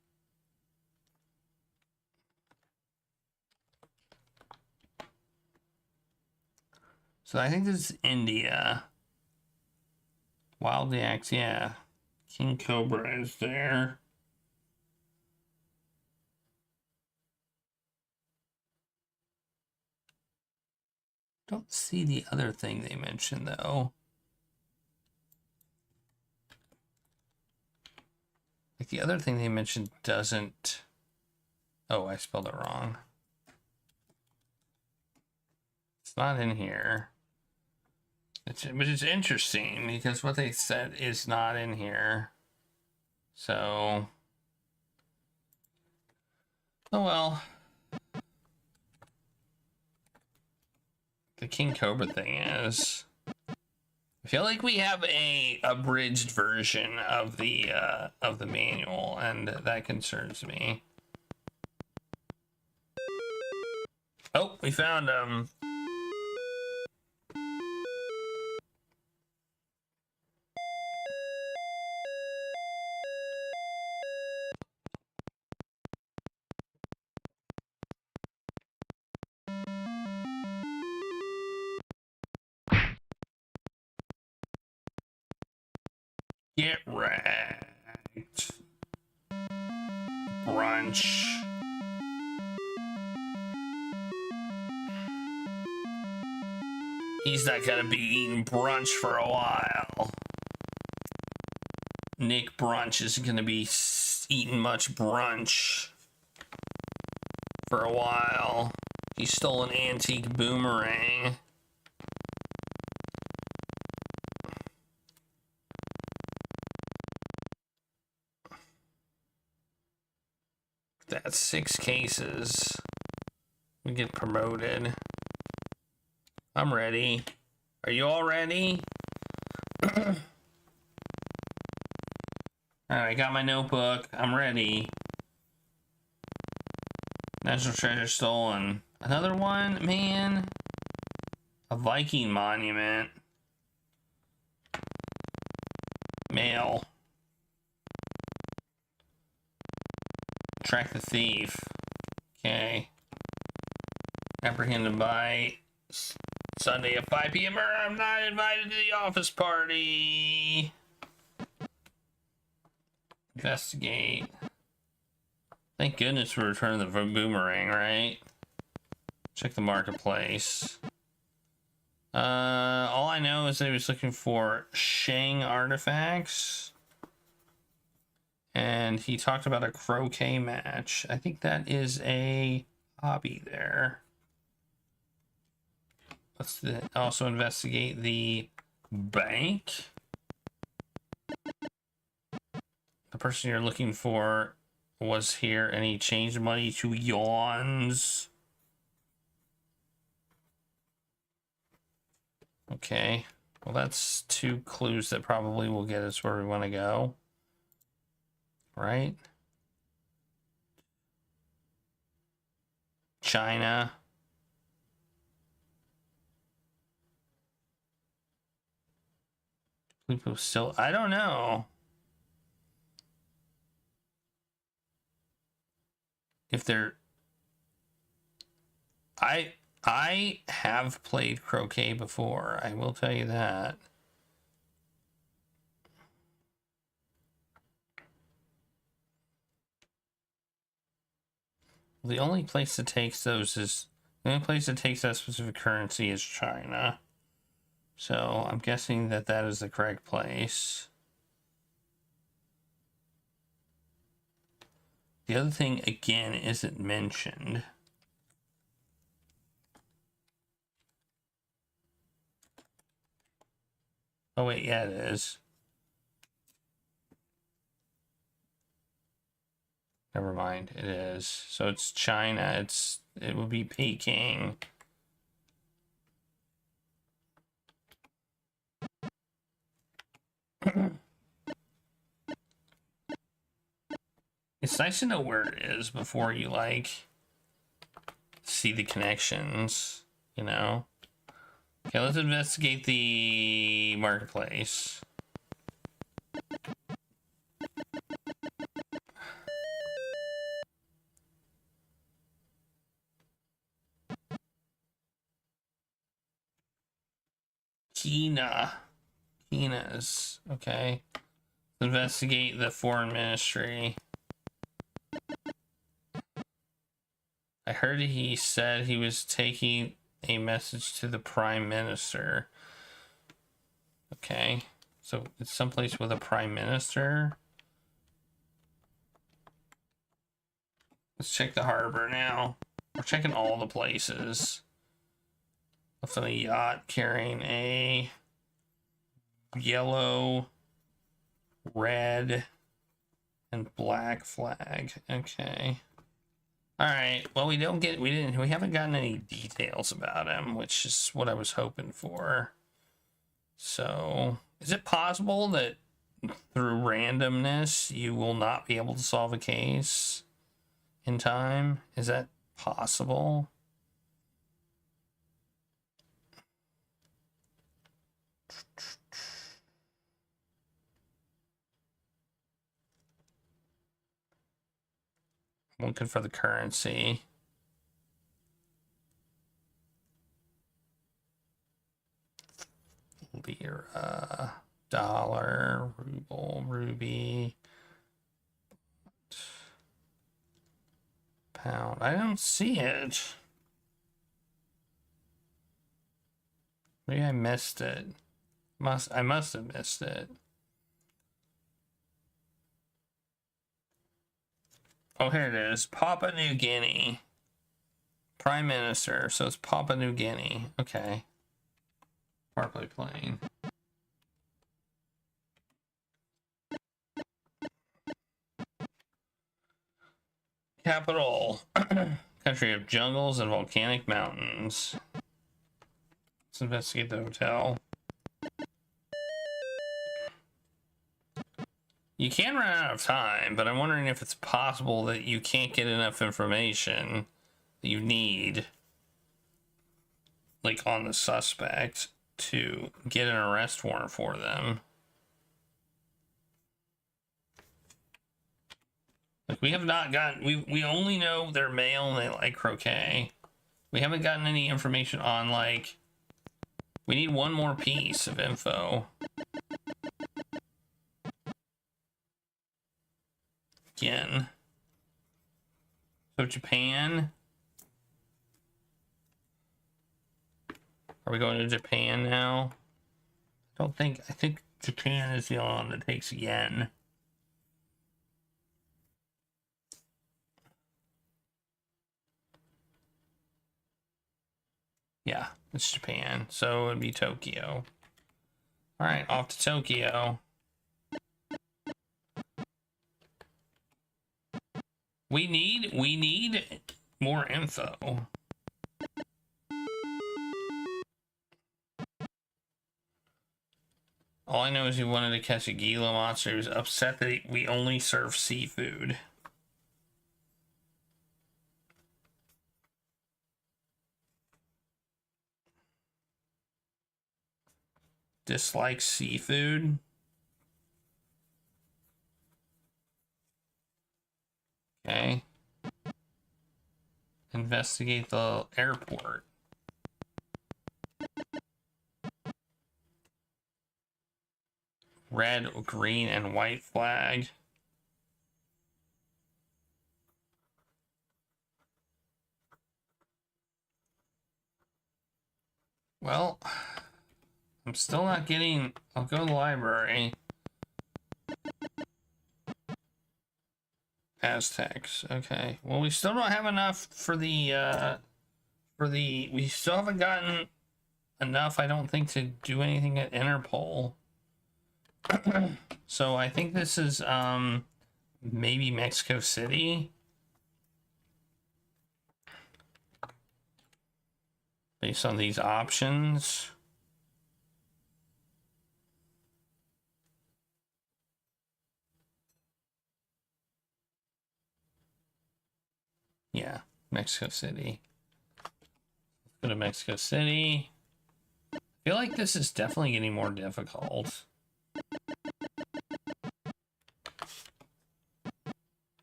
So I think this is India. Wild Axe, yeah. King Cobra is there. Don't see the other thing they mentioned, though. Like, the other thing they mentioned doesn't... Oh, I spelled it wrong. It's not in here. Which is interesting, because what they said is not in here. So... Oh, well. The King Cobra thing is... I feel like we have a abridged version of the manual, and that concerns me. Oh, we found him. Get wrecked. Brunch. He's not gonna be eating brunch for a while. Nick Brunch isn't gonna be eating much brunch for a while. He stole an antique boomerang. That's 6 cases. We get promoted. I'm ready. Are you all ready? Alright, I got my notebook. I'm ready. National treasure stolen. Another one? Man. A Viking monument. Mail. Track the thief. Okay. Apprehended by Sunday at 5 p.m. I'm not invited to the office party. Investigate. Thank goodness for returning the boomerang, right? Check the marketplace. All I know is that he was looking for Shang artifacts. And he talked about a croquet match. I think that is a hobby there. Let's also investigate the bank. The person you're looking for was here and he changed money to yawns. Okay. Well, that's 2 clues that probably will get us where we want to go. Right? China. People still, I don't know if they're. I have played croquet before. I will tell you that. The only place that takes those is the only place that takes that specific currency is China. So I'm guessing that that is the correct place. The other thing again isn't mentioned. Oh wait, yeah, it is. Never mind, it is. So it's China. It would be Peking. It's nice to know where it is before you like see the connections, you know? Okay, let's investigate the marketplace. Kina's, okay. Let's investigate the foreign ministry. I heard he said he was taking a message to the prime minister. Okay, so it's someplace with a prime minister. Let's check the harbor now. We're checking all the places. Left on a yacht carrying a yellow, red, and black flag. Okay. All right. Well, we haven't gotten any details about him, which is what I was hoping for. So, is it possible that through randomness you will not be able to solve a case in time? Is that possible? Looking for the currency. Lira, dollar, ruble, ruby, pound. I don't see it. Maybe I missed it. I must have missed it. Oh, here it is. Papua New Guinea. Prime Minister. So it's Papua New Guinea. Okay. Parkway Plain. Capital. Country of jungles and volcanic mountains. Let's investigate the hotel. You can run out of time, but I'm wondering if it's possible that you can't get enough information that you need, like on the suspect, to get an arrest warrant for them. Like, we have not gotten, we only know they're male and they like croquet. We haven't gotten any information on, like, we need one more piece of info. Again. So Japan. Are we going to Japan now? I think Japan is the only one that takes yen. Yeah, it's Japan. So it'd be Tokyo. All right, off to Tokyo. We need more info. All I know is he wanted to catch a Gila monster. He was upset that we only serve seafood. Dislike seafood. Okay. Investigate the airport. Red, green, and white flag. Well, I'm still not getting... I'll go to the library. Aztecs. Okay. Well, we still don't have enough for the... We still haven't gotten enough, I don't think, to do anything at Interpol. So I think this is, maybe Mexico City. Based on these options. Yeah, Mexico City. Go to Mexico City. I feel like this is definitely getting more difficult.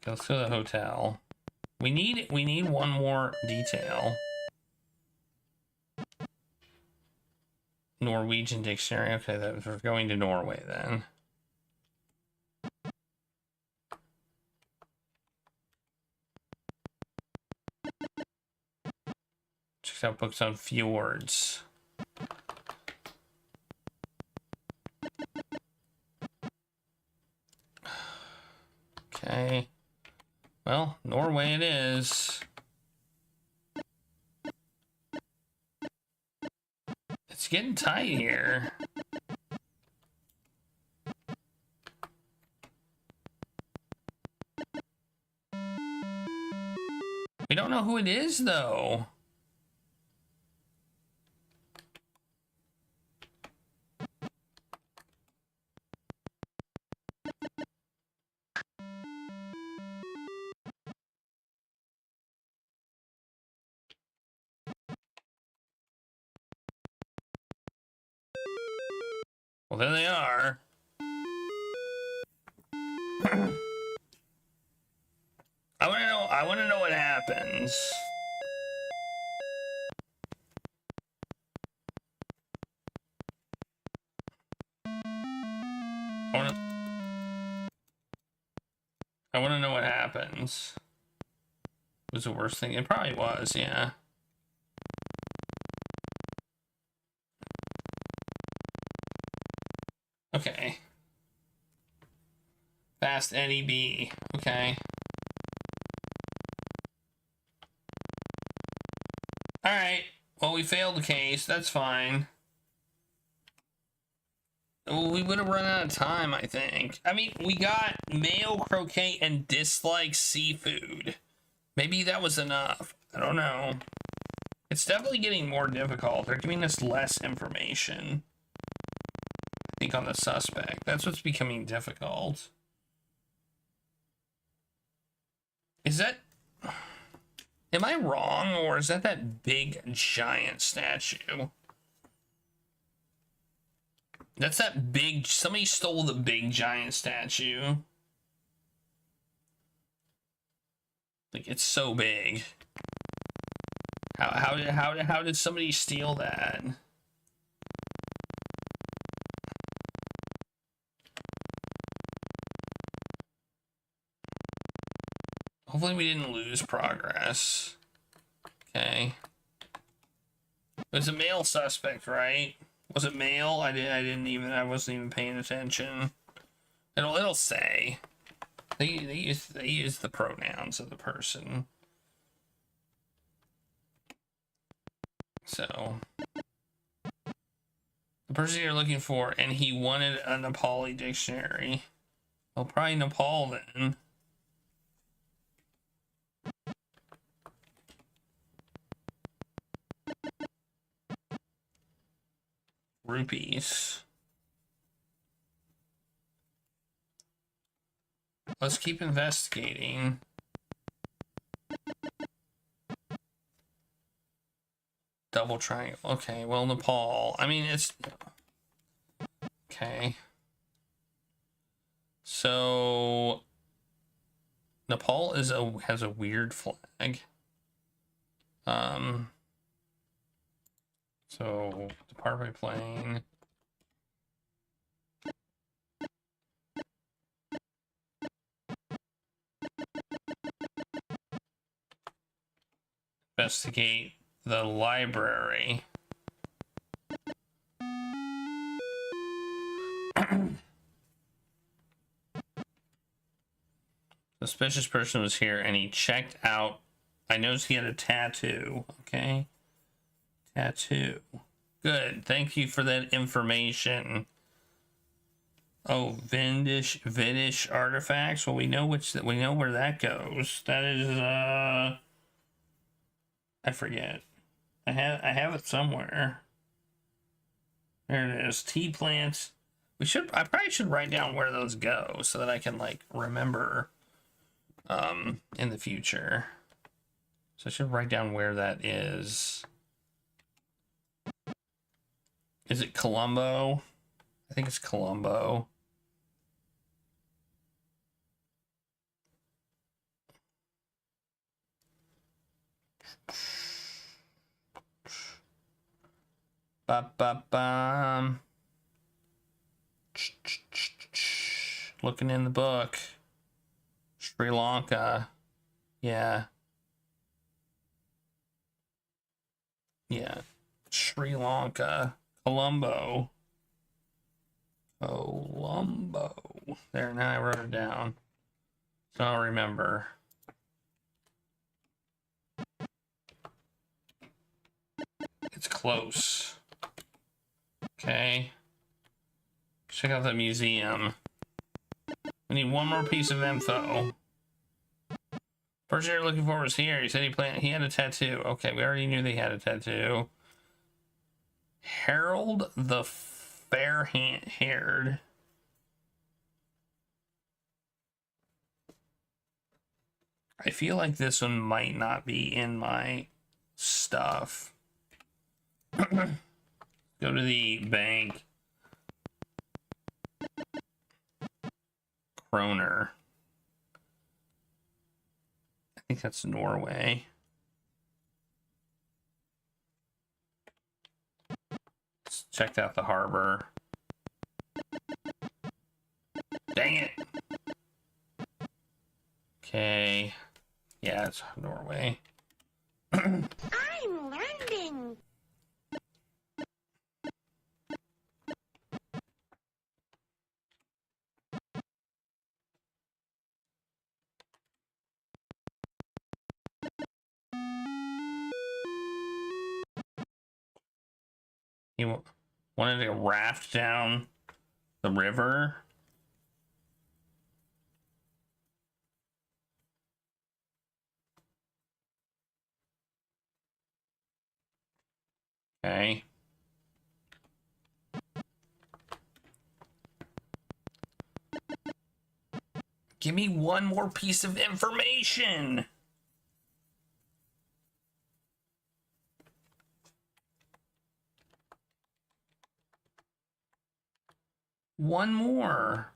Let's go to the hotel. We need one more detail. Norwegian dictionary. Okay, we're going to Norway then. Check out books on fjords. Okay. Well, Norway it is. It's getting tight here. We don't know who it is, though. Well, there they are. I want to know what happens. I want to know what happens. Was the worst thing? It probably was, yeah. Okay. Fast Eddie B. Okay. Alright. Well, we failed the case. That's fine. Well, we would have run out of time, I think. I mean, we got male croquet and dislike seafood. Maybe that was enough. I don't know. It's definitely getting more difficult. They're giving us less information. I think on the suspect. That's what's becoming difficult. Is that... Am I wrong, or is that big, giant statue? That's that big... Somebody stole the big, giant statue. Like, it's so big. How did somebody steal that? Hopefully we didn't lose progress. Okay. It was a male suspect, right? Was it male? I wasn't even paying attention. It'll say. They use the pronouns of the person. So the person you're looking for, and he wanted a Nepali dictionary. Well, probably Nepal then. Rupees. Let's keep investigating. Double triangle. Okay, well, Nepal. I mean, it's... Okay. So Nepal has a weird flag. So depart by plane. Investigate the library. Suspicious person was here and he checked out. I noticed he had a tattoo. Okay. Tattoo. Good. Thank you for that information. Oh, Vindish artifacts. Well, we know where that goes. That is I forget. I have it somewhere. There it is. Tea plants. I probably should write down where those go so that I can like remember in the future. So I should write down where that is. Is it Colombo? I think it's Colombo. Ba-ba-bum. Looking in the book. Sri Lanka. Yeah. Yeah. Sri Lanka. Colombo. Colombo. There, now I wrote it down. So I'll remember. It's close. Okay. Check out the museum. We need one more piece of info. Person you're looking for was here. He said he had a tattoo. Okay, we already knew they had a tattoo. Harold the Fair-haired. I feel like this one might not be in my stuff. Go to the bank. Kroner. I think that's Norway. Checked out the harbor. Dang it. Okay. Yeah, it's Norway. I'm learning. He wanted to raft down the river. Okay. Give me one more piece of information. One more.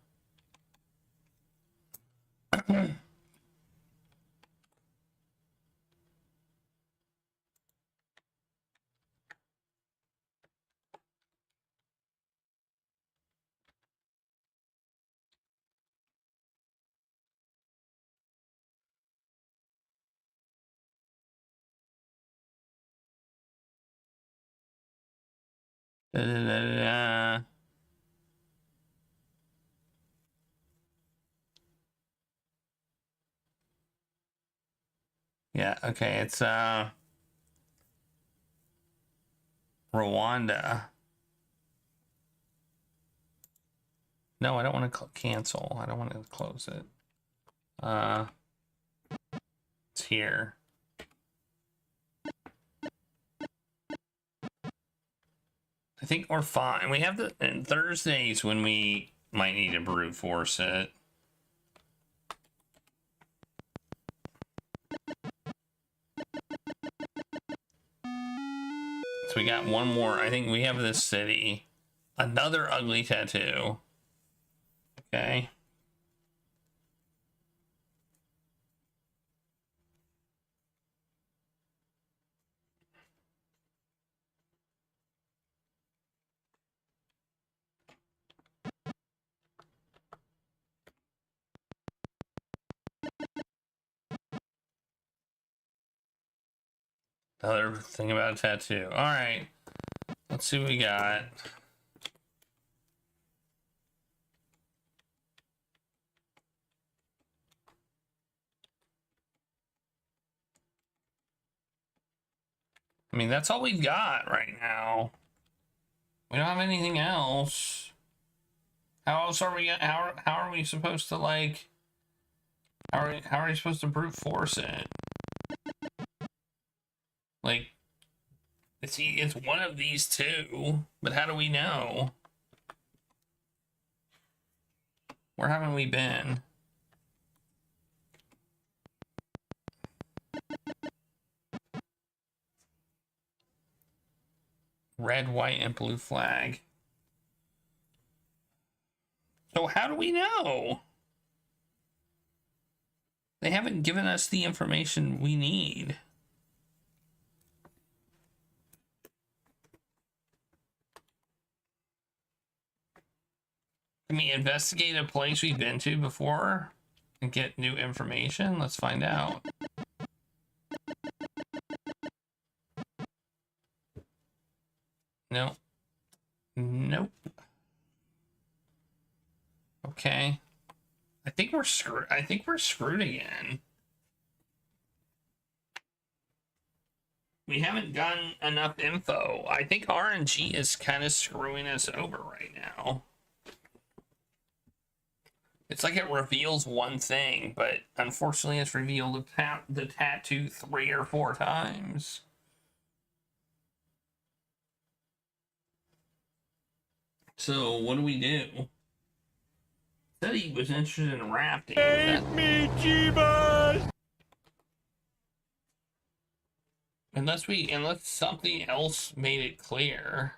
Da, da, da, da. Yeah, okay, it's Rwanda. No, I don't want to cancel. I don't want to close it. It's here. I think we're fine. We have the Thursdays when we might need to brute force it. So we got one more. I think we have this city. Another ugly tattoo. Okay. Another thing about a tattoo. All right. Let's see what we got. I mean, that's all we've got right now. We don't have anything else. How else are we? How are we supposed to like? How are we supposed to brute force it? Like, it's one of these two, but how do we know? Where haven't we been? Red, white, and blue flag. So how do we know? They haven't given us the information we need. Can we investigate a place we've been to before and get new information? Let's find out. No. Nope. Okay. I think we're screwed. I think we're screwed again. We haven't gotten enough info. I think RNG is kind of screwing us over right now. It's like it reveals one thing, but unfortunately it's revealed the tattoo 3 or 4 times. So what do we do? Said he was interested in rafting. Save me, Jeebus! Unless something else made it clear.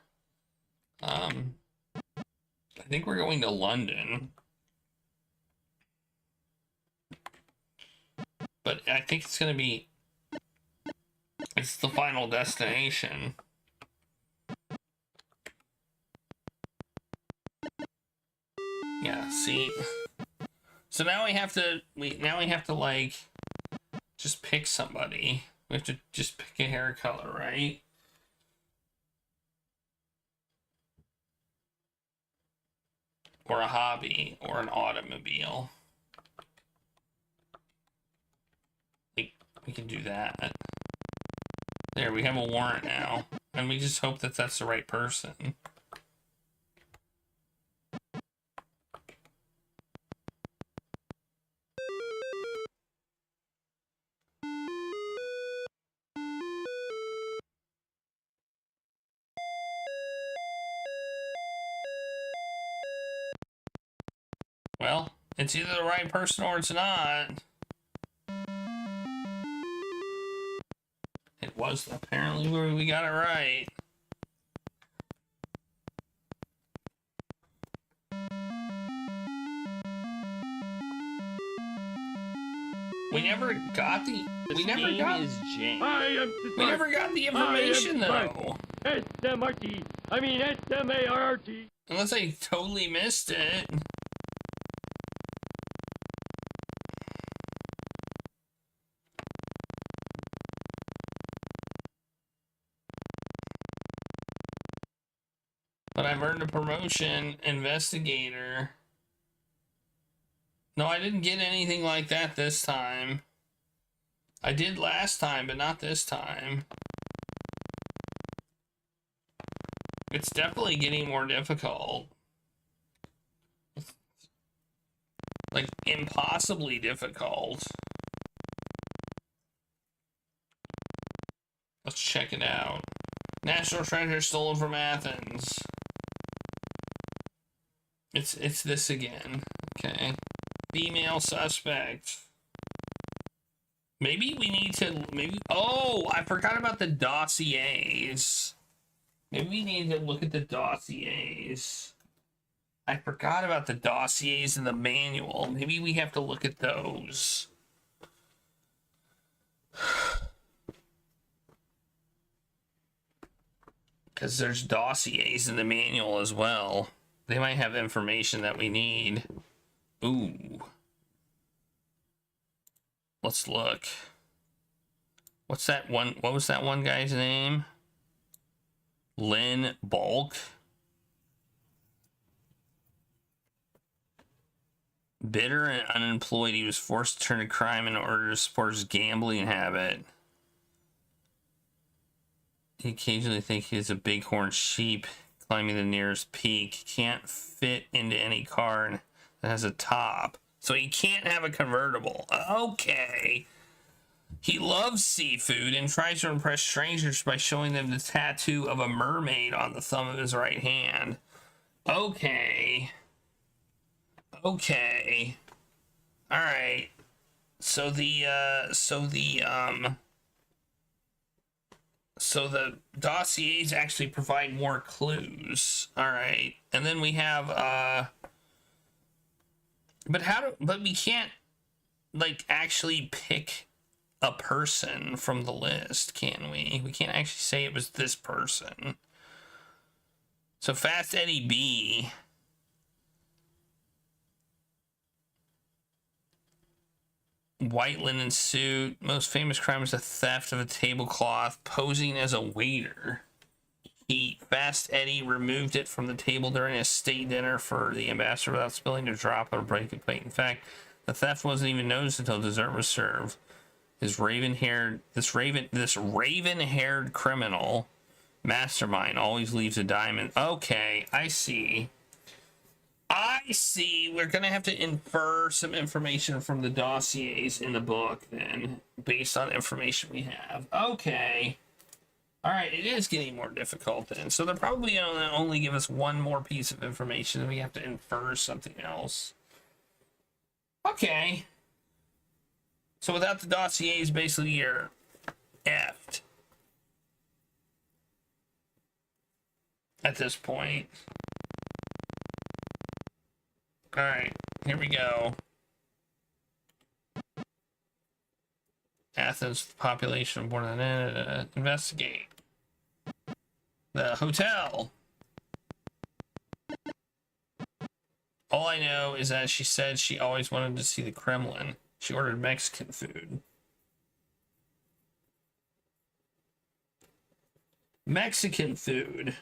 I think we're going to London. But I think it's gonna be, it's the final destination. Yeah, see. So now we have to like just pick somebody. We have to just pick a hair color, right? Or a hobby, or an automobile. We can do that. There, we have a warrant now. And we just hope that that's the right person. Well, it's either the right person or it's not. It was apparently where we got it right. We never got the information though. S-M-R-T. I mean S-M-A-R-R-T. Unless I totally missed it. But I've earned a promotion, investigator. No, I didn't get anything like that this time. I did last time, but not this time. It's definitely getting more difficult. Like, impossibly difficult. Let's check it out. National treasure stolen from Athens. It's this again. Okay. Female suspect. Maybe we need to, oh, I forgot about the dossiers. Maybe we need to look at the dossiers. I forgot about the dossiers in the manual. Maybe we have to look at those. Because there's dossiers in the manual as well. They might have information that we need. Ooh. Let's look. What's that one? What was that one guy's name? Lynn Bulk. Bitter and unemployed, he was forced to turn to crime in order to support his gambling habit. He occasionally thinks he's a bighorn sheep climbing the nearest peak. Can't fit into any car that has a top. So he can't have a convertible. Okay. He loves seafood and tries to impress strangers by showing them the tattoo of a mermaid on the thumb of his right hand. Okay. Okay. All right. So the dossiers actually provide more clues. All right. And then we have but we can't like actually pick a person from the list, can we? We can't actually say it was this person. So Fast Eddie B. White linen suit. Most famous crime is the theft of a tablecloth. Posing as a waiter. Fast Eddie removed it from the table during a state dinner for the ambassador without spilling a drop or breaking a plate. In fact, the theft wasn't even noticed until dessert was served. This raven-haired criminal mastermind always leaves a diamond. Okay, I see. We're gonna have to infer some information from the dossiers in the book then, based on information we have. Okay. All right, it is getting more difficult then. So they're probably gonna only give us one more piece of information and we have to infer something else. Okay. So without the dossiers, basically you're effed at this point. All right, here we go. Athens, population of more than investigate. The hotel. All I know is that she said she always wanted to see the Kremlin. She ordered Mexican food. Mexican food.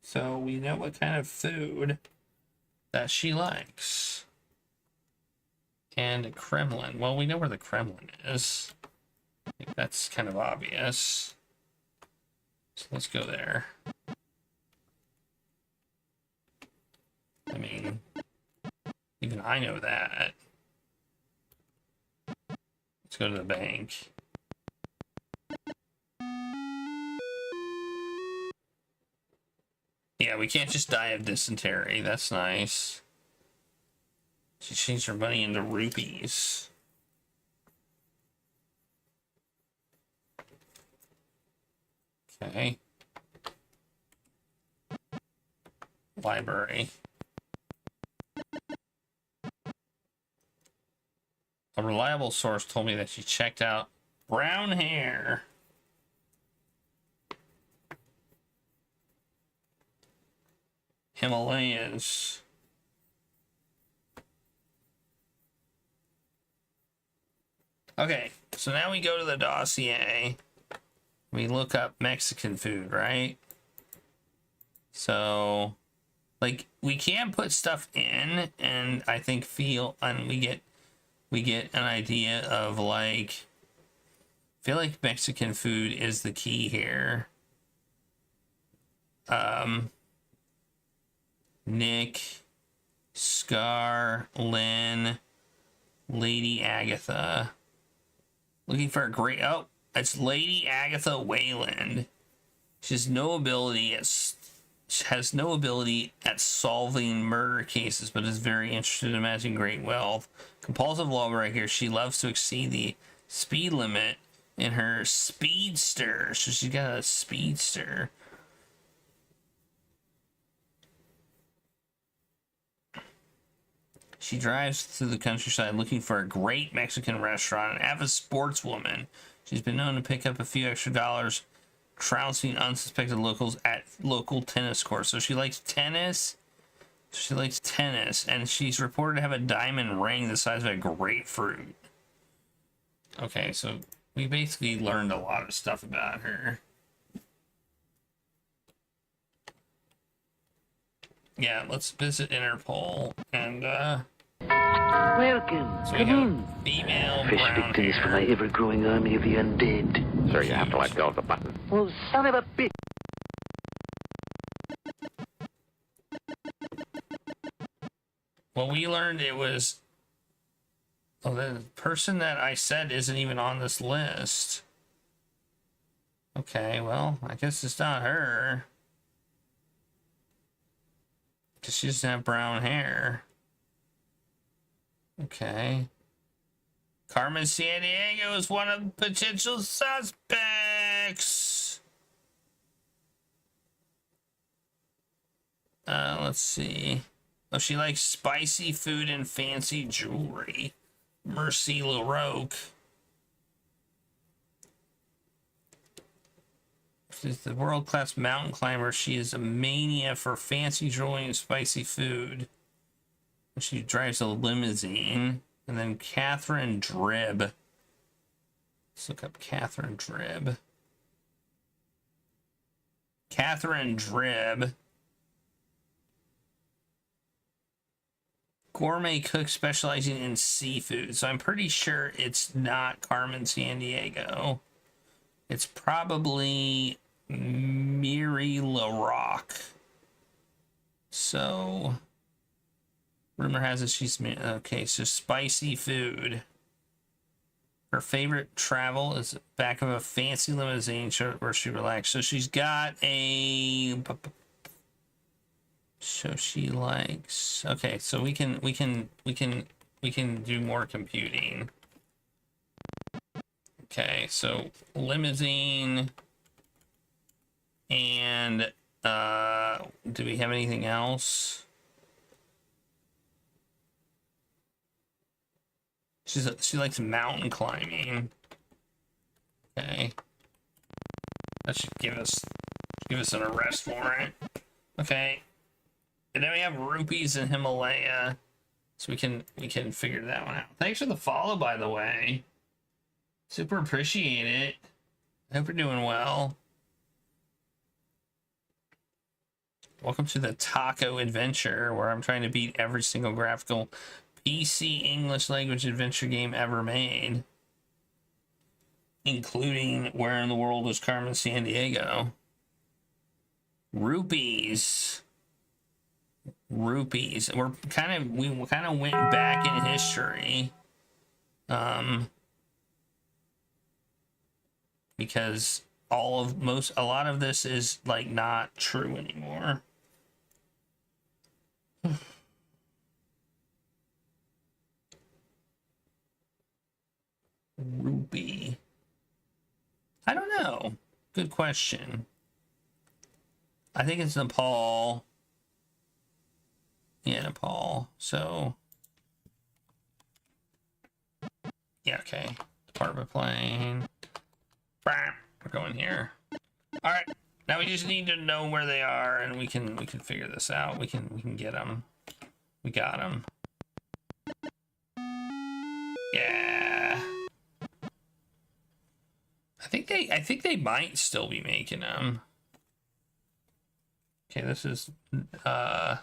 So we know what kind of food that she likes. And a Kremlin. Well, we know where the Kremlin is. I think that's kind of obvious. So let's go there. I mean, even I know that. Let's go to the bank. Yeah, we can't just die of dysentery. That's nice. She changed her money into rupees. Okay. Library. A reliable source told me that she checked out brown hair. Himalayas. Okay, so now we go to the dossier. We look up Mexican food, right? So, like, we can put stuff in, and I think we get an idea of like, I feel like Mexican food is the key here. Nick, Scar, Lynn, Lady Agatha. Looking for a great... Oh, it's Lady Agatha Wayland. She has no ability at solving murder cases, but is very interested in amassing great wealth. Compulsive lawbreaker, she loves to exceed the speed limit in her speedster. So she's got a speedster. She drives through the countryside looking for a great Mexican restaurant. An avid sportswoman, she's been known to pick up a few extra dollars trouncing unsuspected locals at local tennis courts. So she likes tennis. She likes tennis, and she's reported to have a diamond ring the size of a grapefruit. Okay, so we basically learned a lot of stuff about her. Yeah, let's visit Interpol and Welcome. so we Come got in. a female Fish brown victims for hair. my ever-growing army of the undead. Sir, you have to let go of the button. Well, son of a bitch. Well, we learned it was. Oh, the person that I said isn't even on this list. Okay, well, I guess it's not her. Because she doesn't have brown hair. Okay. Carmen Sandiego is one of the potential suspects. Let's see. Oh, she likes spicy food and fancy jewelry. Mercy LaRoque. She's the world-class mountain climber. She is a mania for fancy jewelry and spicy food. She drives a limousine. And then Catherine Drib. Let's look up Catherine Drib. Catherine Drib. Gourmet cook specializing in seafood. So I'm pretty sure it's not Carmen Sandiego. It's probably Miri LaRoque. So rumor has it she's okay. So spicy food. Her favorite travel is back of a fancy limousine where she relaxed. So she's got a. So she likes. Okay, so we can do more computing. Okay, so limousine and do we have anything else? She likes mountain climbing. Okay. That should give us an arrest warrant. Okay. And then we have rupees in Himalaya. So we can figure that one out. Thanks for the follow, by the way. Super appreciate it. I hope you're doing well. Welcome to the Taco Adventure, where I'm trying to beat every single graphical PC English language adventure game ever made, including Where in the World is Carmen Sandiego? Rupees. We kind of went back in history, because a lot of this is like not true anymore. Rupee. I don't know. Good question. I think it's Nepal. Yeah, Nepal. So, yeah, okay. Department plane. We're going here. All right. Now we just need to know where they are, and we can figure this out. We can get them. We got them. Yeah. I think they might still be making them. Okay, this is MELANESIAN.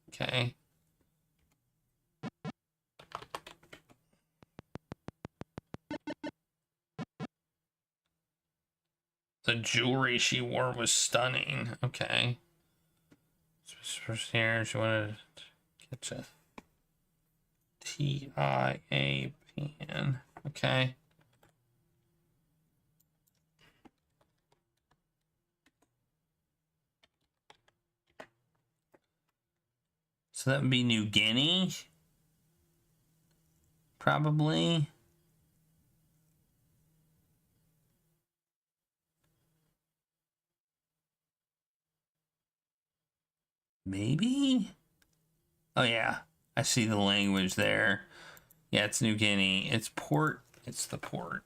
Okay. The jewelry she wore was stunning. Okay. First here, she wanted to get a TIA pan. Okay. So that would be New Guinea. Probably. Maybe? Oh yeah, I see the language there. Yeah, it's New Guinea. It's port. It's the port.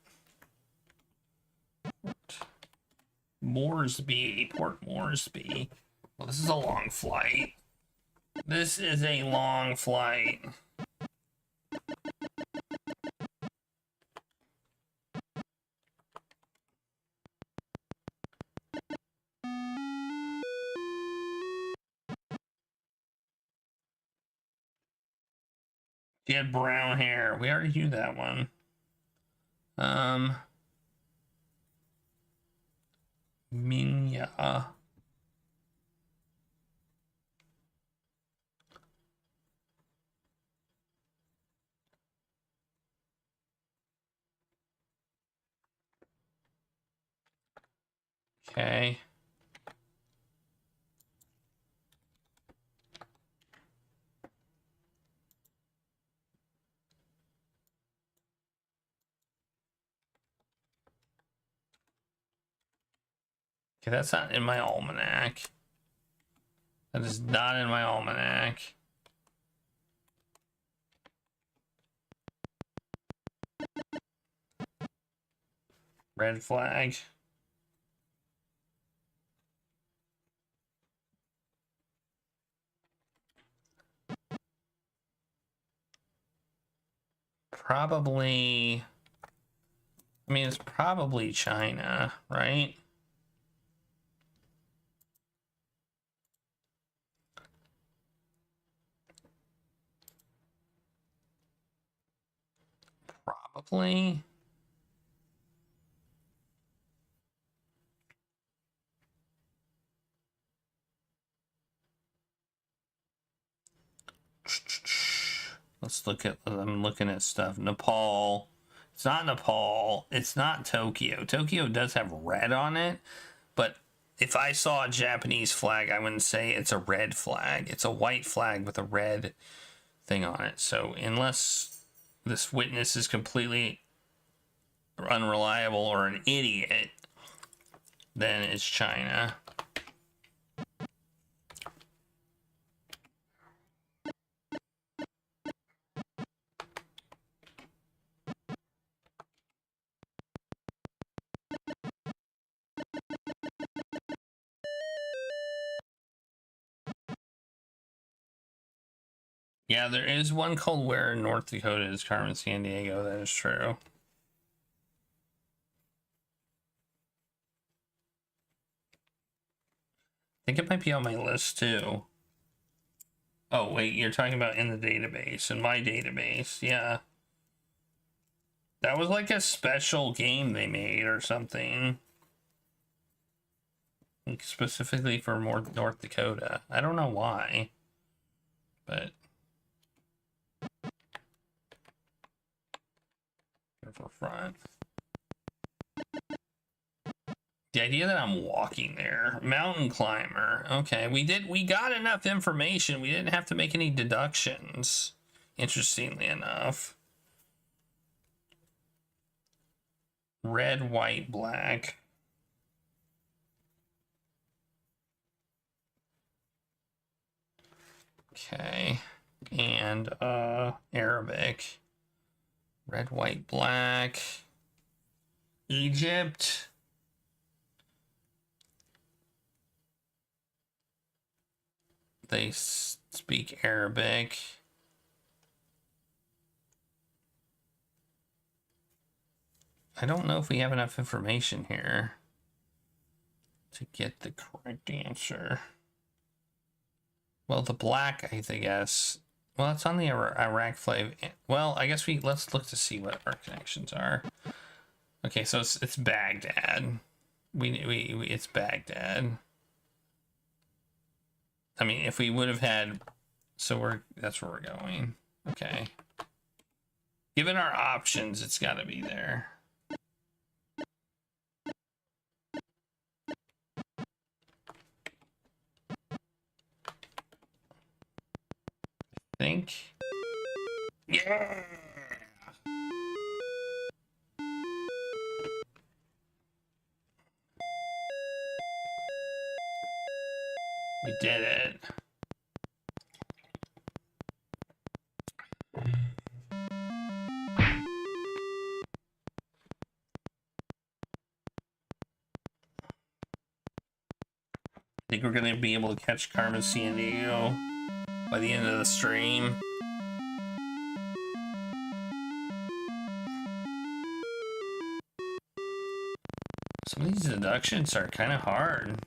Moresby. Port Moresby. Well, this is a long flight. This is a long flight. She had brown hair. We already knew that one. Minya. Okay. Okay, that's not in my almanac. That is not in my almanac. Red flag. Probably. I mean, it's probably China, right? Probably. Let's look at. I'm looking at stuff. Nepal. It's not Nepal. It's not Tokyo. Tokyo does have red on it, but if I saw a Japanese flag, I wouldn't say it's a red flag. It's a white flag with a red thing on it. So unless this witness is completely unreliable or an idiot, then it's China. Yeah, there is one called Where in North Dakota is Carmen, Sandiego. That is true. I think it might be on my list too. Oh, wait, you're talking about in the database, in my database. Yeah. That was like a special game they made or something. Like specifically for more North Dakota. I don't know why. But for front. The idea that I'm walking there. Mountain climber. Okay, we got enough information. We didn't have to make any deductions. Interestingly enough. Red, white, black. Okay. And Arabic. Red, white, black. Egypt. They speak Arabic. I don't know if we have enough information here to get the correct answer. Well, the black, I guess. Well, it's on the Iraq flag. Well, I guess let's look to see what our connections are. Okay, so it's Baghdad. It's Baghdad. I mean, if we would have had, so that's where we're going. Okay. Given our options, it's got to be there. think. Yeah! We did it. I think we're going to be able to catch Carmen Sandiego by the end of the stream. Some of these deductions are kind of hard.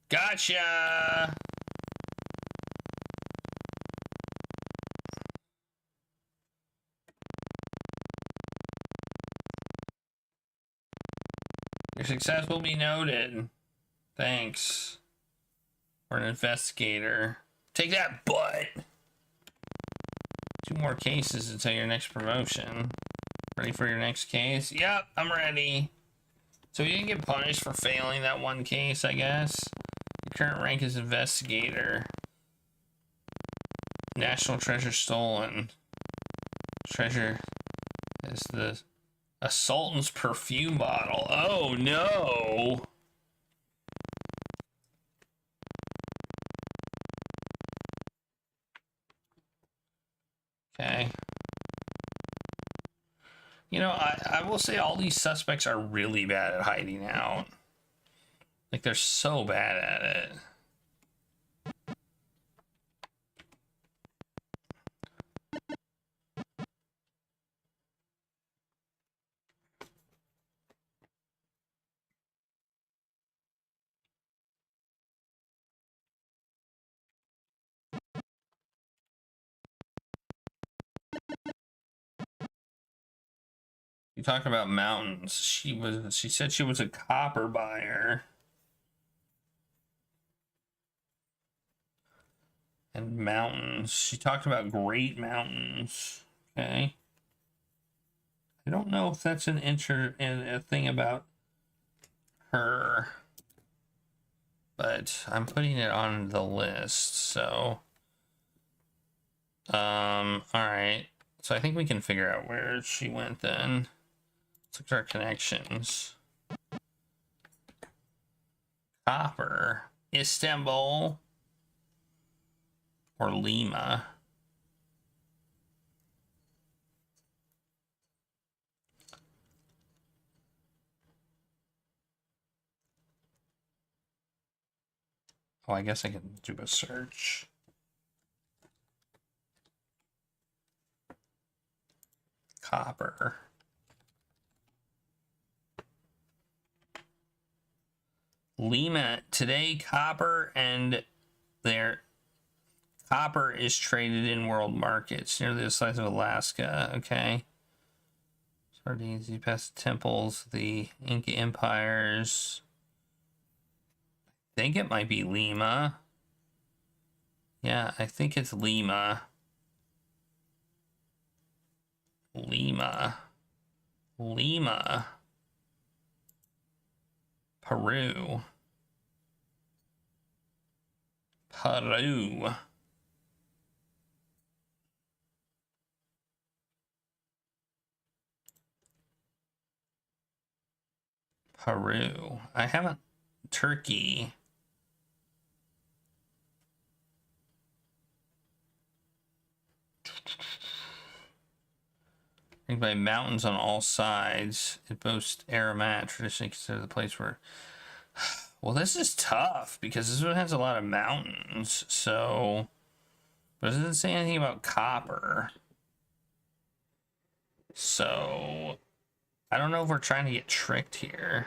Gotcha! Your success will be noted. Thanks. For an investigator. Take that, butt! 2 more cases until your next promotion. Ready for your next case? Yep, I'm ready. So you didn't get punished for failing that one case, I guess. Your current rank is investigator. National treasure stolen. Treasure is a Sultan's perfume bottle. Oh no! Okay. You know, I will say all these suspects are really bad at hiding out. Like, they're so bad at it. You talked about mountains. She said she was a copper buyer. And mountains. She talked about great mountains. Okay. I don't know if that's a thing about her. But I'm putting it on the list, so alright. So I think we can figure out where she went then. Let's look at our connections. Copper. Istanbul. Or Lima. Oh, I guess I can do a search. Copper. Lima. Today, copper and their copper is traded in world markets near the size of Alaska. Okay. Sardines, you pass the temples, the Inca empires. I think it might be Lima. Yeah, I think it's Lima. Lima. Peru. I haven't. Turkey. By mountains on all sides. It boasts Aramat, traditionally considered the place where... Well, this is tough, because this one has a lot of mountains, so... But it doesn't say anything about copper. So... I don't know if we're trying to get tricked here.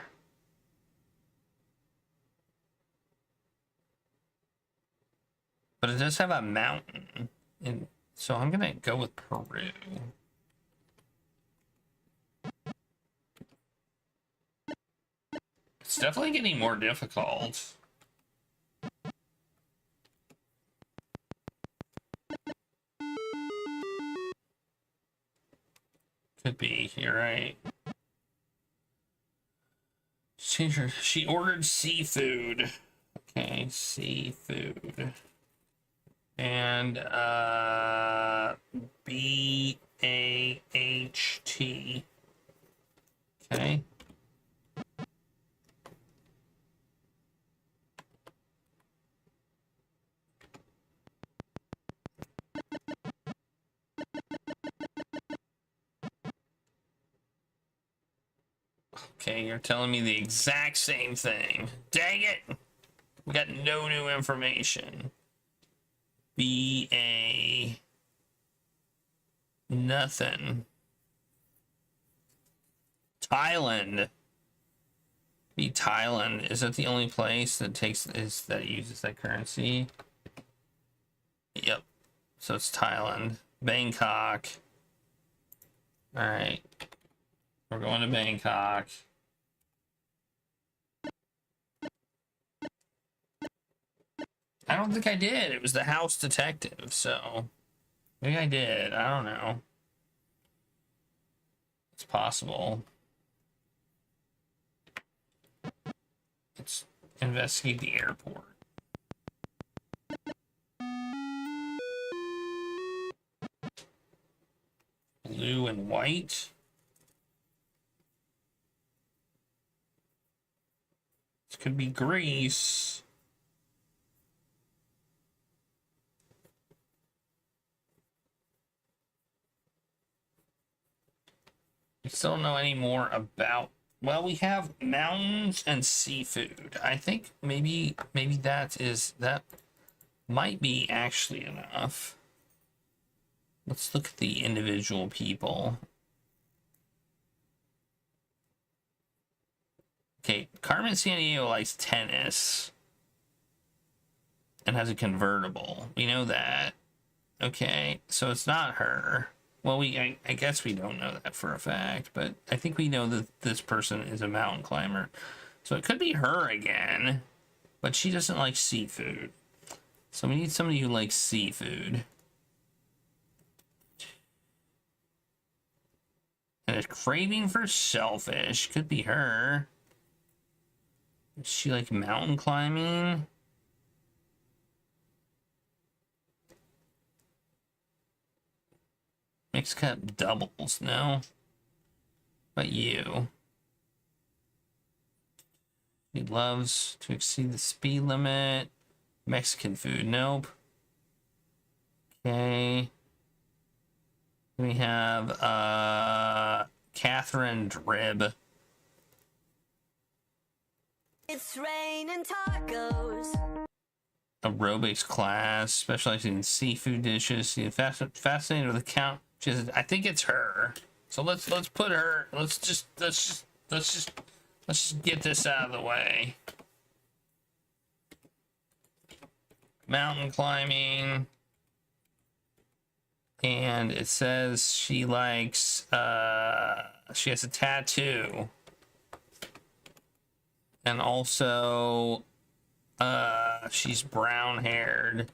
But it does have a mountain. And so I'm going to go with Peru. It's definitely getting more difficult. Could be, you're right. She ordered seafood. Okay, seafood. And BAHT. Okay. Okay, you're telling me the exact same thing. Dang it! We got no new information. BA. Nothing. Thailand. Be Thailand. Is that the only place that that uses that currency? Yep. So it's Thailand. Bangkok. Alright. We're going to Bangkok. I don't think I did. It was the house detective, so maybe I did. I don't know. It's possible. Let's investigate the airport. Blue and white. This could be Greece. We still don't know any more about. Well, we have mountains and seafood. I think maybe that might be actually enough. Let's look at the individual people. Okay, Carmen Sandiego likes tennis and has a convertible. We know that. Okay, so it's not her. Well, I guess we don't know that for a fact, but I think we know that this person is a mountain climber. So it could be her again, but she doesn't like seafood. So we need somebody who likes seafood. And a craving for shellfish. Could be her. Does she like mountain climbing? Mixed cup doubles, no. But you. He loves to exceed the speed limit. Mexican food, nope. Okay. We have Catherine Drib. It's raining tacos. Aerobics class, specializing in seafood dishes. Fascinated with the count. She says, I think it's her. So let's put her. Let's just get this out of the way. Mountain climbing. And it says she likes, she has a tattoo. And also, she's brown haired.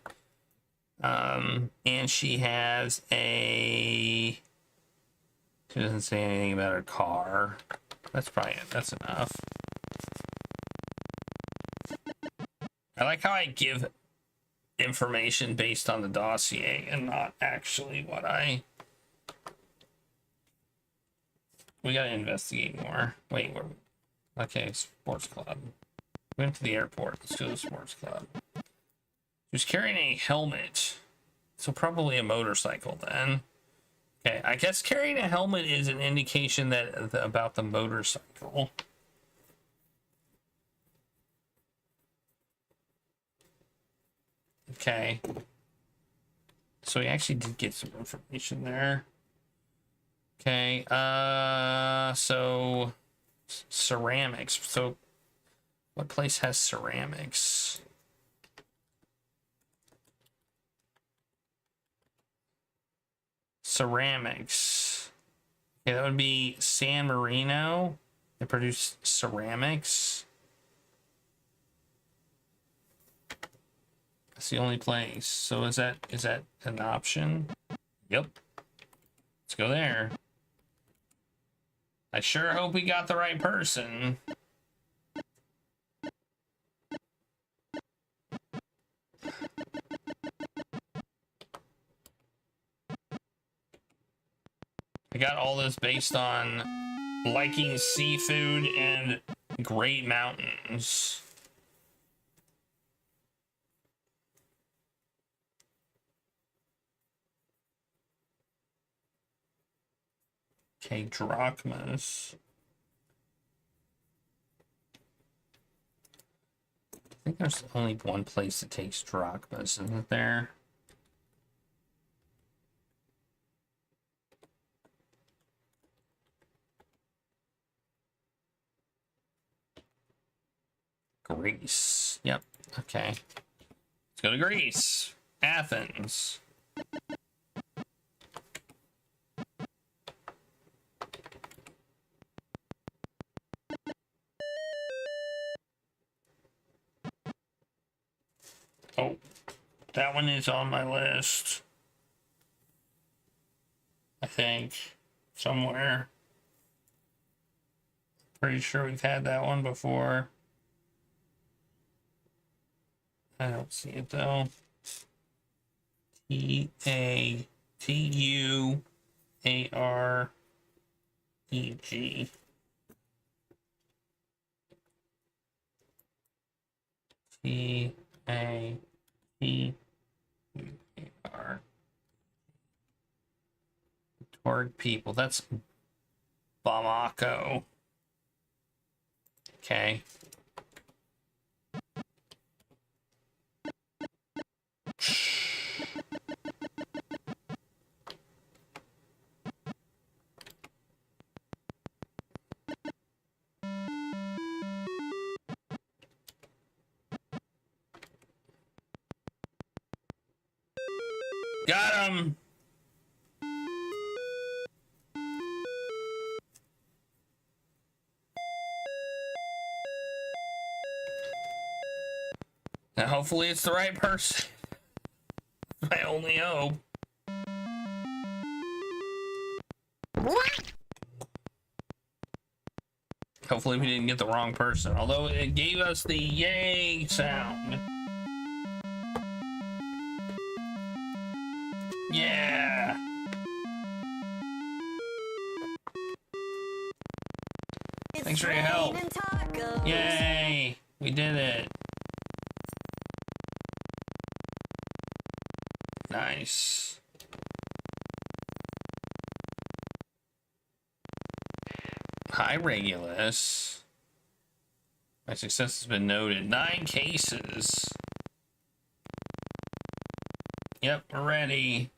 And she has she doesn't say anything about her car. That's probably it. That's enough. I like how I give information based on the dossier and not actually what we gotta investigate more. Wait, okay, sports club. We went to the airport. Let's go to the sports club. She was carrying a helmet, so probably a motorcycle then. Okay, I guess carrying a helmet is an indication that about the motorcycle. Okay. So we actually did get some information there. Okay, so ceramics. So what place has ceramics? Ceramics. Okay, that would be San Marino. They produce ceramics. That's the only place. So is that an option? Yep. Let's go there. I sure hope we got the right person. I got all this based on liking seafood and great mountains. Okay, drachmas. I think there's only one place that takes drachmas, isn't there? Greece. Yep. Okay. Let's go to Greece. Athens. Oh, that one is on my list. I think. Somewhere. Pretty sure we've had that one before. I don't see it though. T-A-T-U-A-R-E-G. T-A-T-U-A-R. Toward people. That's Bamako. Okay. Got him. Now, hopefully it's the right person. I only hope. Hopefully we didn't get the wrong person. Although it gave us the yay sound. Yeah. Thanks for your help. Yay. We did it. Nice. Hi, Regulus. My success has been noted. 9 cases. Yep, we're ready.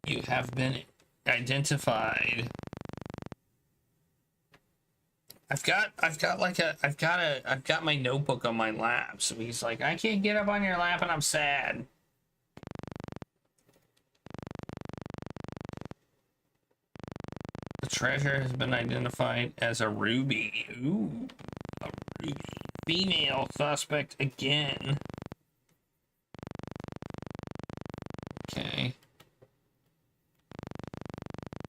You have been identified. I've got my notebook on my lap. So he's like, I can't get up on your lap and I'm sad. The treasure has been identified as a ruby. Ooh, a ruby. Female suspect again. Okay.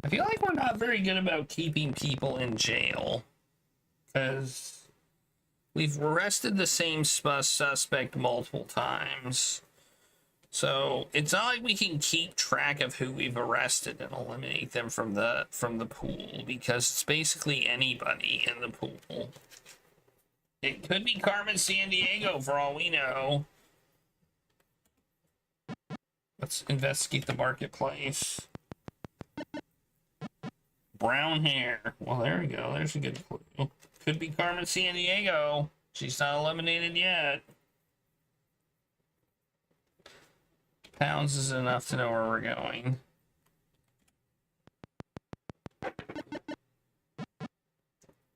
I feel like we're not very good about keeping people in jail. Because we've arrested the same suspect multiple times. So it's not like we can keep track of who we've arrested and eliminate them from the pool, because it's basically anybody in the pool. It could be Carmen Sandiego for all we know. Let's investigate the marketplace. Brown hair. Well, there we go. There's a good clue. Could be Carmen Sandiego. She's not eliminated yet. Pounds is enough to know where we're going.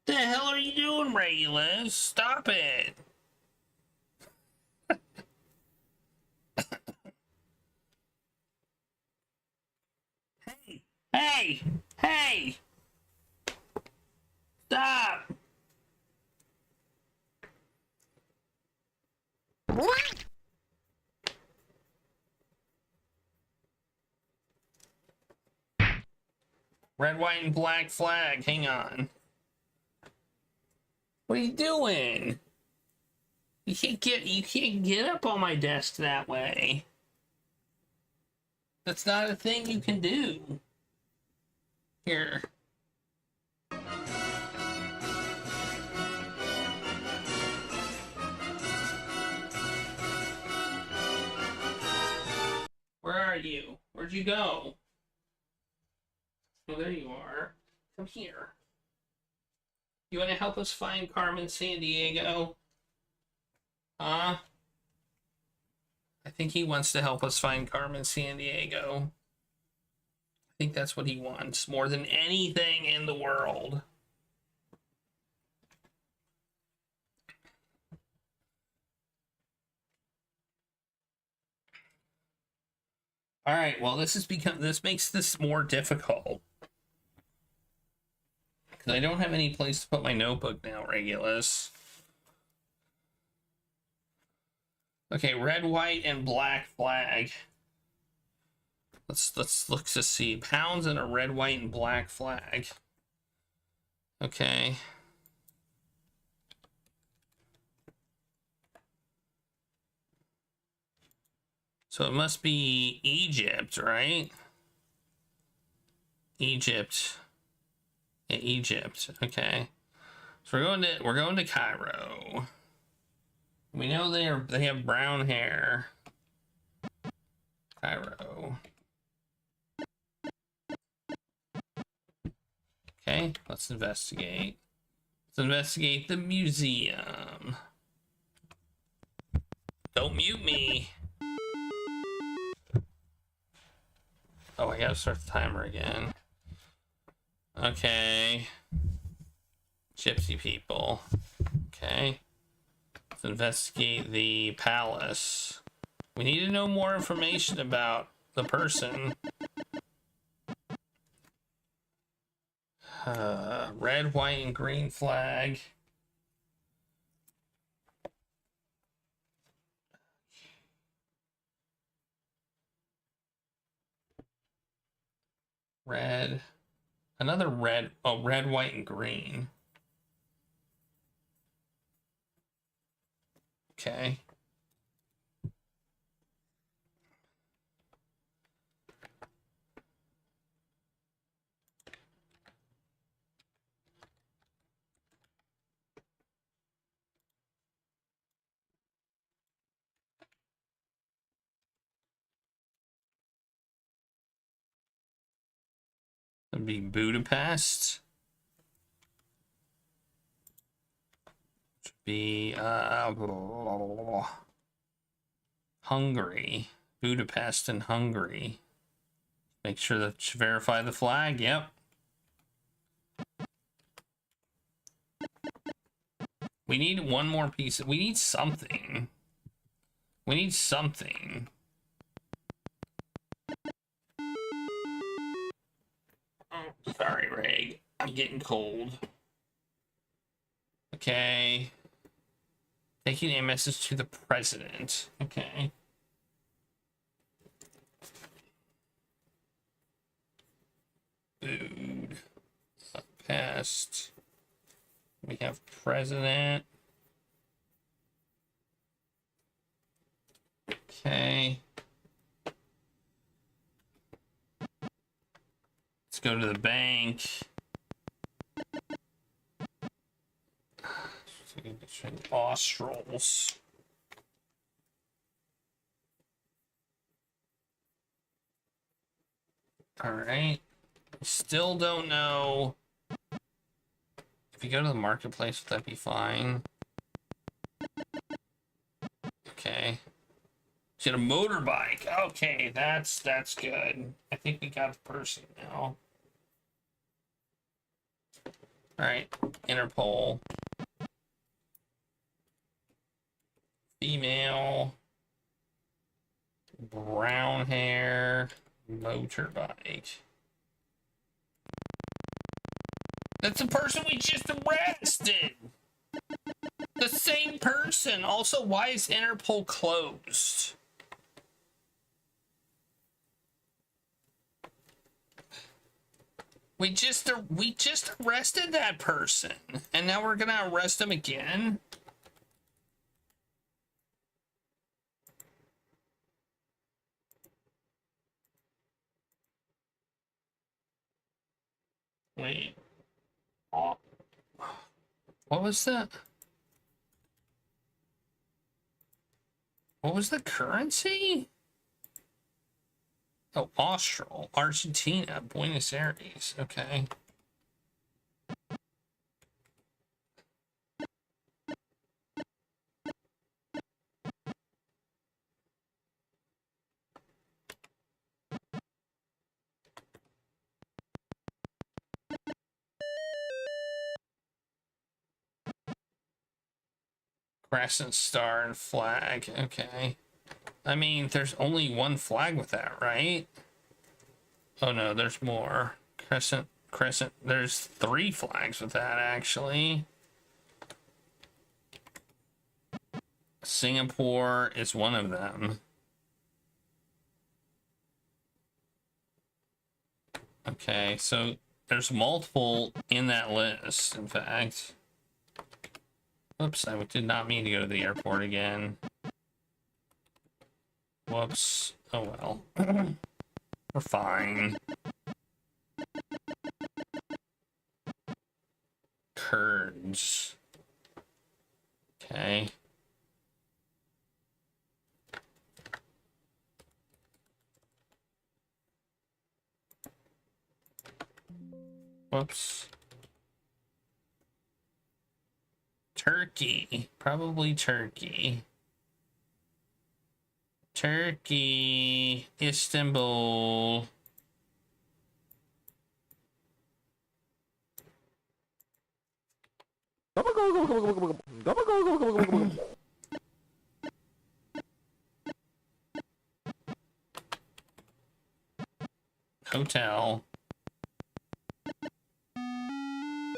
The hell are you doing, Regulus? Stop it. Hey! Hey! Hey! Stop! What? Red, white, and black flag. Hang on. What are you doing? You can't get up on my desk that way. That's not a thing you can do. Here. Where are you? Where'd you go? Oh, there you are. Come here. You want to help us find Carmen Sandiego? Huh? I think he wants to help us find Carmen Sandiego. I think that's what he wants more than anything in the world. All right, well, this makes this more difficult. Because I don't have any place to put my notebook now, Regulus. Okay, red, white, and black flag. Let's look to see. Pounds and a red, white, and black flag. Okay. So it must be Egypt, right? Egypt. Yeah, Egypt. Okay. So we're going to Cairo. We know they have brown hair. Cairo. Okay, let's investigate. Let's investigate the museum. Don't mute me. Oh, I gotta start the timer again. Okay. Gypsy people. Okay. Let's investigate the palace. We need to know more information about the person. Red, white, and green flag. Red. Another red. Oh, red, white, and green. Okay. That'd be Budapest. Should be Hungary. Budapest and Hungary. Make sure that you verify the flag. Yep. We need one more piece. We need something. We need something. Oh, sorry, Ray. I'm getting cold. Okay. Taking a message to the president. Okay. Food. Pest. We have president. Okay. Let's go to the bank. Australs. All right. Still don't know. If you go to the marketplace, would that be fine? Okay. She had a motorbike. Okay, that's good. I think we got the person now. All right, Interpol. Female. Brown hair. Motorbike. That's the person we just arrested. The same person. Also, why is Interpol closed? We just arrested that person, and now we're gonna arrest him again. Wait. Oh. What was that? What was the currency? Oh, Austral, Argentina, Buenos Aires. Okay. Crescent star and flag. Okay. I mean, there's only one flag with that, right? Oh no, there's more. Crescent. There's 3 flags with that, actually. Singapore is one of them. Okay, so there's multiple in that list, in fact. Oops, I did not mean to go to the airport again. Whoops. Oh well. We're fine. Kurds. Okay. Whoops. Turkey. Probably Turkey. Turkey. Istanbul. Hotel.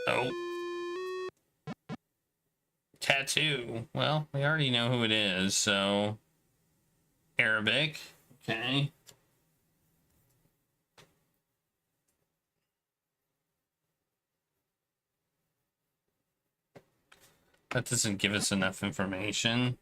Oh. Tattoo. Well, we already know who it is, so... Arabic. Okay. That doesn't give us enough information.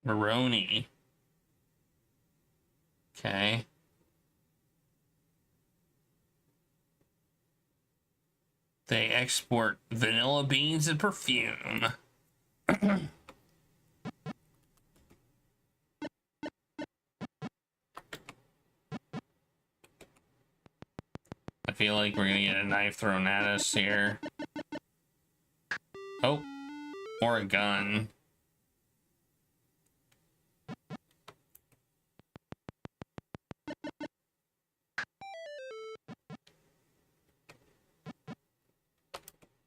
Moroni. Okay. They export vanilla beans and perfume. I feel like we're gonna get a knife thrown at us here. Oh, or a gun.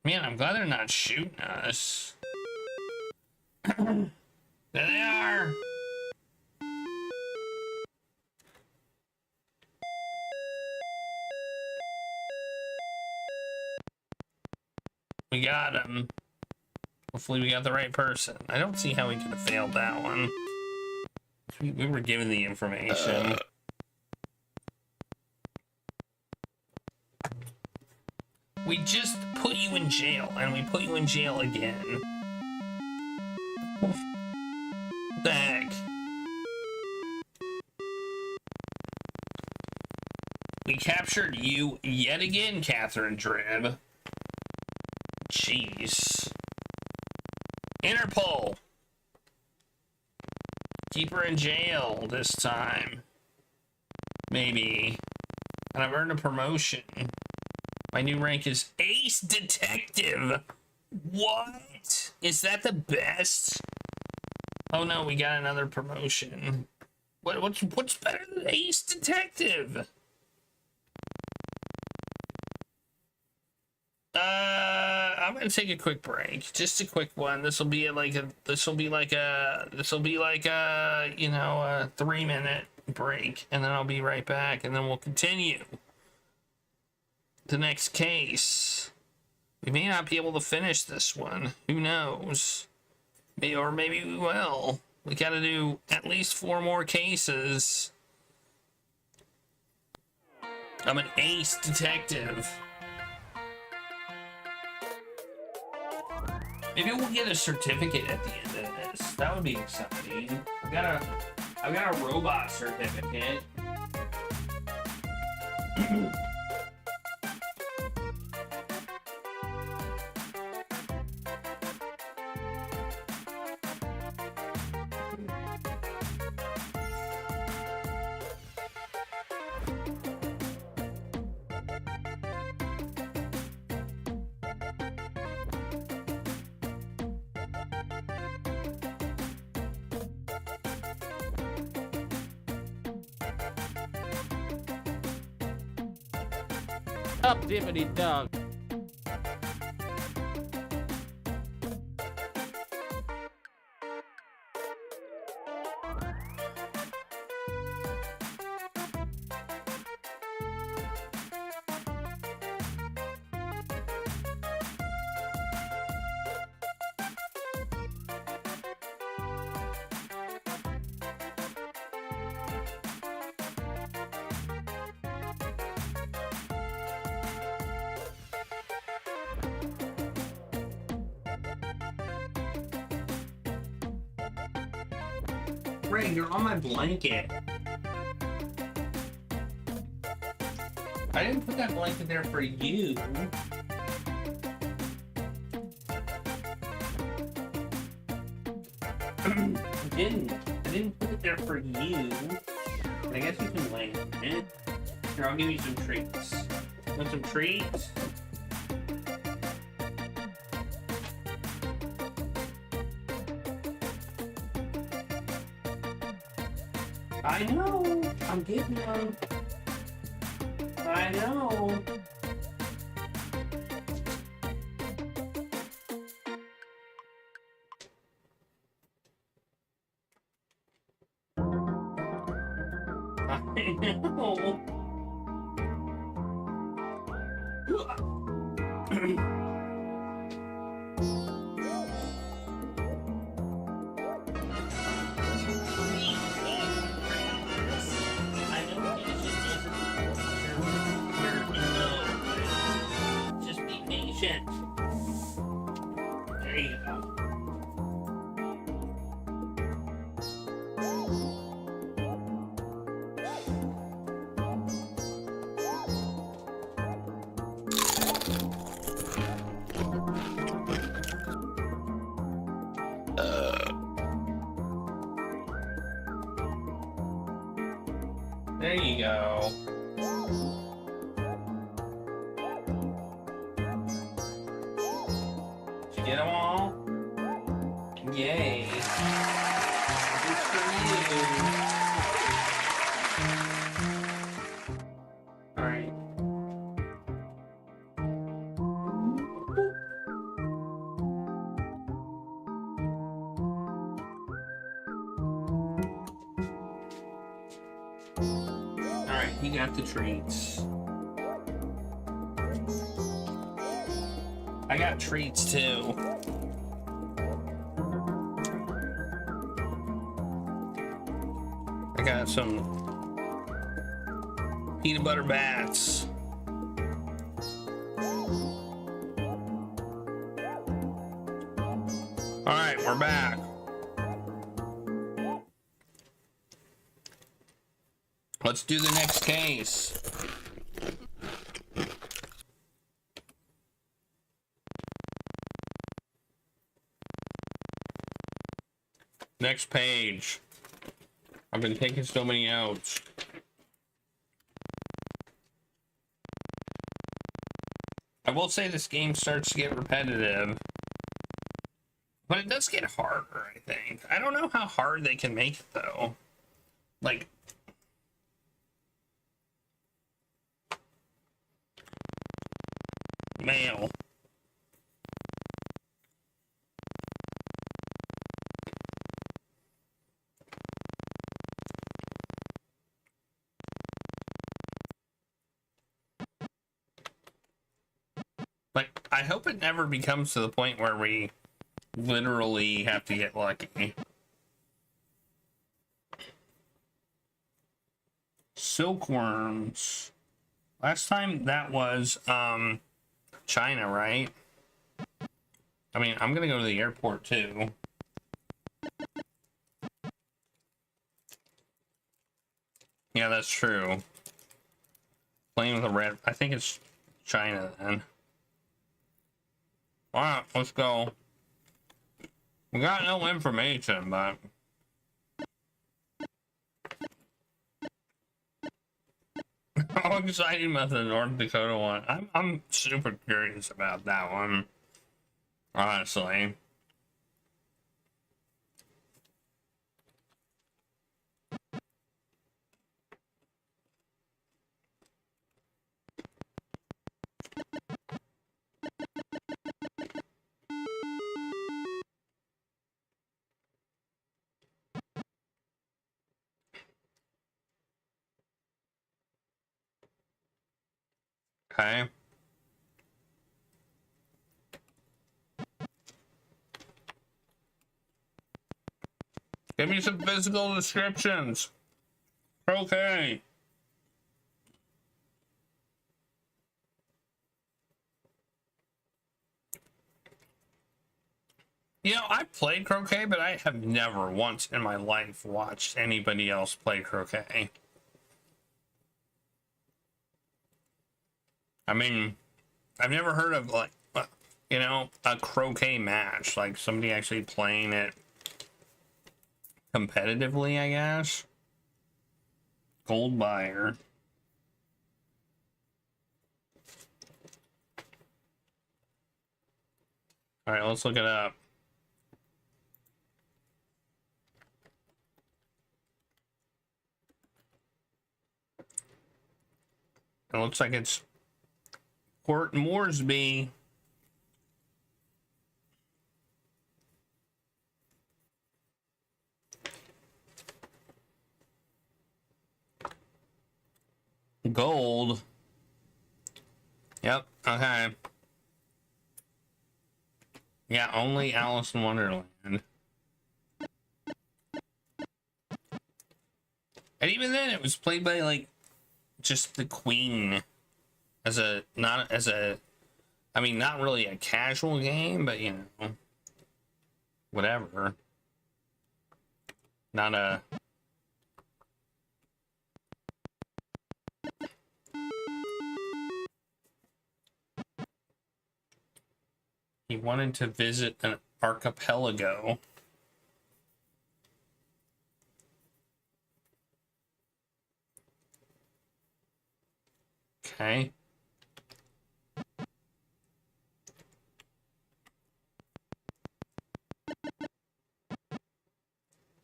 Man, I'm glad they're not shooting us. There they are. We got him. Hopefully we got the right person. I don't see how we could have failed that one. We were given the information. We just put you in jail, and we put you in jail again. What the heck? We captured you yet again, Catherine Drib. Jeez. Interpol. Keep her in jail this time. Maybe. And I've earned a promotion. My new rank is Ace Detective. What? Is that the best? Oh no, we got another promotion. What's better than Ace Detective? I'm gonna take a quick break, just a quick one. This will be like a 3-minute break, and then I'll be right back, and then we'll continue the next case. We may not be able to finish this one. Who knows? Or maybe we will. We gotta do at least 4 more cases. I'm an ace detective. Maybe we'll get a certificate at the end of this. That would be exciting. I've got a robot certificate. Up, dippity dog. Ray, you're on my blanket. I didn't put that blanket there for you. I didn't put it there for you. I guess you can lay on it. Here, I'll give you some treats. Want some treats? I know. I'm getting them. I know. I know. Just be patient. There you go. There you go. Did you get them all? Yay. Good for you. Alright. Alright, you got the treats. I got treats too. I got some peanut butter bats. Alright, we're back. Let's do the next case. Next page. I've been taking so many notes. I will say this game starts to get repetitive. But it does get harder, I think. I don't know how hard they can make it, though. Like... mail. Like, I hope it never becomes to the point where we literally have to get lucky. Silkworms. Last time that was China, right? I mean, I'm gonna go to the airport too. Yeah, that's true. Playing with a red, I think it's China then. Alright, let's go. We got no information, but how exciting about the North Dakota one. I'm super curious about that one. Honestly. Okay. Give me some physical descriptions. Okay. You know, I've played croquet, but I have never once in my life watched anybody else play croquet. I mean, I've never heard of, like, you know, a croquet match, like somebody actually playing it competitively, I guess. Gold buyer. All right, let's look it up. It looks like it's Port Moresby. Gold. Yep, okay. Yeah, only Alice in Wonderland. And even then, it was played by, like, just the queen. As a, not as a, I mean, not really a casual game, but, you know, whatever. Not a... He wanted to visit an archipelago. Okay.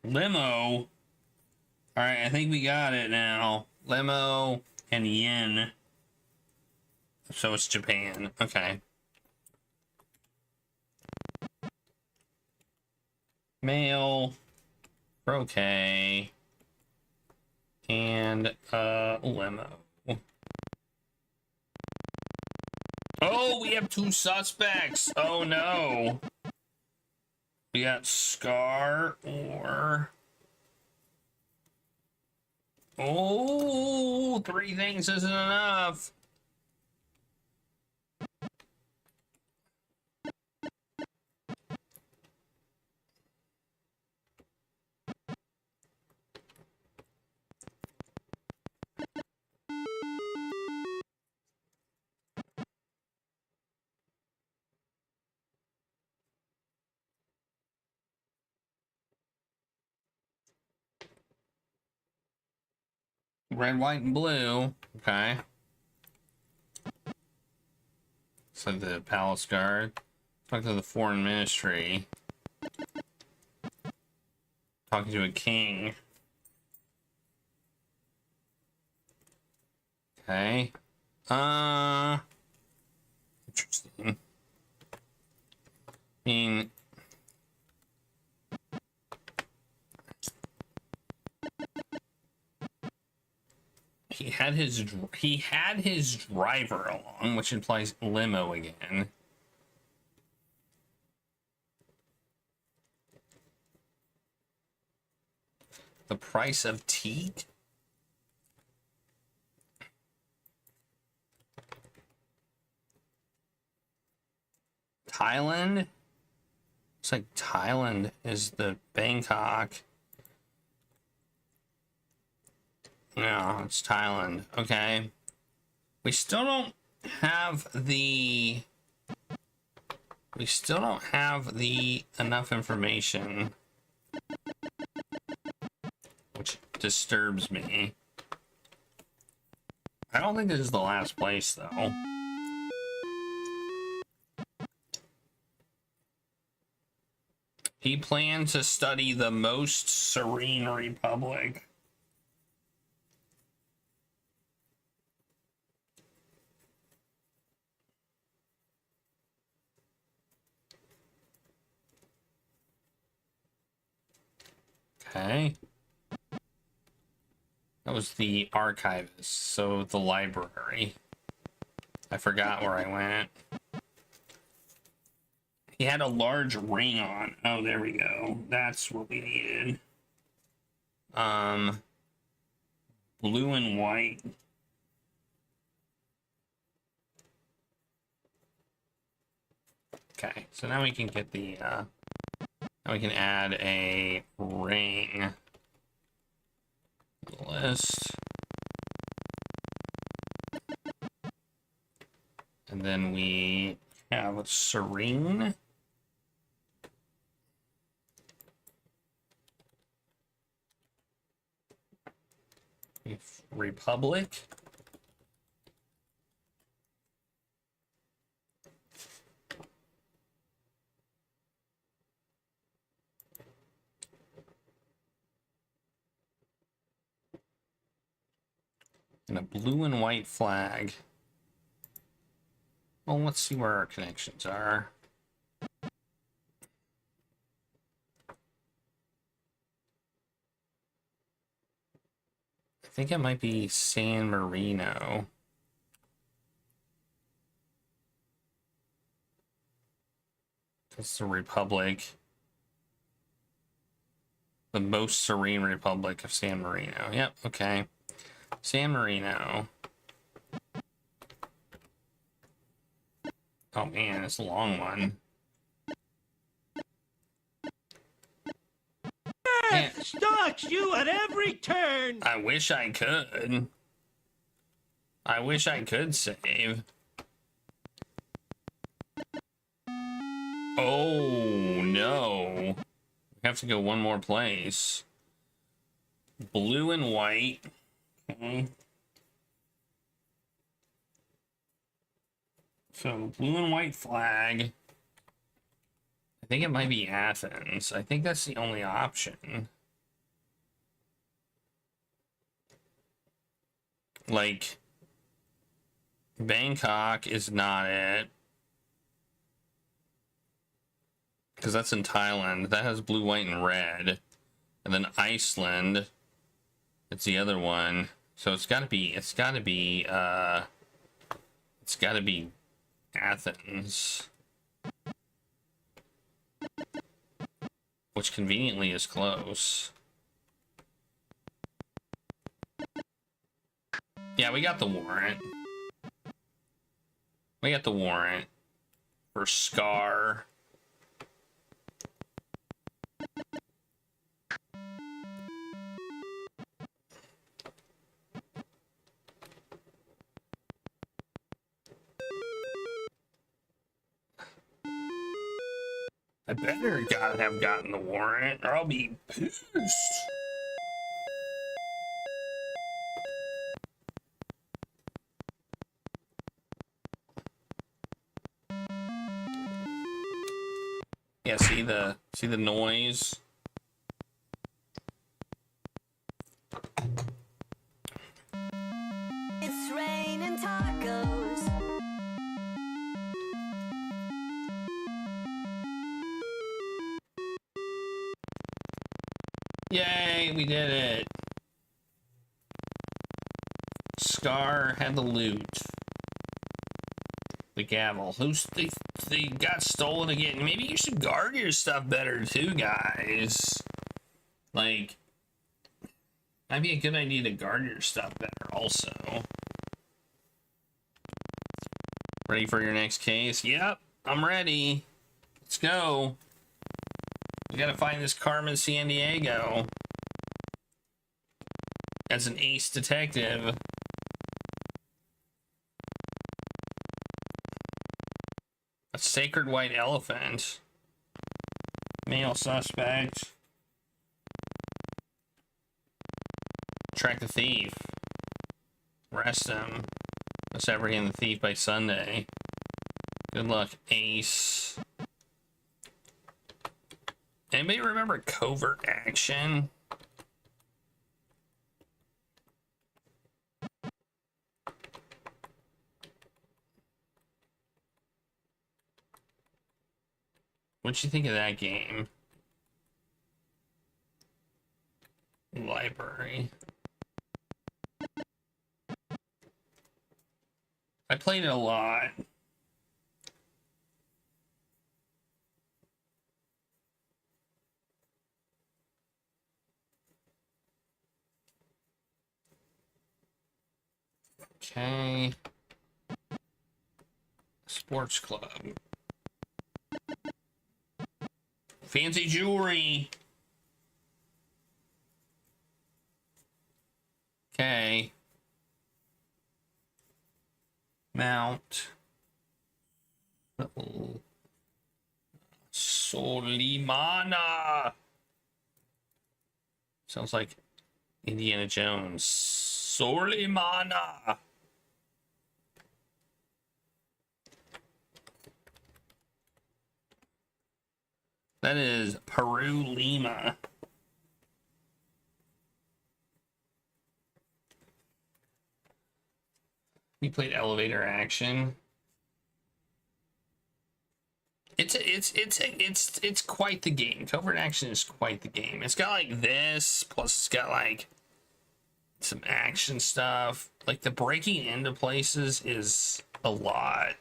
Limo. All right, I think we got it now. Limo and yen. So it's Japan. Okay. Mail. Okay. And limo. Oh, we have two suspects. Oh no. We got Scar or... Oh, three things isn't enough. Red, white, and blue. Okay. So the palace guard. Talk to the foreign ministry. Talking to a king. Okay. Interesting. I mean, he had his driver along, which implies limo again. The price of teak? Thailand? It's like Thailand is the Bangkok. No, it's Thailand. Okay. We still don't have the... We still don't have the enough information. Which disturbs me. I don't think this is the last place, though. He planned to study the most serene republic. Okay. That was the archivist, so the library. I forgot where I went. He had a large ring on. Oh, there we go. That's what we needed. Blue and white. Okay, so now we can get the, now we can add a ring. List. And then we have a serene. Republic. And a blue and white flag. Well, let's see where our connections are. I think it might be San Marino. That's the Republic. The most serene Republic of San Marino. Yep, okay. San Marino. Oh man, it's a long one. Death stalks you at every turn! I wish I could. I wish I could save. Oh no. We have to go one more place. Blue and white. Okay. So, blue and white flag. I think it might be Athens. I think that's the only option. Like, Bangkok is not it. Because that's in Thailand. That has blue, white, and red. And then Iceland. It's the other one. So it's gotta be Athens. Which conveniently is close. Yeah, we got the warrant. We got the warrant for Scar. I better have gotten the warrant, or I'll be pissed. Yeah, see the noise? It's raining tacos. Yay, we did it. Scar had the loot. The gavel. They got stolen again. Maybe you should guard your stuff better too, guys. Like, Might be a good idea to guard your stuff better also. Ready for your next case? Yep, I'm ready. Let's go. We gotta find this Carmen Sandiego as an ace detective. A sacred white elephant. Male suspect. Track the thief. Arrest him. Let's apprehend the thief by Sunday. Good luck, ace. Anybody remember Covert Action? What'd you think of that game? Library. I played it a lot. Okay. Sports club. Fancy jewelry. Okay. Mount. Oh. Solimana. Sounds like Indiana Jones. Solimana. That is Peru Lima. We played Elevator Action. It's quite the game. Covert Action is quite the game. It's got like this, plus it's got like some action stuff. Like the breaking into places is a lot.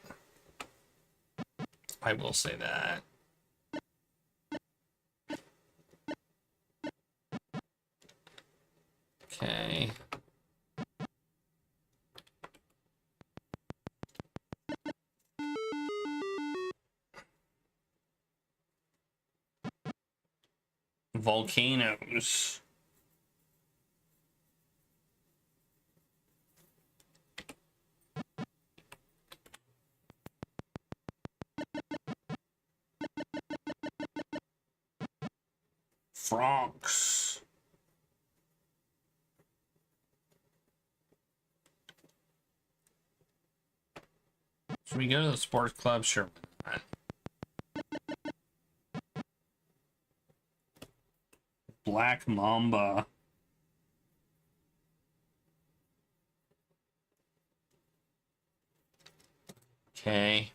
I will say that. Okay. Volcanoes. Francs. Should we go to the sports club? Sure. Black Mamba. Okay.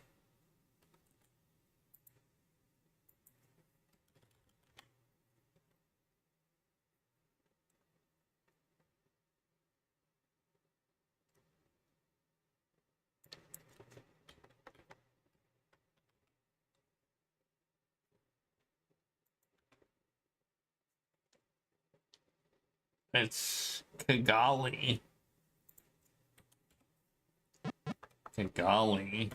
It's Kigali. Kigali.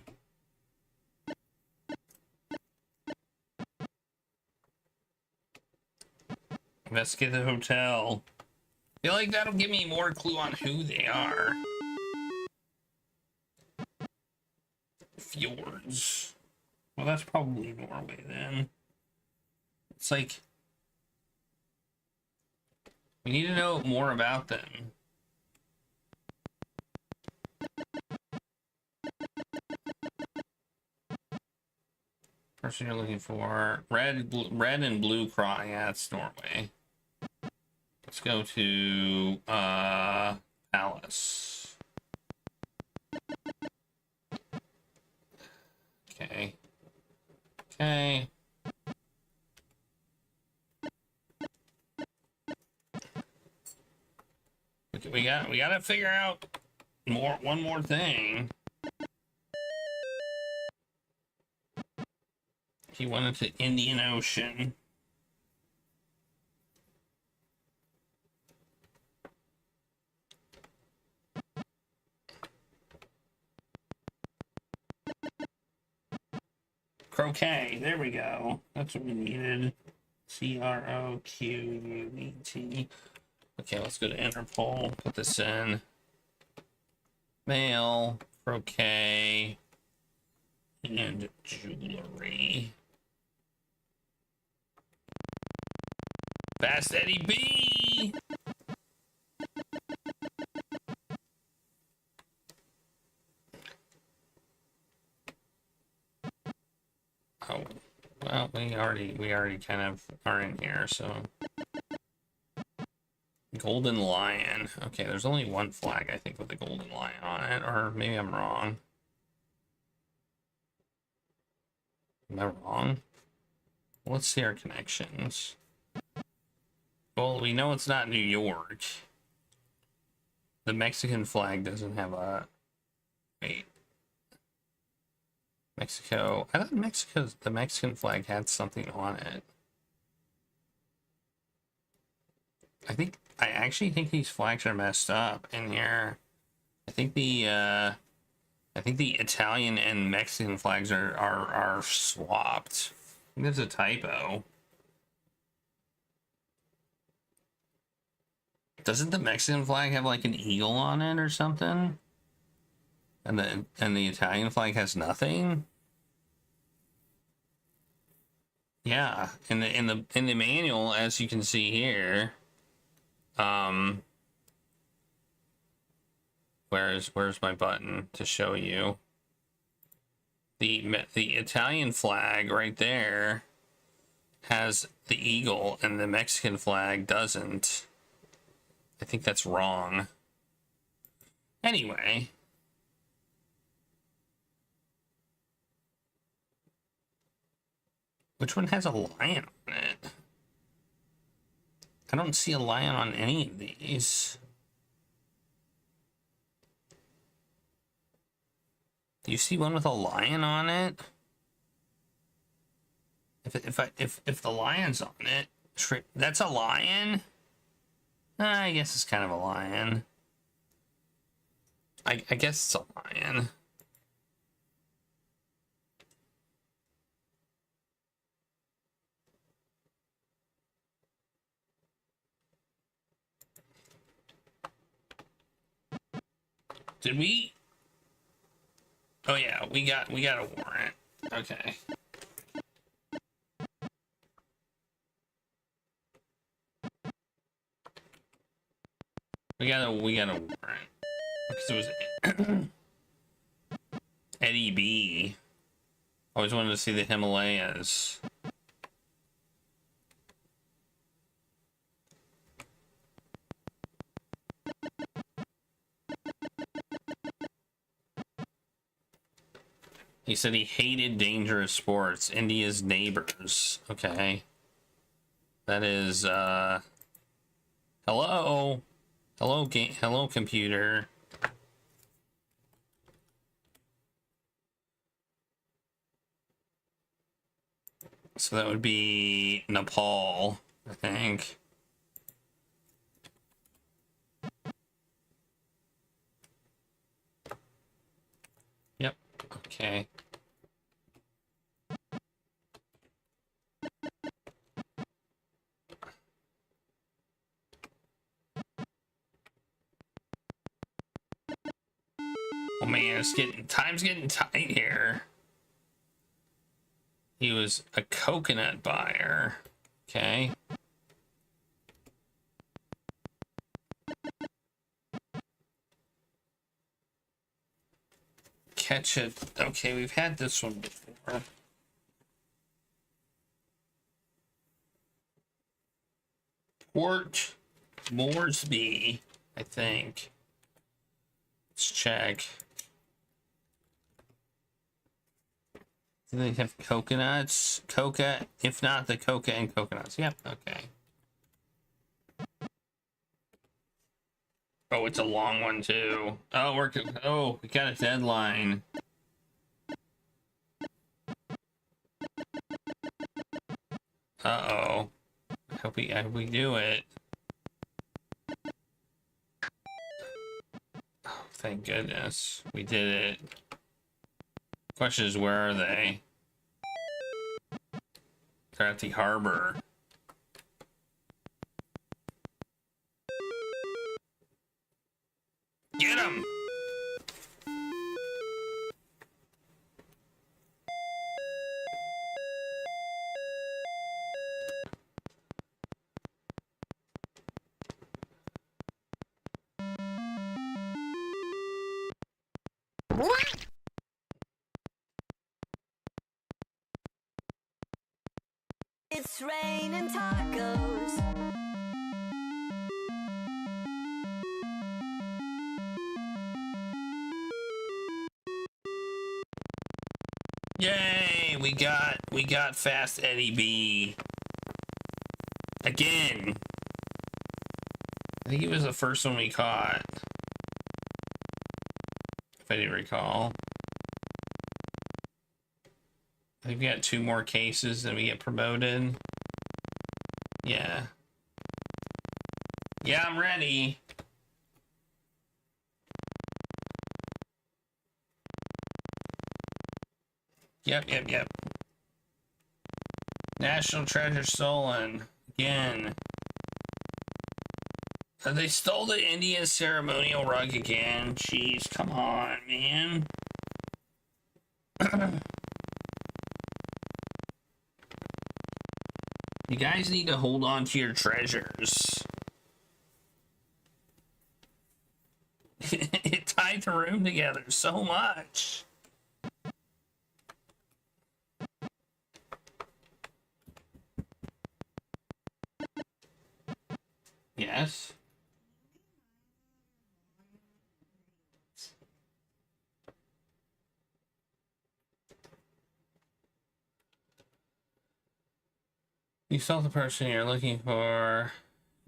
Investigate the hotel. I feel like that'll give me more clue on who they are. Fjords. Well, that's probably Norway then. It's like we need to know more about them. Person you're looking for. Red and blue cross. Yeah, it's Norway. Let's go to Palace. Okay. Okay. We gotta figure out one more thing. He went into Indian Ocean. croquet. There we go. That's what we needed. CROQUET. Okay, let's go to Interpol. Put this in. Mail, croquet, and jewelry. Fast Eddie B! Oh, well, we already kind of are in here, so. Golden lion. Okay, there's only one flag, I think, with a golden lion on it, or maybe I'm wrong. Am I wrong? Let's see our connections. Well, we know it's not New York. The Mexican flag doesn't have a... Wait. Mexico. I thought the Mexican flag had something on it. I actually think these flags are messed up in here. I think the Italian and Mexican flags are swapped. I think there's a typo. Doesn't the Mexican flag have like an eagle on it or something? And the Italian flag has nothing? Yeah, in the manual, as you can see here, where's my button to show you? The Italian flag right there has the eagle and the Mexican flag doesn't. I think that's wrong. Anyway. Which one has a lion on it? I don't see a lion on any of these. Do you see one with a lion on it? If the lion's on it, that's a lion? I guess it's kind of a lion. I guess it's a lion. Did we? Oh yeah, we got a warrant. Okay. We got a warrant. Because it was Eddie B. Always wanted to see the Himalayas. He said he hated dangerous sports. India's neighbors. Okay. That is, hello? Hello, computer. So that would be Nepal, I think. Yep. Okay. Oh man, time's getting tight here. He was a coconut buyer. Okay. Catch it. Okay, we've had this one before. Port Moresby, I think. Let's check. Do they have coconuts? Coca? If not, the coca and coconuts. Yep, okay. Oh, it's a long one too. Oh, we got a deadline. Uh-oh. I hope we do it. Oh, thank goodness. We did it. Question is, where are they? They're at the harbor. Get him! It's raining tacos. Yay! We got Fast Eddie B. Again. I think he was the first one we caught. If I didn't recall. I think we got 2 more cases and we get promoted. Yeah. Yeah, I'm ready. Yep. National treasure stolen. Again. They stole the Indian ceremonial rug again. Jeez, come on, man. You guys need to hold on to your treasures. It tied the room together so much. Yes. You saw the person you're looking for.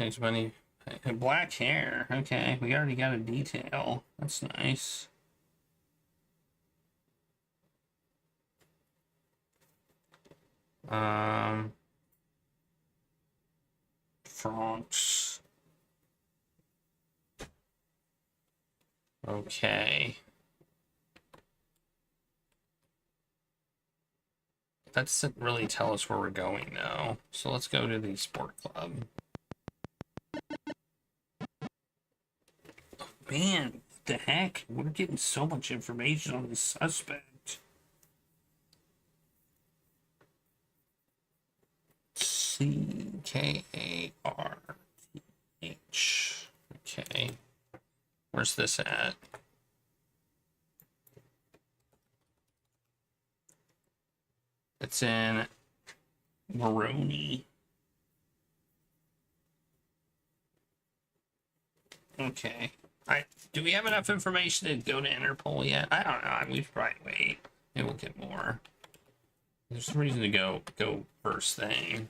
Next money. Black hair. Okay, we already got a detail. That's nice. Francs. Okay. That doesn't really tell us where we're going, though. So let's go to the sport club. Oh, man, what the heck? We're getting so much information on the suspect. C-K-A-R-T-H. Okay. Where's this at? It's in Moroni. Okay. Do we have enough information to go to Interpol yet? I don't know. We should probably wait. Maybe we'll get more. There's some reason to go first thing.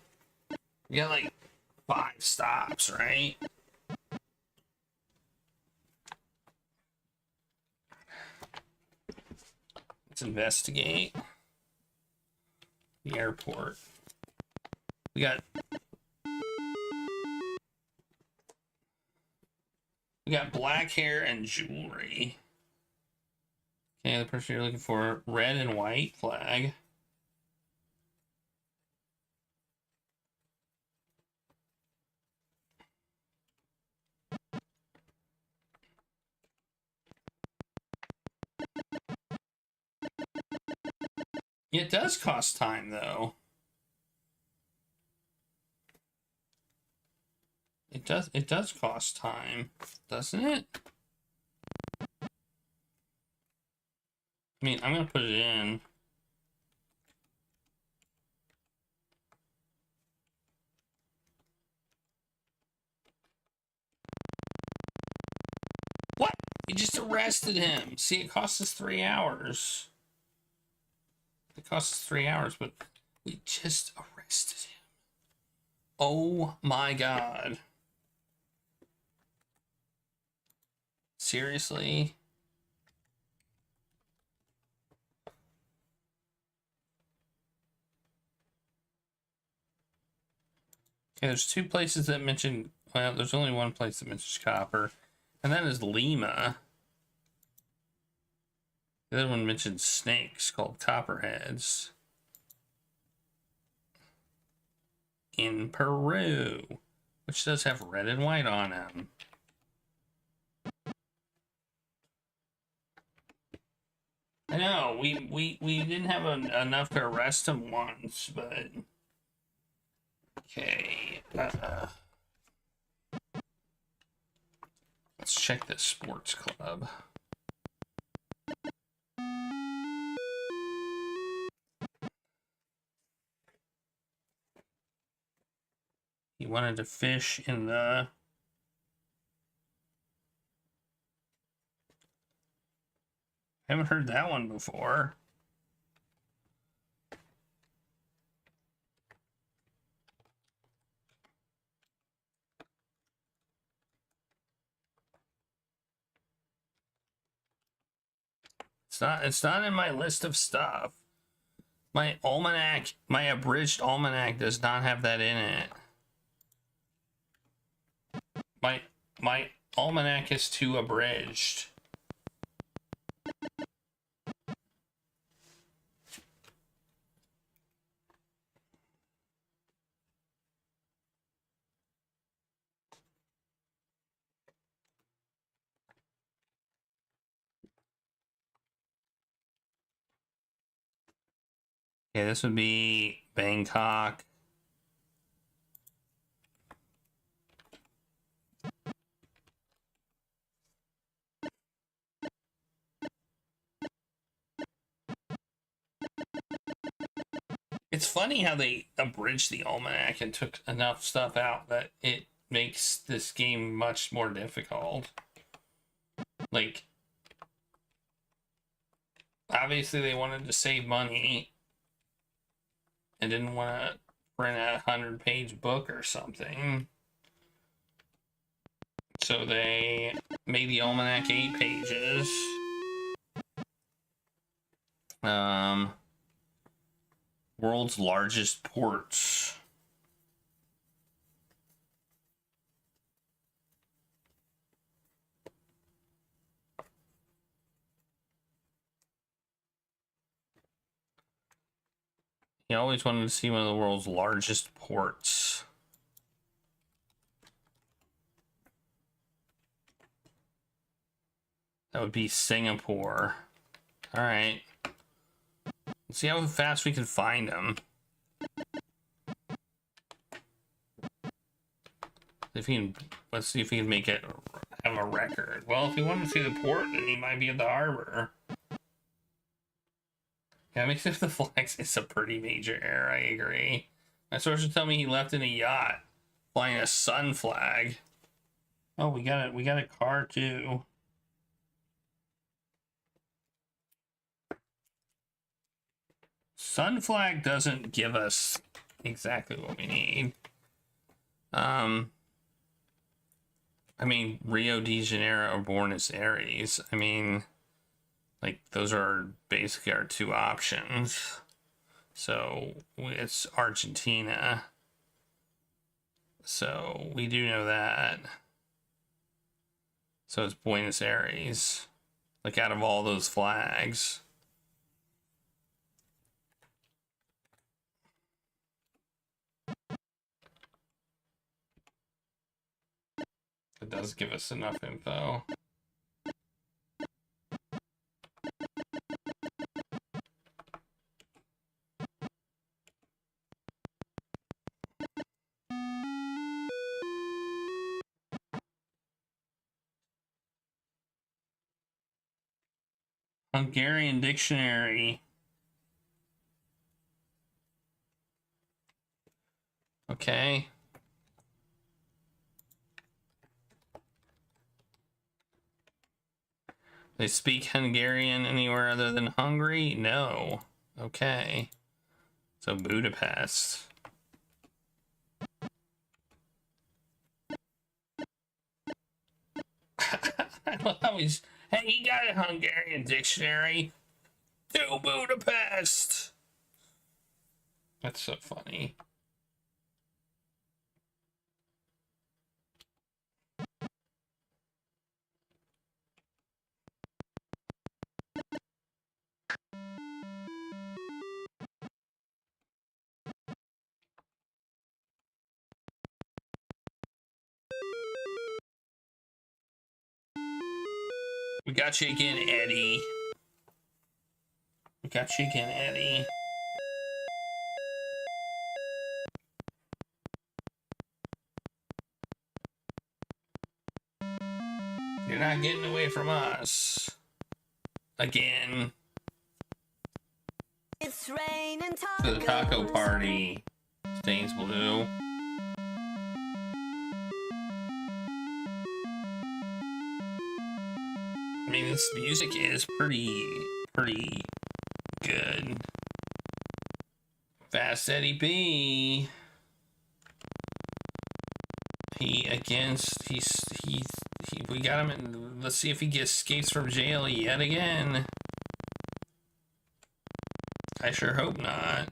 We got like 5 stops, right? Let's investigate the airport. We got black hair and jewelry. Okay, the person you're looking for, red and white flag. It does cost time, though. It does cost time, doesn't it? I mean, I'm gonna put it in. What? You just arrested him. See, it cost us 3 hours. It cost us 3 hours, but we just arrested him. Oh my god. Seriously? Okay, there's 2 places that mention, well, there's only 1 place that mentions copper, and that is Lima. The other one mentions snakes called copperheads. in Peru, which does have red and white on him. I know, we didn't have enough to arrest him once, but... Okay, let's check this sports club. He wanted to fish in the... I haven't heard that one before. It's not in my list of stuff. My almanac, my abridged almanac does not have that in it. My almanac is too abridged. Okay, this would be Bangkok. It's funny how they abridged the almanac and took enough stuff out that it makes this game much more difficult. Like, obviously they wanted to save money and didn't want to print a 100-page book or something. So they made the almanac 8 pages. World's largest ports. He always wanted to see one of the world's largest ports. That would be Singapore. All right. Let's see how fast we can find them. If he can, let's see if he can make it have a record. Well, if he wanted to see the port, then he might be at the harbor. Yeah, mix up the flags. It's a pretty major error. I agree. My sources tell me he left in a yacht, flying a sun flag. Oh, we got it. We got a car too. Sun flag doesn't give us exactly what we need. I mean, Rio de Janeiro or Buenos Aires. I mean, like, those are basically our two options. So it's Argentina. So we do know that. So it's Buenos Aires. Like, out of all those flags. It does give us enough info. Hungarian dictionary. Okay. They speak Hungarian anywhere other than Hungary? No. Okay. So Budapest. I love how he's, hey, he got a Hungarian dictionary. To Budapest. That's so funny. We got you again, Eddie. We got you again, Eddie. You're not getting away from us. Again. It's raining tacos. To the taco party. Stains blue. I mean, this music is pretty good. Fast Eddie B. We got him in. Let's see if he escapes from jail yet again. I sure hope not.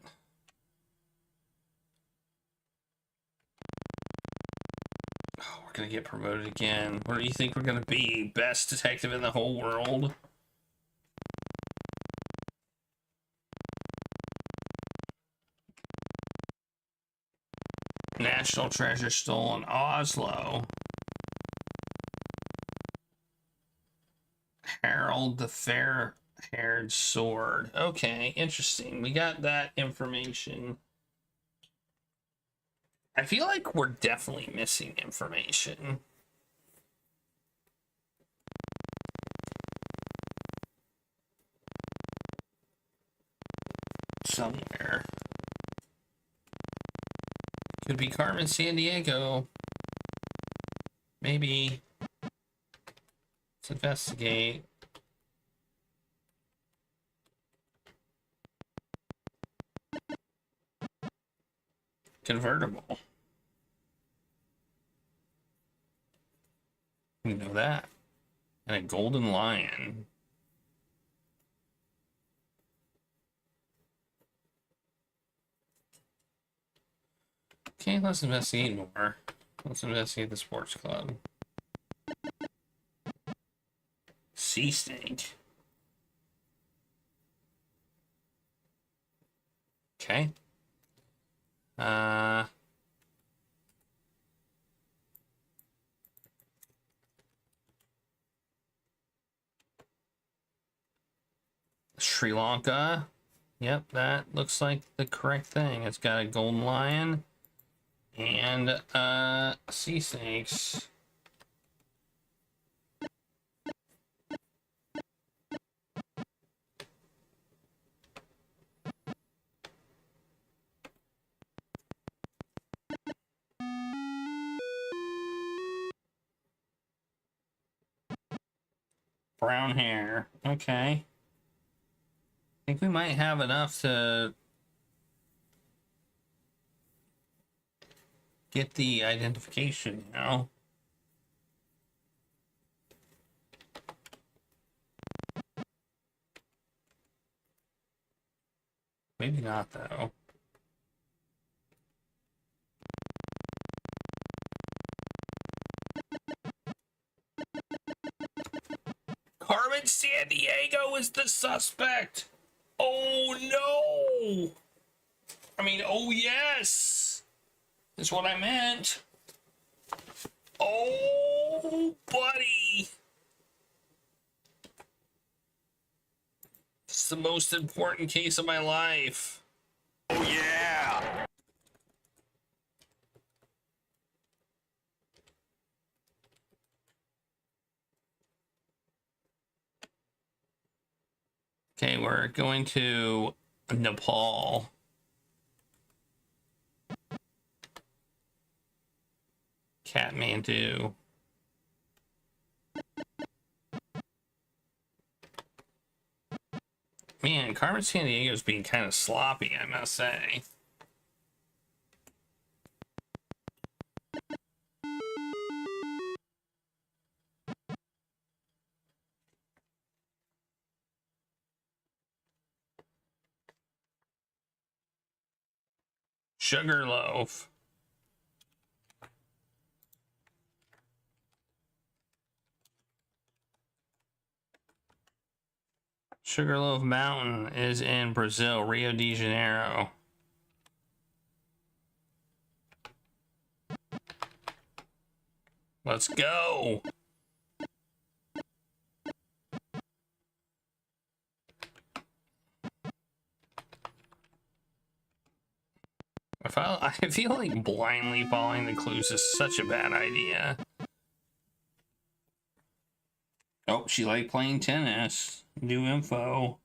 Oh, we're gonna get promoted again. What do you think we're gonna be? Best detective in the whole world? National treasure stolen Oslo. Harold the fair-haired sword. Okay, interesting. We got that information. I feel like we're definitely missing information. Somewhere. Could be Carmen Sandiego. Maybe. Let's investigate. Convertible. You know that. And a golden lion. Okay, let's investigate more. Let's investigate the sports club. Sea snake. Okay. Sri Lanka. Yep, that looks like the correct thing. It's got a golden lion and sea snakes. Brown hair. Okay. I think we might have enough to get the identification now. Maybe not, though. Carmen Sandiego is the suspect. Oh no! I mean, oh yes! Is what I meant. Oh, buddy! It's the most important case of my life. Oh yeah! Okay, we're going to Nepal. Kathmandu. Man, Carmen Sandiego's being kind of sloppy, I must say. Sugarloaf. Sugarloaf Mountain is in Brazil, Rio de Janeiro. Let's go. I feel like blindly following the clues is such a bad idea. Oh, she liked playing tennis. New info.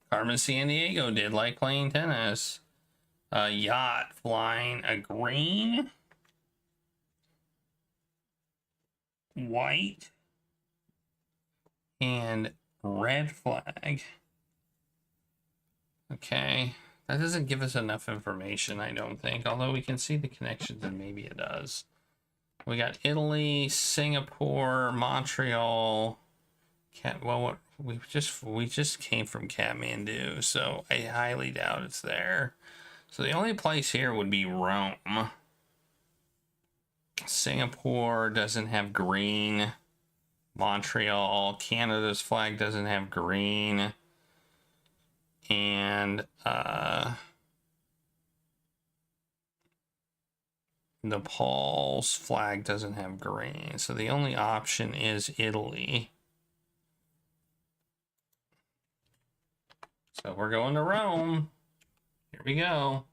Carmen Sandiego did like playing tennis. A yacht flying a green, white, and red flag. Okay. That doesn't give us enough information, I don't think. Although we can see the connections and maybe it does. We got Italy, Singapore, Montreal. Well, we just came from Kathmandu, so I highly doubt it's there. So the only place here would be Rome. Singapore doesn't have green. Montreal, Canada's flag doesn't have green. And Nepal's flag doesn't have green. So the only option is Italy. So we're going to Rome. Here we go.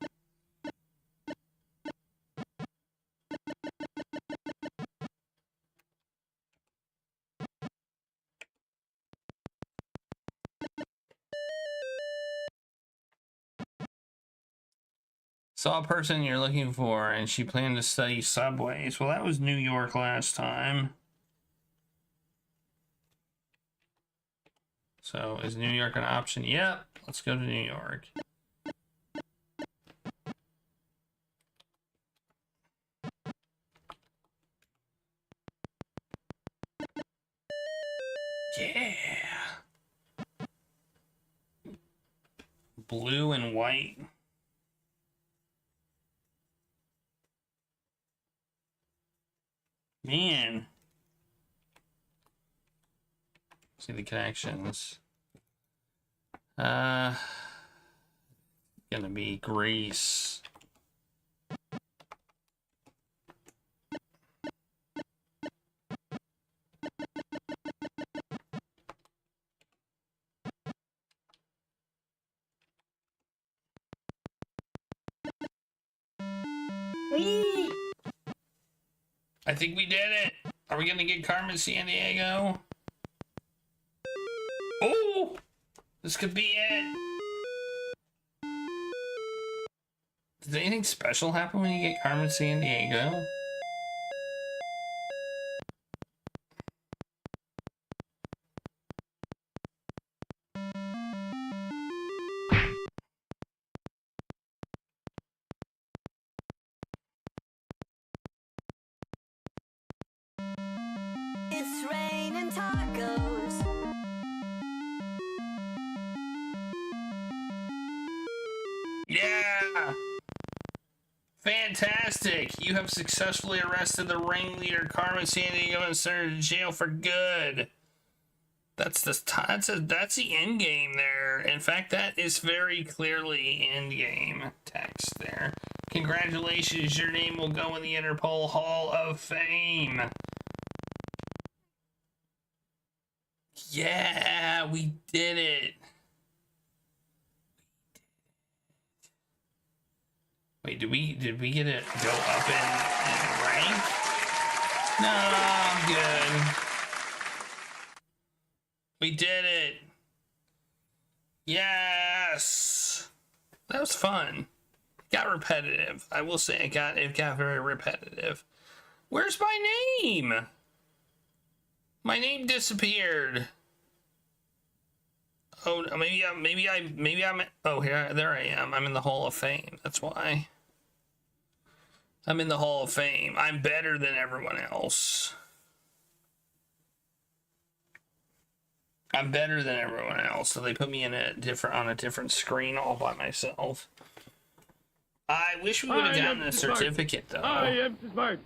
Saw a person you're looking for, and she planned to study subways. Well, that was New York last time. So, is New York an option? Yep. Let's go to New York. Yeah. Blue and white. Man. See the connections. Gonna be Greece. I think we did it. Are we gonna get Carmen Sandiego? Oh, this could be it. Does anything special happen when you get Carmen Sandiego? It's raining tacos. Yeah! Fantastic! You have successfully arrested the ringleader Carmen Sandiego and sent her to jail for good. That's the end game there. In fact, that is very clearly end game text there. Congratulations, your name will go in the Interpol Hall of Fame. Yeah, we did it. Wait, did we get it go up in rank? No, I'm good. We did it. Yes. That was fun. Got repetitive. I will say it got very repetitive. Where's my name? My name disappeared. Oh, maybe I'm. Oh, there I am. I'm in the Hall of Fame. That's why. I'm in the Hall of Fame. I'm better than everyone else. I'm better than everyone else. So they put me in on a different screen all by myself. I wish we would have gotten a certificate though. I am smart.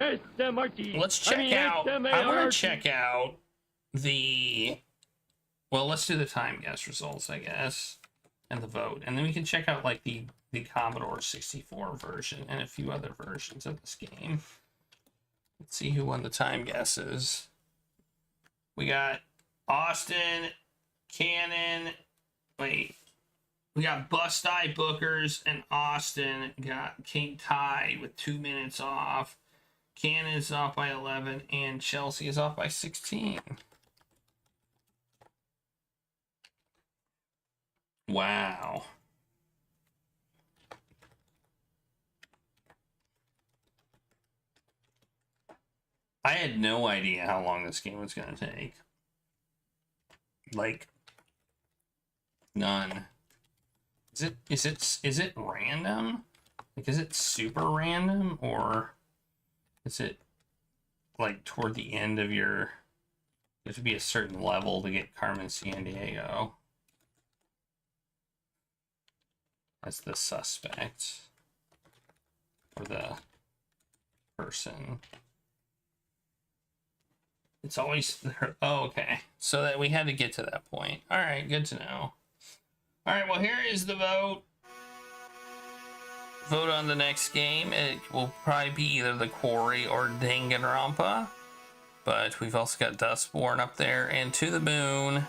S-M-R-T. Let's check out. I want to check out the. Well, let's do the time guess results, I guess, and the vote, and then we can check out like the Commodore 64 version and a few other versions of this game. Let's see who won the time guesses. We got Austin, Cannon. Wait, We got Bust Eye Bookers and Austin got King tied with 2 minutes off. Cannon is off by 11 and Chelsea is off by 16. Wow. I had no idea how long this game was going to take. Like, none. Is it random? Like, is it super random, or is it like toward the end of your? You have to be a certain level to get Carmen Sandiego as the suspect or the person. It's always oh, okay. So that we had to get to that point. All right, good to know. All right, well, here is the vote. Vote on the next game. It will probably be either the Quarry or Danganronpa. But we've also got Dustborn up there and To the Moon.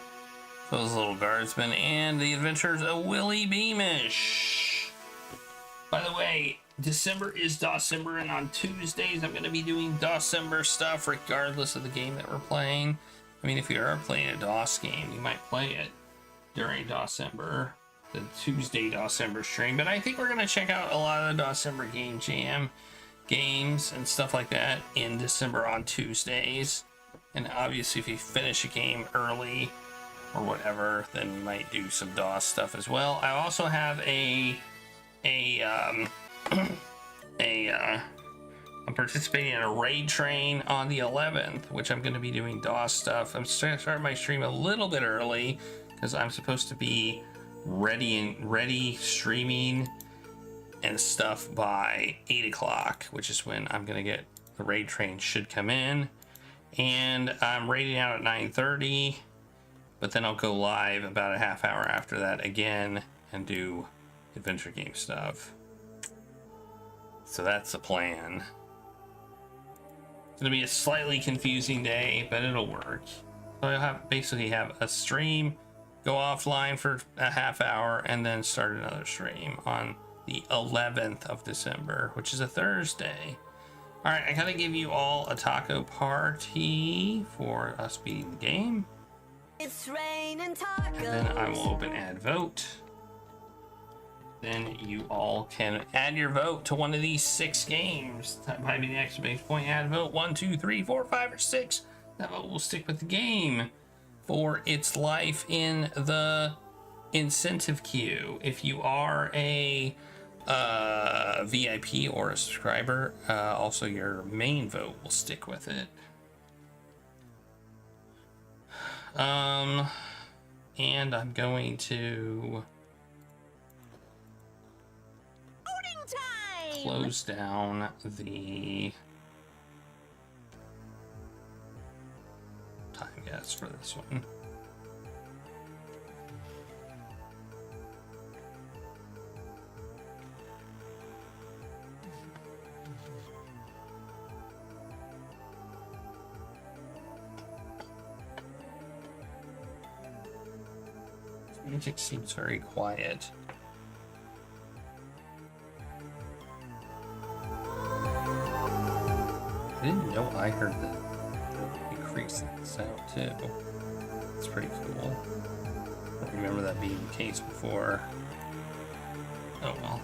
Those little guardsmen and the adventures of Willie Beamish. By the way, December is December, and on Tuesdays I'm going to be doing December stuff regardless of the game that we're playing. I mean, if you are playing a DOS game, you might play it during December, the Tuesday December stream. But I think we're going to check out a lot of the December Game Jam games and stuff like that in December on Tuesdays. And obviously, if you finish a game early or whatever, then we might do some DOS stuff as well. I also have I'm participating in a raid train on the 11th, which I'm going to be doing DOS stuff. I'm starting my stream a little bit early because I'm supposed to be ready streaming and stuff by 8 o'clock, which is when I'm going to get the raid train should come in. And I'm raiding out at 9:30, but then I'll go live about a half hour after that again and do adventure game stuff. So that's the plan. It's gonna be a slightly confusing day, but it'll work. So I'll basically have a stream, go offline for a half hour, and then start another stream on the 11th of December, which is a Thursday. All right, I gotta give you all a taco party for us beating the game. It's raining tacos. And then I will open add vote. Then you all can add your vote to one of these 6 games. Type in the exclamation point, add vote 1, 2, 3, 4, 5, or 6. That vote will stick with the game for its life in the incentive queue. If you are a VIP or a subscriber, also your main vote will stick with it. And I'm going to close down the time guess for this one. Music seems very quiet. I didn't know I heard the increase in the sound too. It's pretty cool. I don't remember that being the case before. Oh well.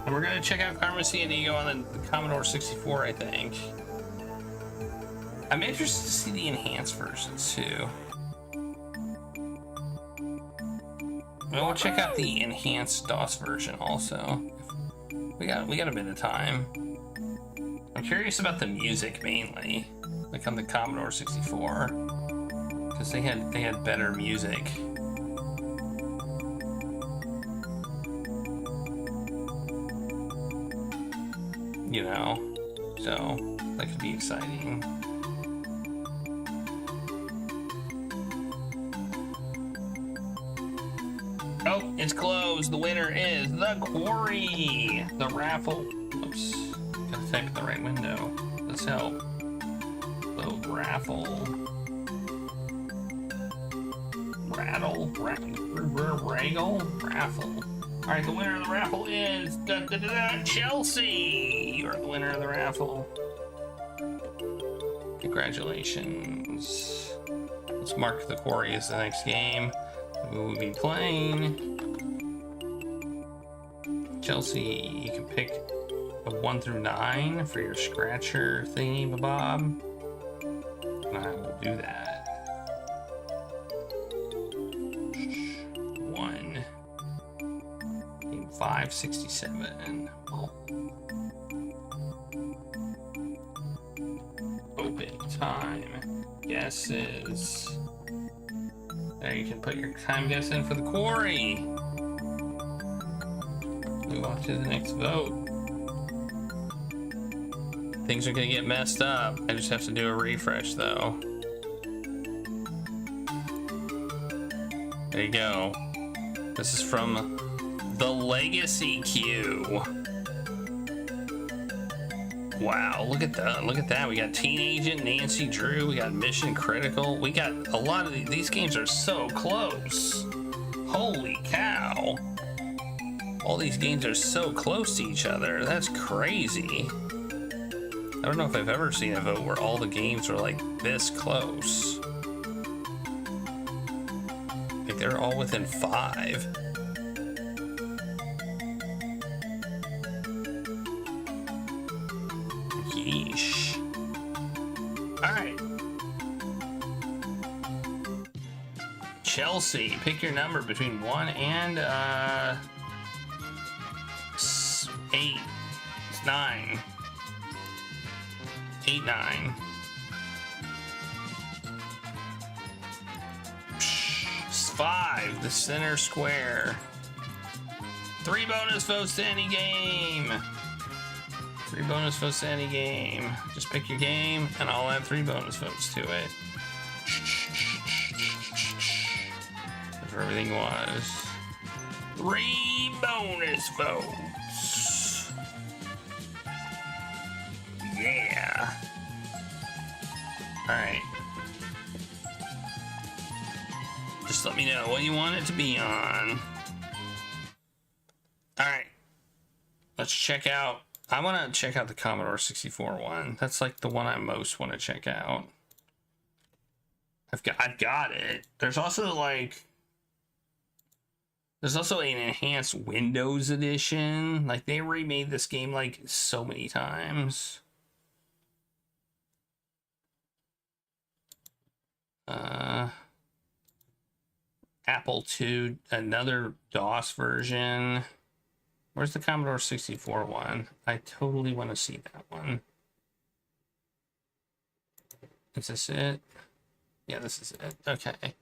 And we're gonna check out Carmen Sandiego on the Commodore 64, I think. I'm interested to see the enhanced versions too. Well, we'll check out the enhanced DOS version also. We got a bit of time. I'm curious about the music mainly, like on the Commodore 64, because they had better music. You know, so that could be exciting. closed. The winner is the Quarry. The raffle. Oops. Gotta type in the right window. Let's help. The raffle. Rattle. Raggle. Raffle. Alright, the winner of the raffle is Chelsea. You are the winner of the raffle. Congratulations. Let's mark the Quarry as the next game we will be playing. Chelsea, you can pick a 1 through 9 for your scratcher thingy bob. And I will do that. 1. Game 567. Oh. Open time. Guesses. There, you can put your time guess in for the Quarry. Move on to the next vote. Things are gonna get messed up. I just have to do a refresh though. There you go. This is from the Legacy queue. Wow, look at that. Look at that. We got Teen Agent, Nancy Drew. We got Mission Critical. We got a lot of these games are so close. Holy cow. All these games are so close to each other. That's crazy. I don't know if I've ever seen a vote where all the games are like this close. Like they're all within 5. Yeesh. All right. Chelsea, pick your number between 1 and 8. It's 9. 8, 9. It's 5, the center square. 3 bonus votes to any game. 3 bonus votes to any game. Just pick your game, and I'll add 3 bonus votes to it. If everything was 3 bonus votes. Yeah. All right. Just let me know what you want it to be on. All right. Let's check out. I want to check out the Commodore 64 one. That's like the one I most want to check out. I've got it. There's also like, there's also an enhanced Windows edition. Like they remade this game like so many times. Apple II, another DOS version. Where's the Commodore 64 one? I totally want to see that one. Is this it? Yeah, this is it. Okay.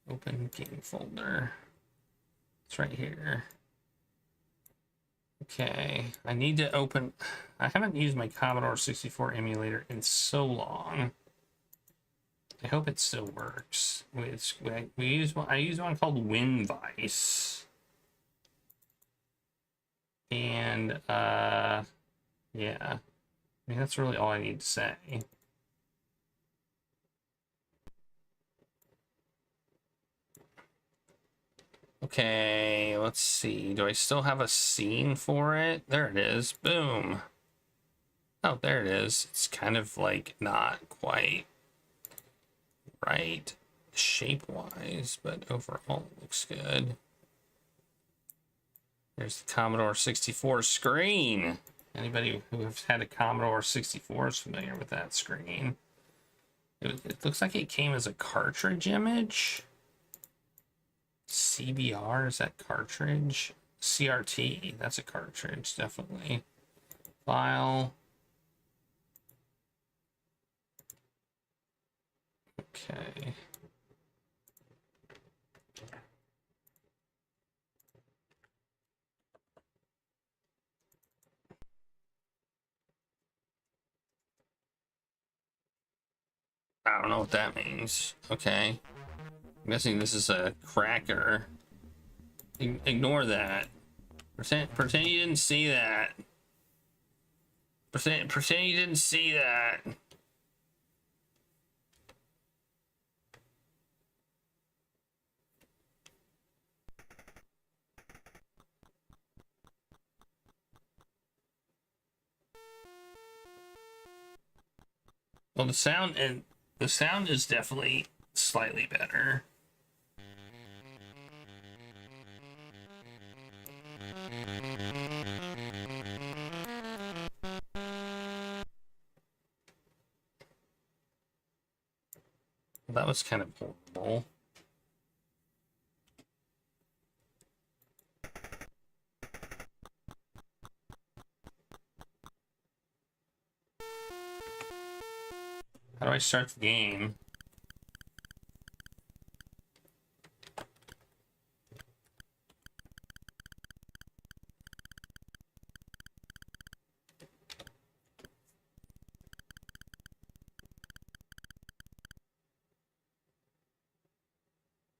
Open game folder. It's right here. Okay, I need to open. I haven't used my Commodore 64 emulator in so long. I hope it still works. We use one. I use one called WinVice, and yeah. I mean, that's really all I need to say. Okay, let's see. Do I still have a scene for it? There it is. Boom. Oh, there it is. It's kind of like not quite right shape-wise, but overall it looks good. There's the Commodore 64 screen. Anybody who has had a Commodore 64 is familiar with that screen. It looks like it came as a cartridge image. CBR, is that cartridge? CRT, that's a cartridge, definitely. File. Okay. I don't know what that means. Okay. I'm guessing this is a cracker. Ignore that. Pretend you didn't see that. Pretend you didn't see that. Well, the sound is definitely slightly better. That was kind of horrible. How do I start the game?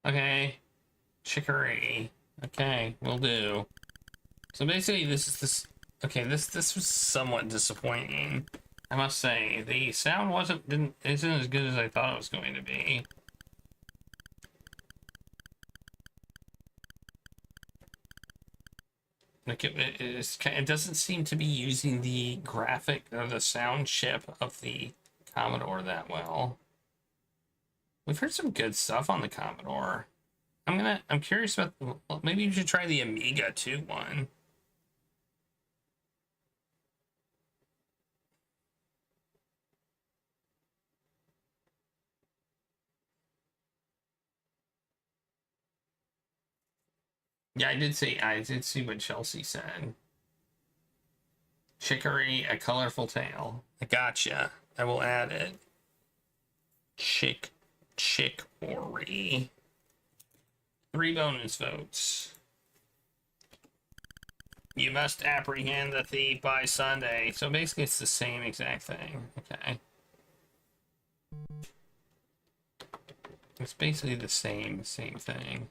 Okay. Chicory. Okay, will do. So basically okay, this was somewhat disappointing. I must say, the sound isn't as good as I thought it was going to be. Like it doesn't seem to be using the graphic or the sound chip of the Commodore that well. We've heard some good stuff on the Commodore. I'm curious about, maybe you should try the Amiga 2 one. Yeah, I did see what Chelsea said. Chicory, a colorful tale. I gotcha. I will add it. Chicory. 3 bonus votes. You must apprehend the thief by Sunday. So basically it's the same exact thing. Okay. It's basically the same thing.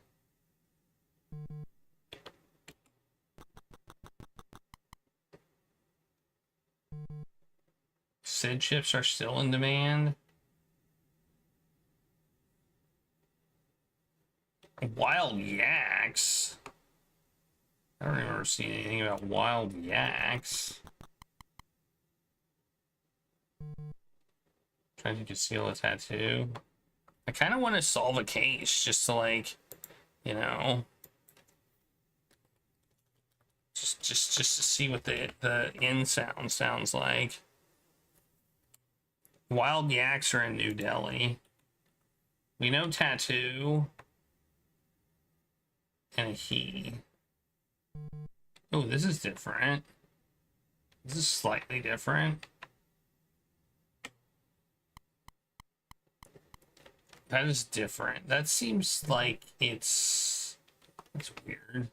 SID chips are still in demand. Wild yaks? I don't remember seeing anything about wild yaks. Trying to conceal a tattoo. I kind of want to solve a case just to, like, you know, just to see what the end sound sounds like. Wild yaks are in New Delhi. We know tattoo and a he. Oh, this is different. This is slightly different. That is different. That seems like that's weird.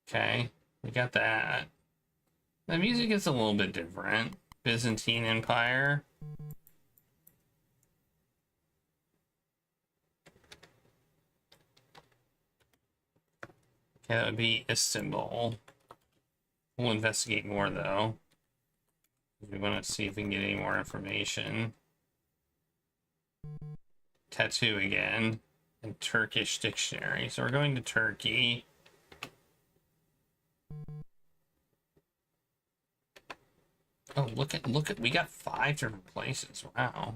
Okay, we got that. The music is a little bit different. Byzantine Empire. Okay, that would be Istanbul. We'll investigate more, though. We want to see if we can get any more information. Tattoo again. And Turkish dictionary. So we're going to Turkey. Oh, look at, we got 5 different places. Wow.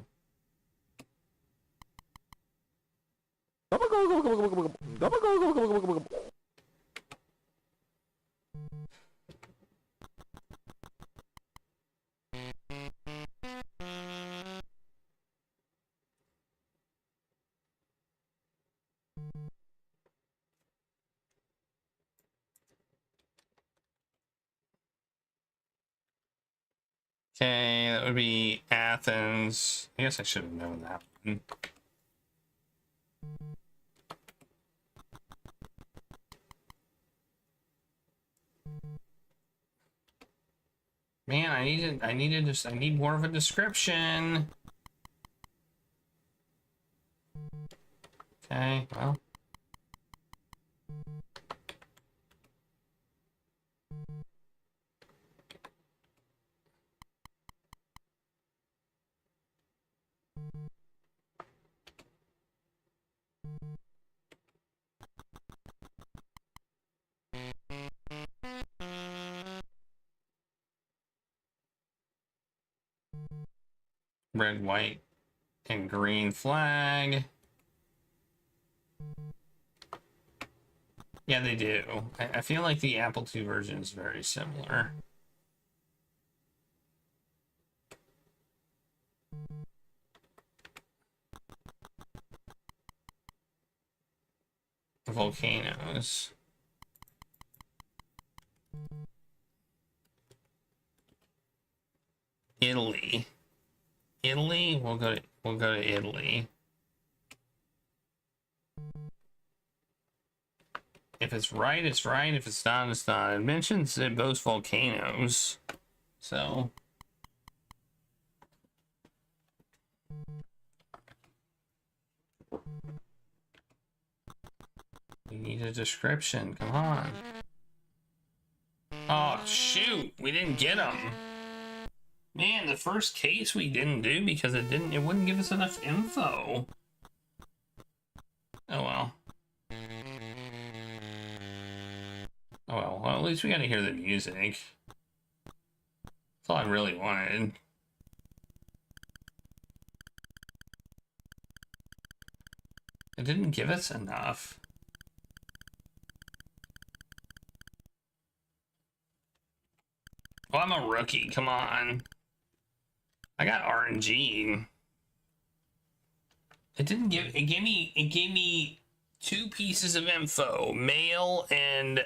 Okay, that would be Athens. I guess I should have known that one. Man, I need more of a description. Okay, well. Red, white, and green flag. Yeah, they do. I feel like the Apple II version is very similar. Volcanoes. Italy. Italy? We'll go to Italy. If it's right, it's right. If it's not, it's not. It mentions it both volcanoes. So we need a description. Come on. Oh shoot, we didn't get them. Man, the first case we didn't do because it wouldn't give us enough info. Oh well. Oh well, at least we got to hear the music. That's all I really wanted. It didn't give us enough. Well, I'm a rookie, come on. I got RNG. It gave me 2 pieces of info, mail and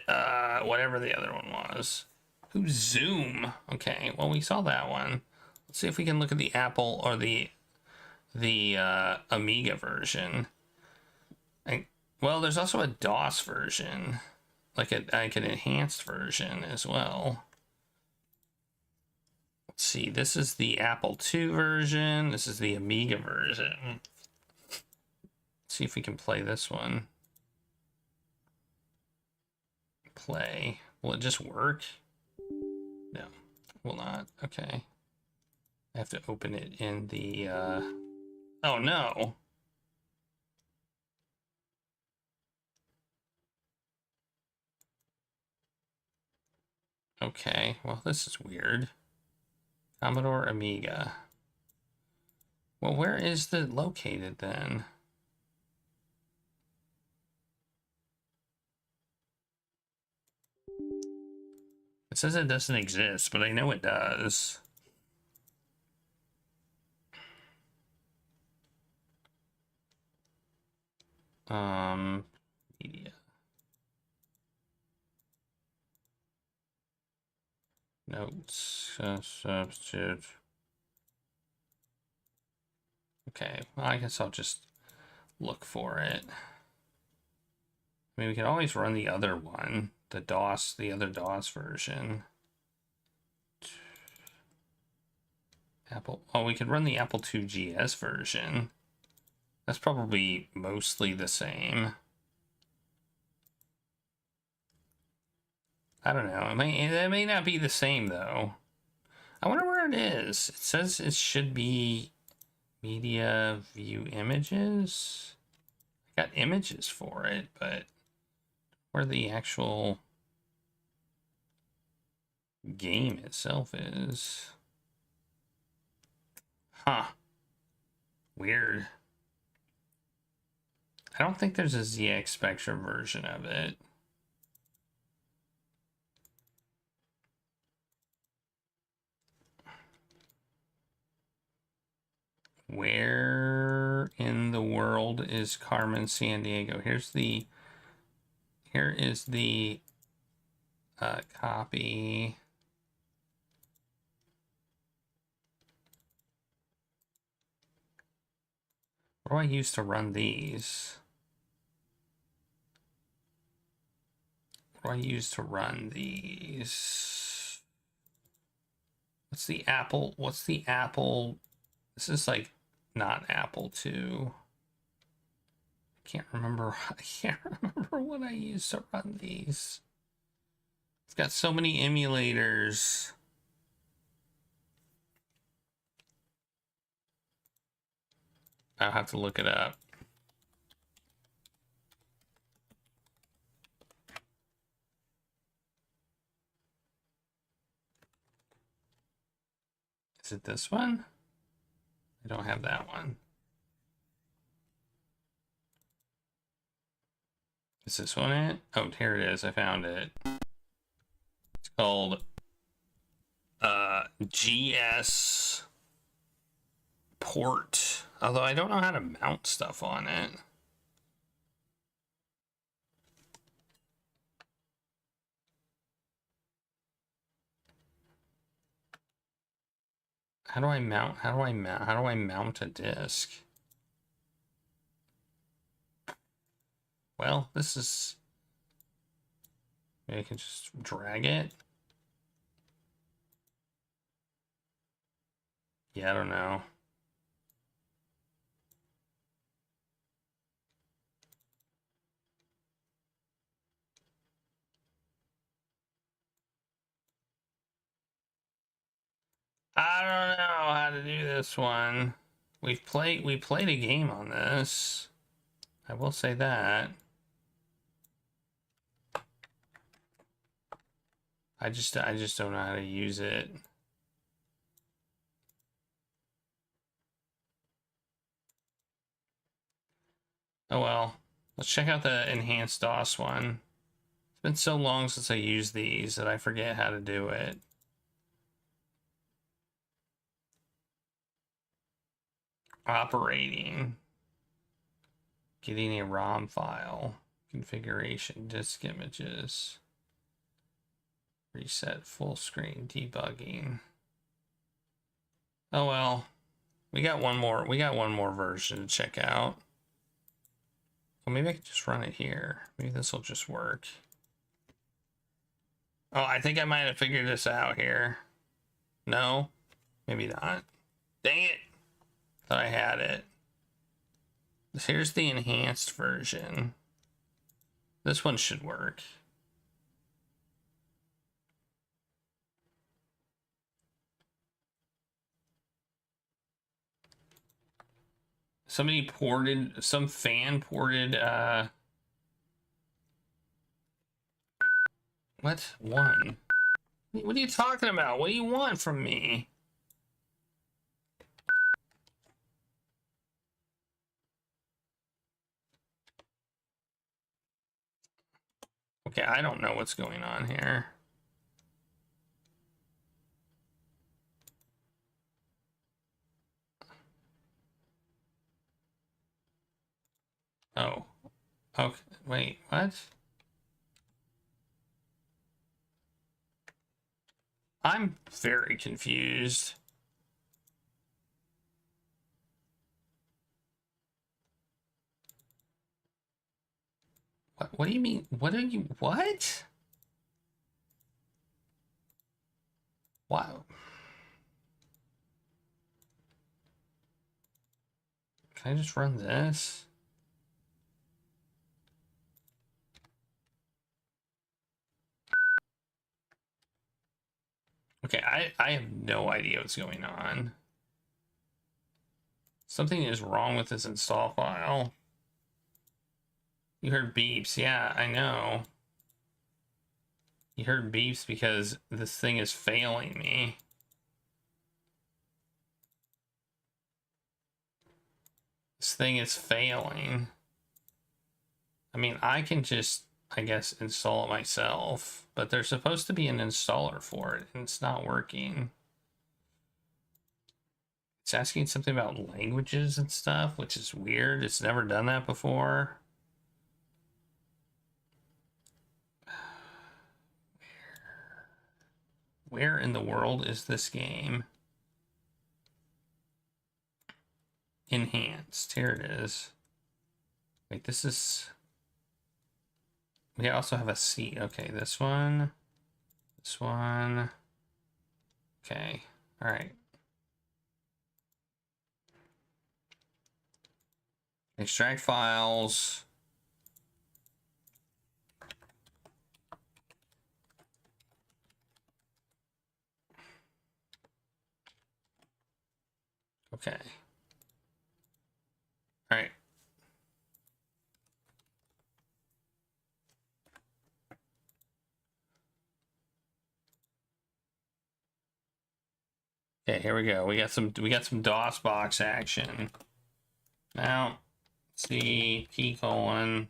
whatever the other one was. Who's Zoom? Okay, well we saw that one. Let's see if we can look at the Apple or the Amiga version. Well, there's also a DOS version, like an enhanced version as well. Let's see, this is the Apple II version. This is the Amiga version. Let's see if we can play this one. Play. Will it just work? No, will not. Okay. I have to open it in the, oh no. Okay, well this is weird. Commodore Amiga. Well, where is it located then? It says it doesn't exist, but I know it does. Media. Notes, substitute. Okay, well, I guess I'll just look for it. I mean, we can always run the other one, the other DOS version. Apple, oh, we could run the Apple II GS version. That's probably mostly the same. I don't know. It may not be the same though. I wonder where it is. It says it should be media view images. I got images for it, but where the actual game itself is. Huh. Weird. I don't think there's a ZX Spectrum version of it. Where in the world is Carmen Sandiego? Here is the copy. What do I use to run these? What do I use to run these? What's the Apple? What's the Apple? This is like not Apple II. I can't remember. I can't remember what I used to run these. It's got so many emulators. I'll have to look it up. Is it this one? I don't have that one. Is this one it? Oh, here it is. I found it. It's called GS Port. Although I don't know how to mount stuff on it. How do I mount a disc? Well, this is, maybe I can just drag it. Yeah, I don't know. I don't know how to do this one. We played a game on this. I will say that. I just don't know how to use it. Oh well. Let's check out the enhanced DOS one. It's been so long since I used these that I forget how to do it. Operating. Getting a ROM file. Configuration. Disk images. Reset full screen. Debugging. Oh well. We got one more version to check out. Well, maybe I can just run it here. Maybe this will just work. Oh, I think I might have figured this out here. No? Maybe not. Dang it! Thought I had it. Here's the enhanced version. This one should work. Some fan ported, what? One? What are you talking about? What do you want from me? Okay, I don't know what's going on here. Oh. Okay, wait, what? I'm very confused. What do you mean? What? Wow. Can I just run this? Okay, I have no idea what's going on. Something is wrong with this install file. You heard beeps. Yeah, I know. You heard beeps because this thing is failing me. This thing is failing. I mean, I can just, I guess, install it myself, but there's supposed to be an installer for it, and it's not working. It's asking something about languages and stuff, which is weird. It's never done that before. Where in the world is this game? Enhanced. Here it is. Wait, this is... We also have a seat. Okay, this one. This one. Okay. All right. Extract files. Okay. All right. Okay, here we go. We got some DOS box action. Now, C P:/games.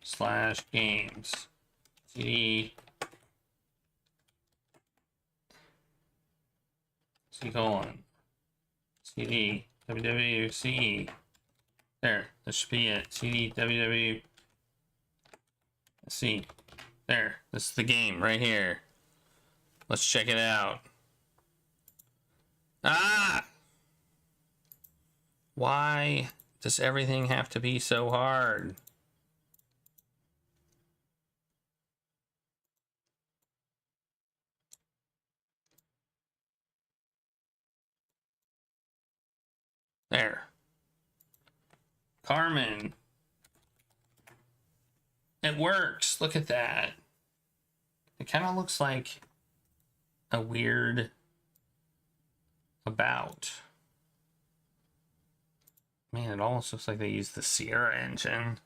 CD CD WWC. There, this should be it. CD WWC. There, this is the game right here. Let's check it out. Ah! Why does everything have to be so hard? There. Carmen. It works. Look at that. It kind of looks like a weird about. Man, it almost looks like they used the Sierra engine.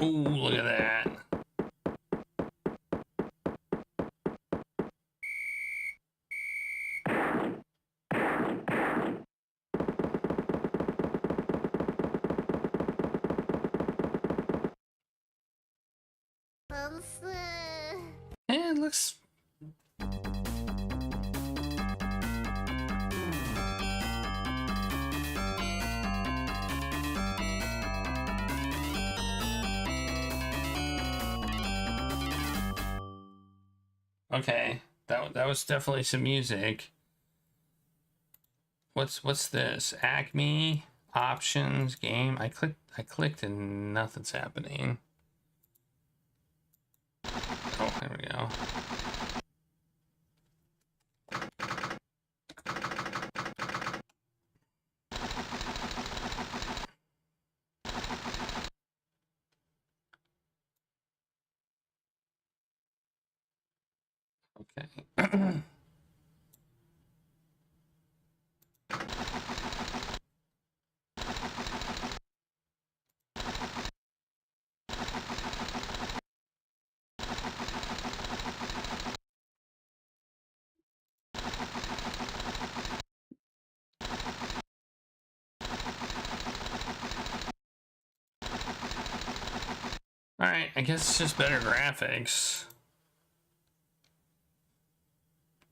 Ooh, look at that. Yeah, it looks... Okay, that was definitely some music. What's this? Acme options game. I clicked and nothing's happening. Oh, there we go. Okay. Alright, I guess it's just better graphics.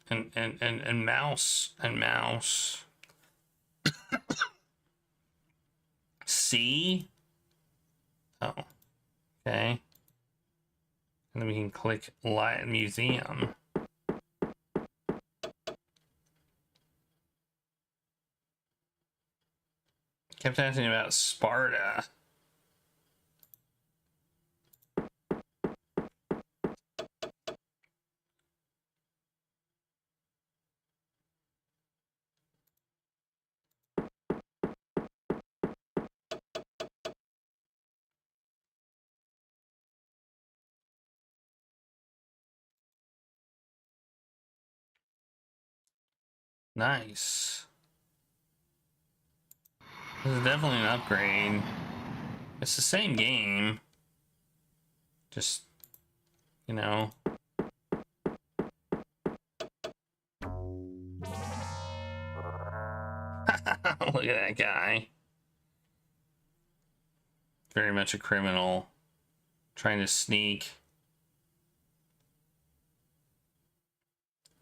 And mouse. C? Oh. Okay. And then we can click Light Museum. Kept asking about Sparta. Nice. This is definitely an upgrade. It's the same game. Just, you know. Look at that guy. Very much a criminal. Trying to sneak.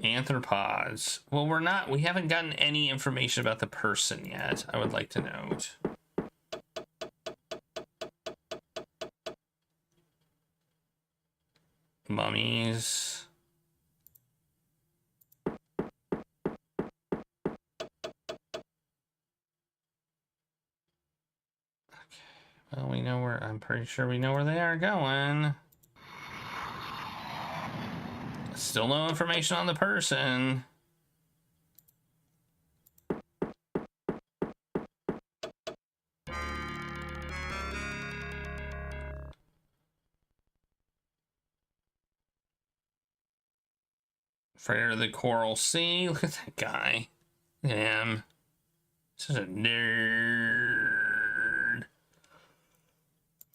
Arthropods. Well, we haven't gotten any information about the person yet, I would like to note. Mummies. Well, we know where, I'm pretty sure we know where they are going. Still no information on the person. Freighter of the Coral Sea. Look at that guy. Look at him. Such a nerd.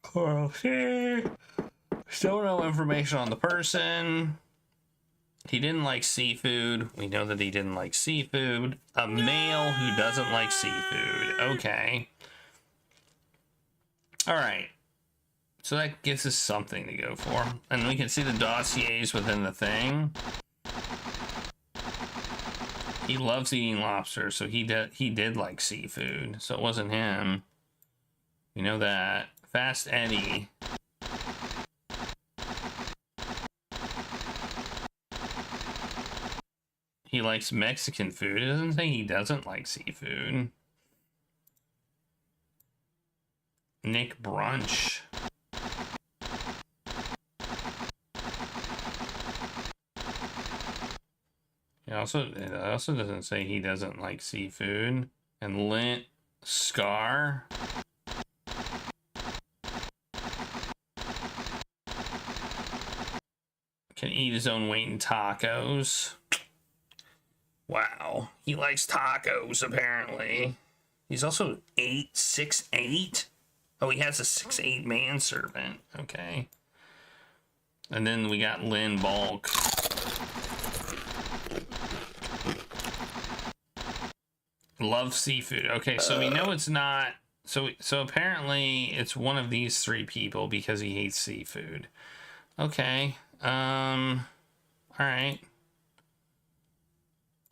Coral Sea. Still no information on the person. He didn't like seafood. We know that he didn't like seafood. A male who doesn't like seafood. Okay. All right. So that gives us something to go for. And we can see the dossiers within the thing. He loves eating lobster, so he did like seafood. So it wasn't him. We know that. Fast Eddie. He likes Mexican food. It doesn't say he doesn't like seafood. Nick Brunch. It also doesn't say he doesn't like seafood. And Lint Scar. Can eat his own weight in tacos. Wow, he likes tacos apparently. He's also 6'8". Oh, he has a 6'8" manservant. Okay. And then we got Lynn Bulk. Love seafood. Okay, so we know it's not. So apparently it's one of these three people because he hates seafood. Okay. All right.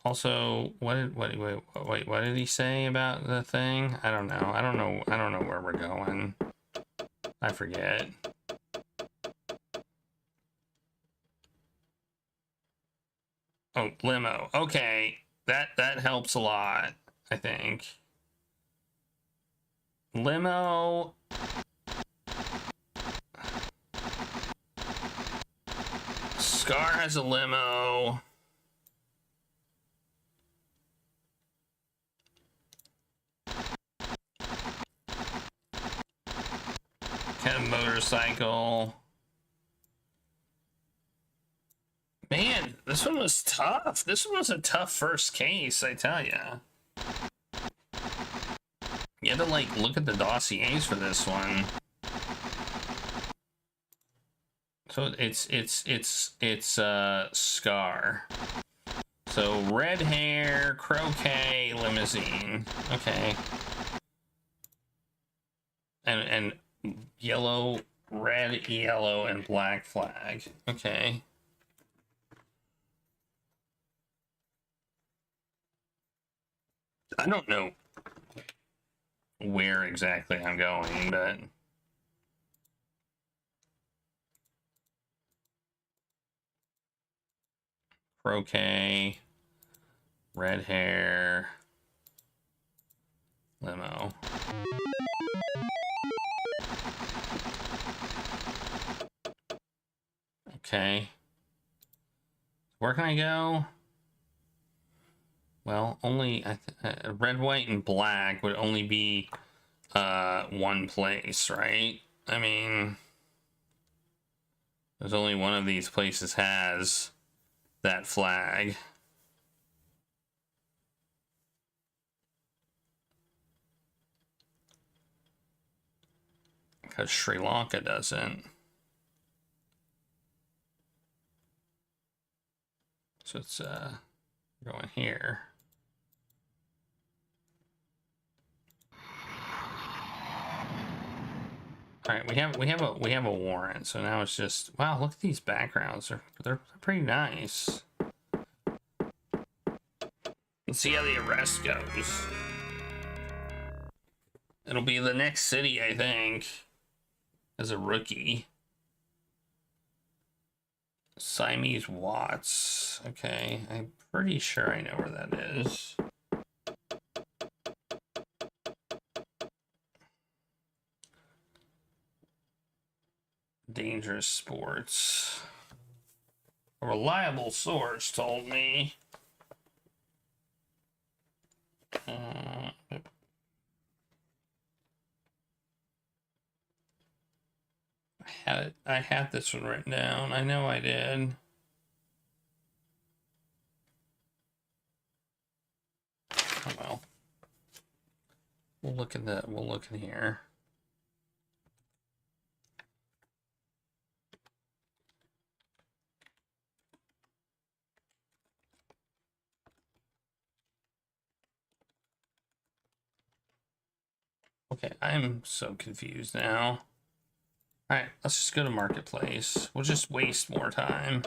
Also, what did he say about the thing? I don't know. I don't know where we're going. I forget. Oh, limo. Okay. That helps a lot, I think. Limo. Scar has a limo. Kind of motorcycle. Man, this one was tough. This one was a tough first case, I tell ya. You had to like look at the dossiers for this one. So it's Scar. So red hair, croquet, limousine. Okay. And yellow, red, yellow, and black flag. Okay. I don't know where exactly I'm going, but croquet, red hair, limo. Okay. Where can I go? Well, only red, white, and black would only be one place, right? I mean, there's only one of these places has that flag. Because Sri Lanka doesn't. So it's going here. All right, we have a warrant. So now it's just, wow, look at these backgrounds. They're pretty nice. Let's see how the arrest goes. It'll be the next city, I think, as a rookie. Siamese Watts. Okay, I'm pretty sure I know where that is. Dangerous Sports. A reliable source told me. I had this one written down. I know I did. Oh well. We'll look in here. Okay, I'm so confused now. Alright, let's just go to Marketplace. We'll just waste more time.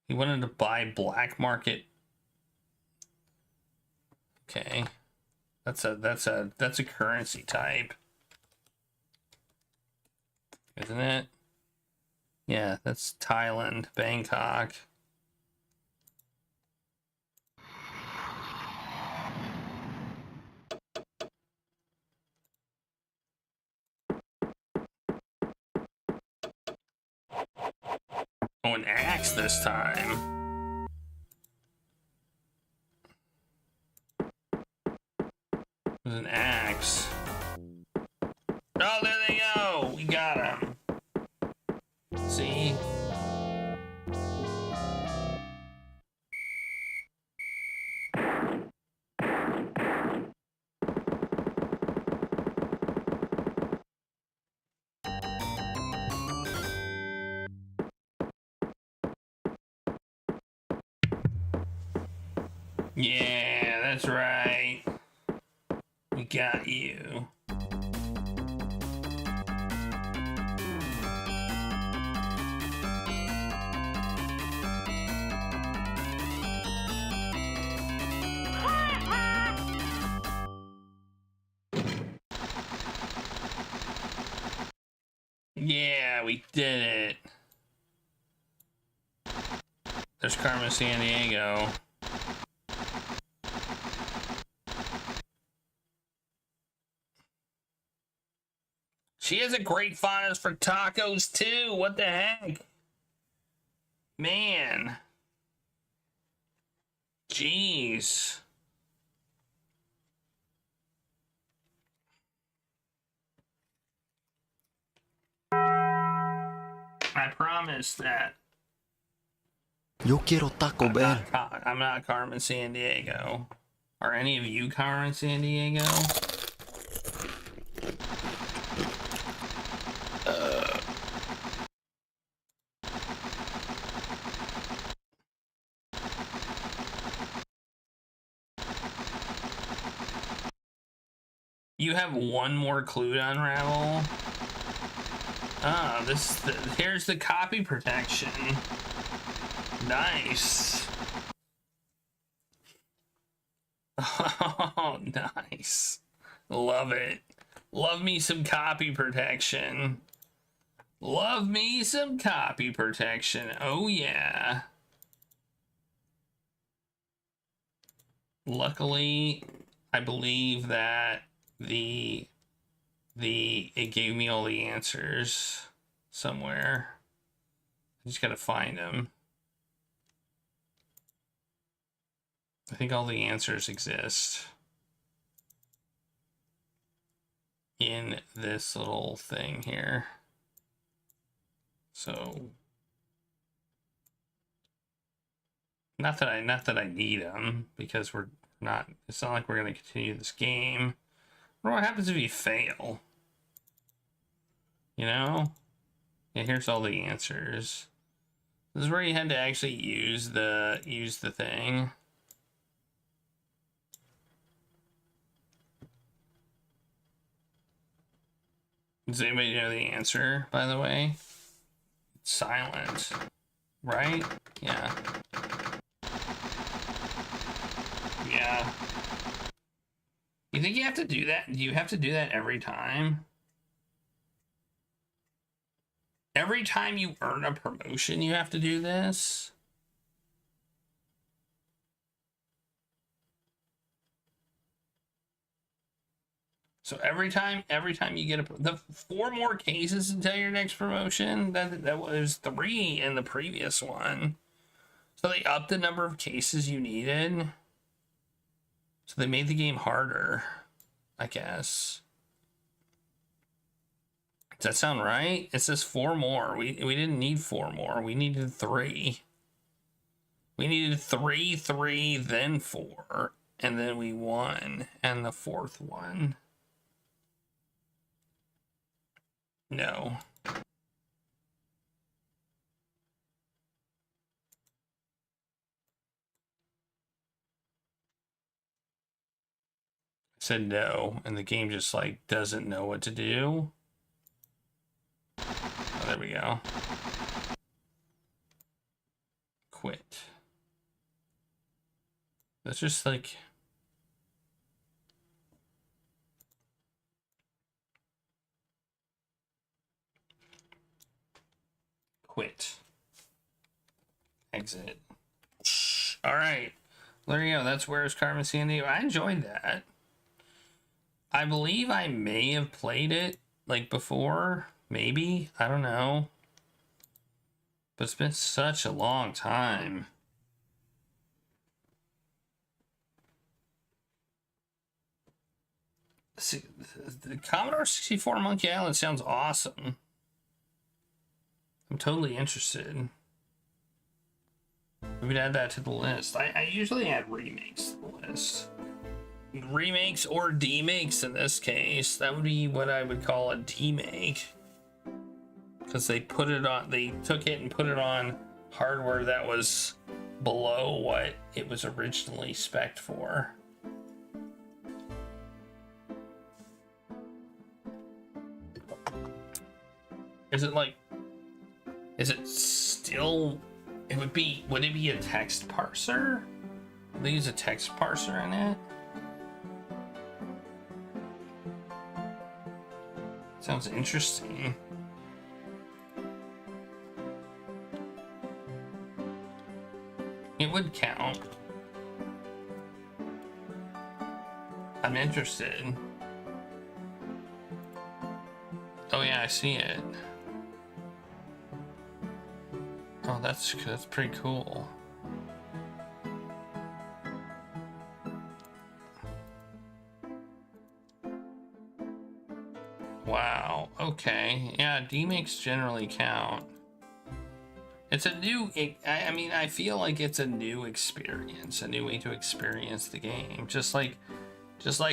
He wanted to buy black market. Okay. That's a currency type. Isn't it? Yeah, that's Thailand, Bangkok. Oh, an axe this time. There's an axe. Oh, there they go. We got him. See? Yeah, that's right. We got you. Yeah, we did it. There's Carmen Sandiego. She has a great fondness for tacos too. What the heck? Man. Jeez. I promise that. Yo quiero Taco Bell. I'm not Carmen Sandiego. Are any of you Carmen Sandiego? You have one more clue to unravel. Ah, here's the copy protection. Nice. Oh, nice. Love it. Love me some copy protection. Love me some copy protection. Oh, yeah. Luckily, I believe that it gave me all the answers somewhere. I just gotta find them. I think all the answers exist in this little thing here. So not that I need them, because it's not like we're going to continue this game. What happens if you fail? You know? Yeah, here's all the answers. This is where you had to actually use the thing. Does anybody know the answer, by the way? It's silent, right? Yeah. Yeah. You think you have to do that? Do you have to do that every time? Every time you earn a promotion, you have to do this? So every time you get the 4 more cases until your next promotion, that was 3 in the previous one. So they upped the number of cases you needed. So they made the game harder, I guess. Does that sound right? It says 4 more. We didn't need 4 more. We needed 3. We needed 3, 3, then 4, and then we won. And the 4th one. No. I said no, and the game just like doesn't know what to do. Oh, there we go. Quit. That's just like... Quit. Exit. All right. There you go. That's Where's Carmen, Sandiego. I enjoyed that. I believe I may have played it like before. Maybe. I don't know. But it's been such a long time. See, the Commodore 64 Monkey Island sounds awesome. I'm totally interested. We would add that to the list. I usually add remakes to the list. Remakes or demakes in this case. That would be what I would call a demake. Because they put it on, they took it and put it on hardware that was below what it was originally spec'd for. Is it like, is it still, would it be a text parser? Would they use a text parser in it? Sounds interesting. It would count. I'm interested. Oh yeah, I see it. Oh, that's pretty cool. Wow. Okay. Yeah, demakes generally count. It's a new. I mean, I feel like it's a new experience, a new way to experience the game. Just like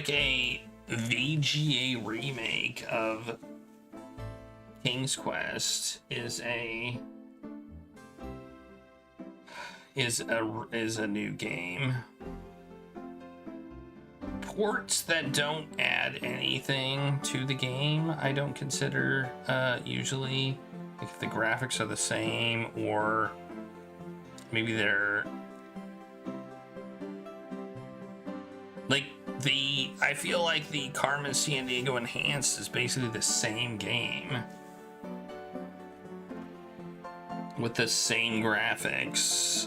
a VGA remake of King's Quest is a new game. Ports that don't add anything to the game, I don't consider usually. If the graphics are the same, or maybe they're like I feel like the Carmen Sandiego Enhanced is basically the same game with the same graphics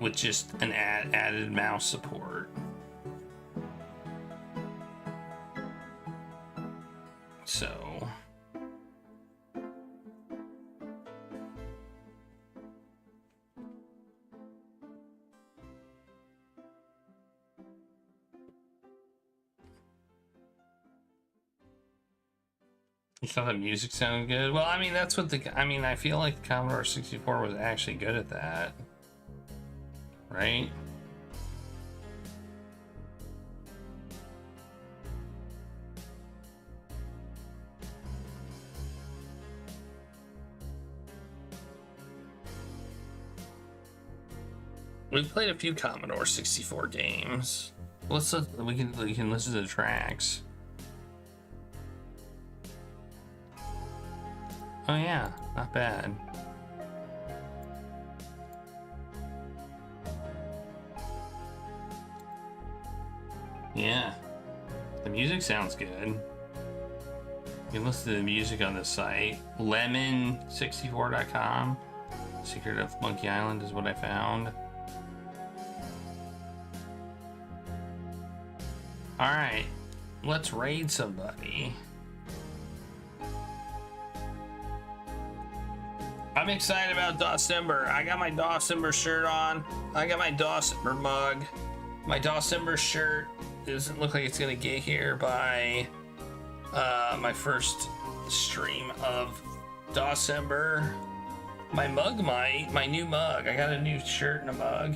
with just an added mouse support. So you thought the music sounded good? Well, I mean, that's what I feel like the Commodore 64 was actually good at that. Right? We've played a few Commodore 64 games. We can listen to the tracks. Oh yeah, not bad. Yeah, the music sounds good. You can listen to the music on the site. Lemon64.com. Secret of Monkey Island is what I found. All right, let's raid somebody. I'm excited about Dawsember. I got my Dawsember shirt on. I got my Dawsember mug. My Dawsember shirt doesn't look like it's gonna get here by my first stream of Dawsember. My mug might. My new mug. I got a new shirt and a mug.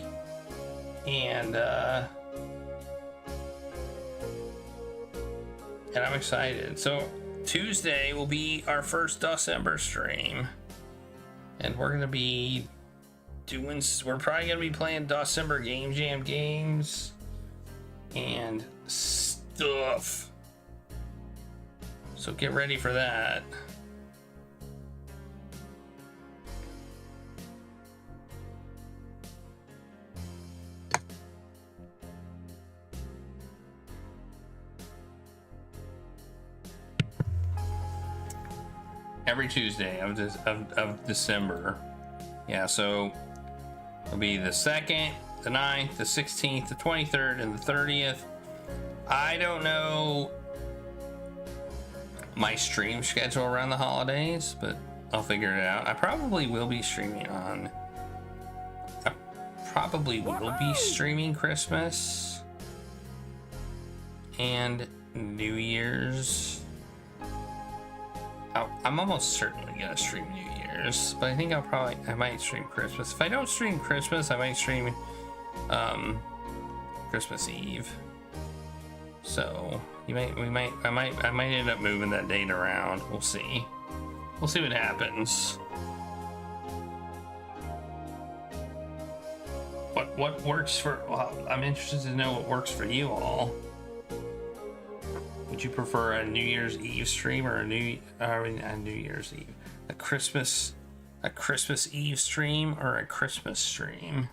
And I'm excited. So Tuesday will be our first Dawsember stream. And we're gonna be we're probably gonna be playing Dawsember Game Jam games and stuff. So get ready for that. Every Tuesday of December. Yeah, so it'll be the 2nd, the 9th, the 16th, the 23rd, and the 30th. I don't know my stream schedule around the holidays, but I'll figure it out. I probably will be streaming Christmas and New Year's. I'm almost certainly gonna stream New Year's, but I think I might stream Christmas. If I don't stream Christmas, I might stream Christmas Eve. So I might end up moving that date around. We'll see. We'll see what happens. What works for? Well, I'm interested to know what works for you all. Would you prefer a New Year's Eve stream or a New Year's Eve, a Christmas Eve stream or a Christmas stream?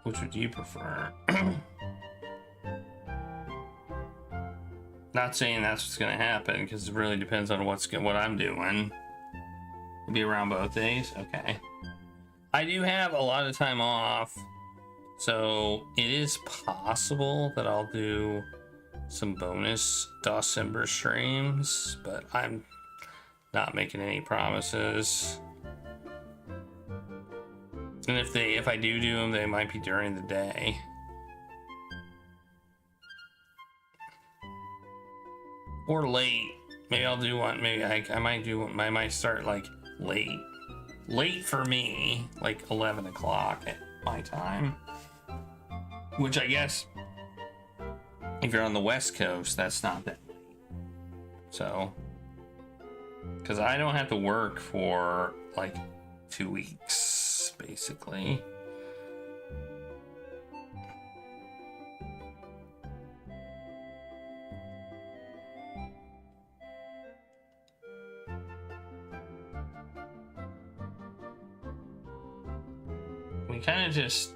Which would you prefer? Not saying that's what's gonna happen, because it really depends on what I'm doing. You'll be around both days? Okay. I do have a lot of time off, so it is possible that I'll do some bonus Dawsember streams, but I'm not making any promises. And if I do them, they might be during the day. Or late. Maybe I'll do one. Maybe I might do one. I might start like late. Late for me, like 11 o'clock at my time. Which I guess, if you're on the West Coast, that's not that late. So, because I don't have to work for like 2 weeks, basically. We kind of just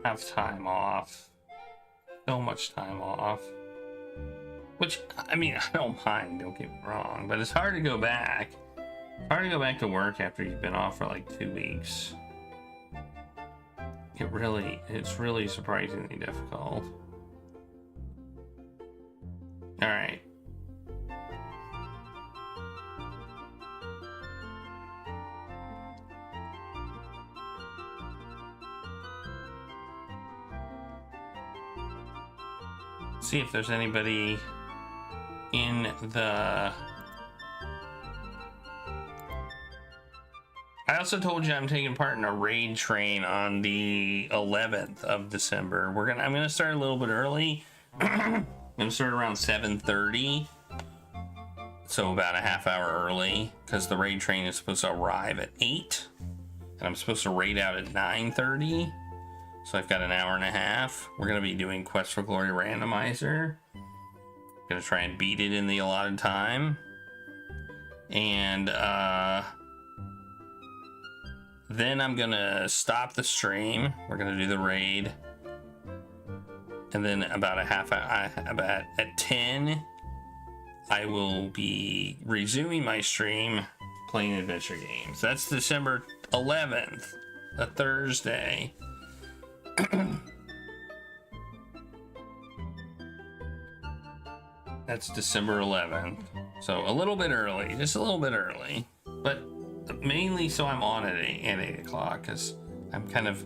have time off. So much time off. Which, I mean, I don't mind, don't get me wrong, but it's hard to go back. It's hard to go back to work after you've been off for like 2 weeks. It's really surprisingly difficult. All right. See if there's anybody in the... I also told you I'm taking part in a raid train on the 11th of December. I'm gonna start a little bit early. I'm gonna start around 7:30, so about a half hour early, because the raid train is supposed to arrive at 8, and I'm supposed to raid out at 9:30. So I've got an hour and a half. We're gonna be doing Quest for Glory randomizer. Gonna try and beat it in the allotted time. And then I'm gonna stop the stream. We're gonna do the raid. And then about a half hour, about at 10, I will be resuming my stream playing adventure games. That's December 11th, a Thursday. That's December 11th. So a little bit early, just a little bit early, but mainly so I'm on at 8 o'clock because I'm kind of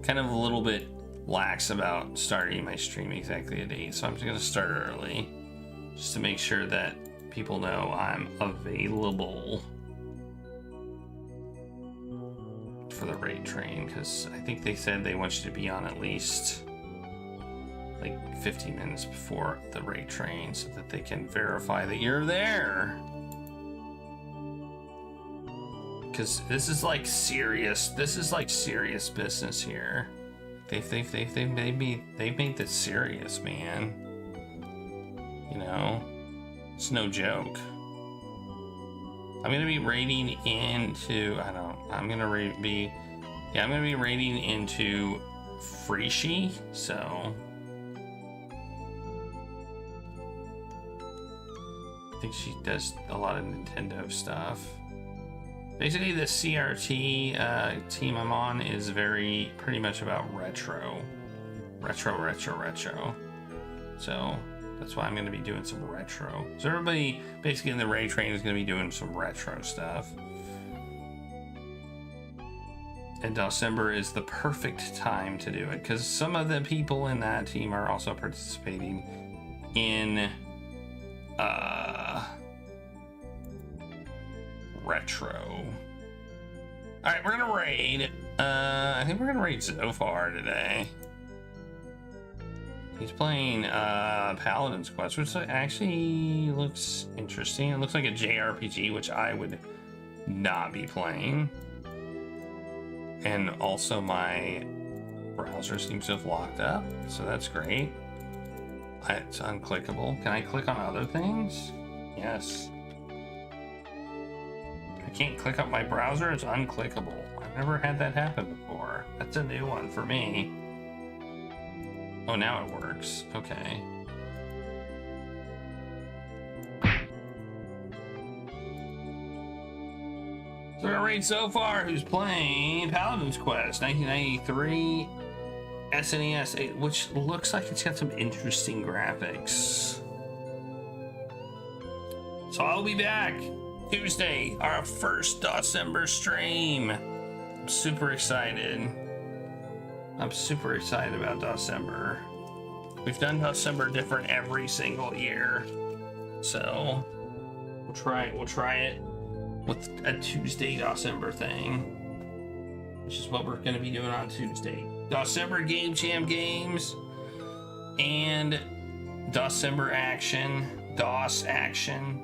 a little bit lax about starting my stream exactly at 8. So I'm just gonna start early just to make sure that people know I'm available for the raid train, because I think they said they want you to be on at least like 15 minutes before the raid train so that they can verify that you're there. Because this is like serious business here. They've made this serious, man. You know, it's no joke. I'm gonna be raiding into I'm gonna be raiding into Frishi, so I think she does a lot of Nintendo stuff. Basically, the CRT team I'm on is pretty much about retro. So that's why I'm going to be doing some retro. So everybody basically in the raid train is going to be doing some retro stuff. And December is the perfect time to do it because some of the people in that team are also participating in retro. Alright, we're gonna raid. I think we're gonna raid Zofar today. He's playing Paladin's Quest, which actually looks interesting. It looks like a JRPG, which I would not be playing. And also my browser seems to have locked up, so that's great. It's unclickable. Can I click on other things? Yes. I can't click up my browser, it's unclickable. I've never had that happen before. That's a new one for me. Oh, now it works. Okay. So we're gonna raid Zofar, who's playing Paladin's Quest 1993 SNES, which looks like it's got some interesting graphics. So I'll be back Tuesday, our first December stream. I'm super excited. I'm super excited about December. We've done December different every single year, so we'll try it with a Tuesday December thing, which is what we're going to be doing on Tuesday. December Game Jam games and December action, DOS action.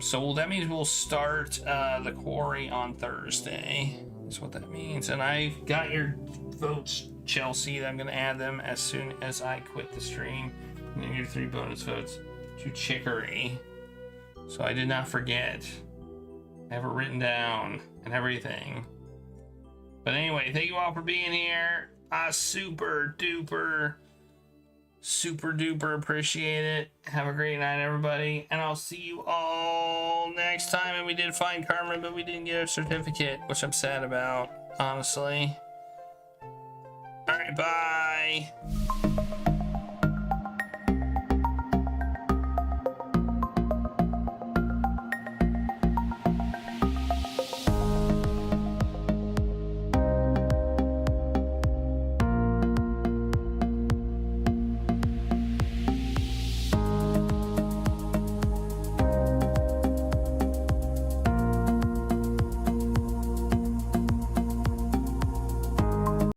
So that means we'll start the quarry on Thursday. That's what that means. And I got your votes, Chelsea. I'm going to add them as soon as I quit the stream. I'm going to give 3 bonus votes to Chicory. So I did not forget. I have it written down and everything. But anyway, thank you all for being here. I super duper appreciate it. Have a great night, everybody, and I'll see you all next time. And we did find Carmen, but we didn't get a certificate, which I'm sad about, honestly. All right, bye.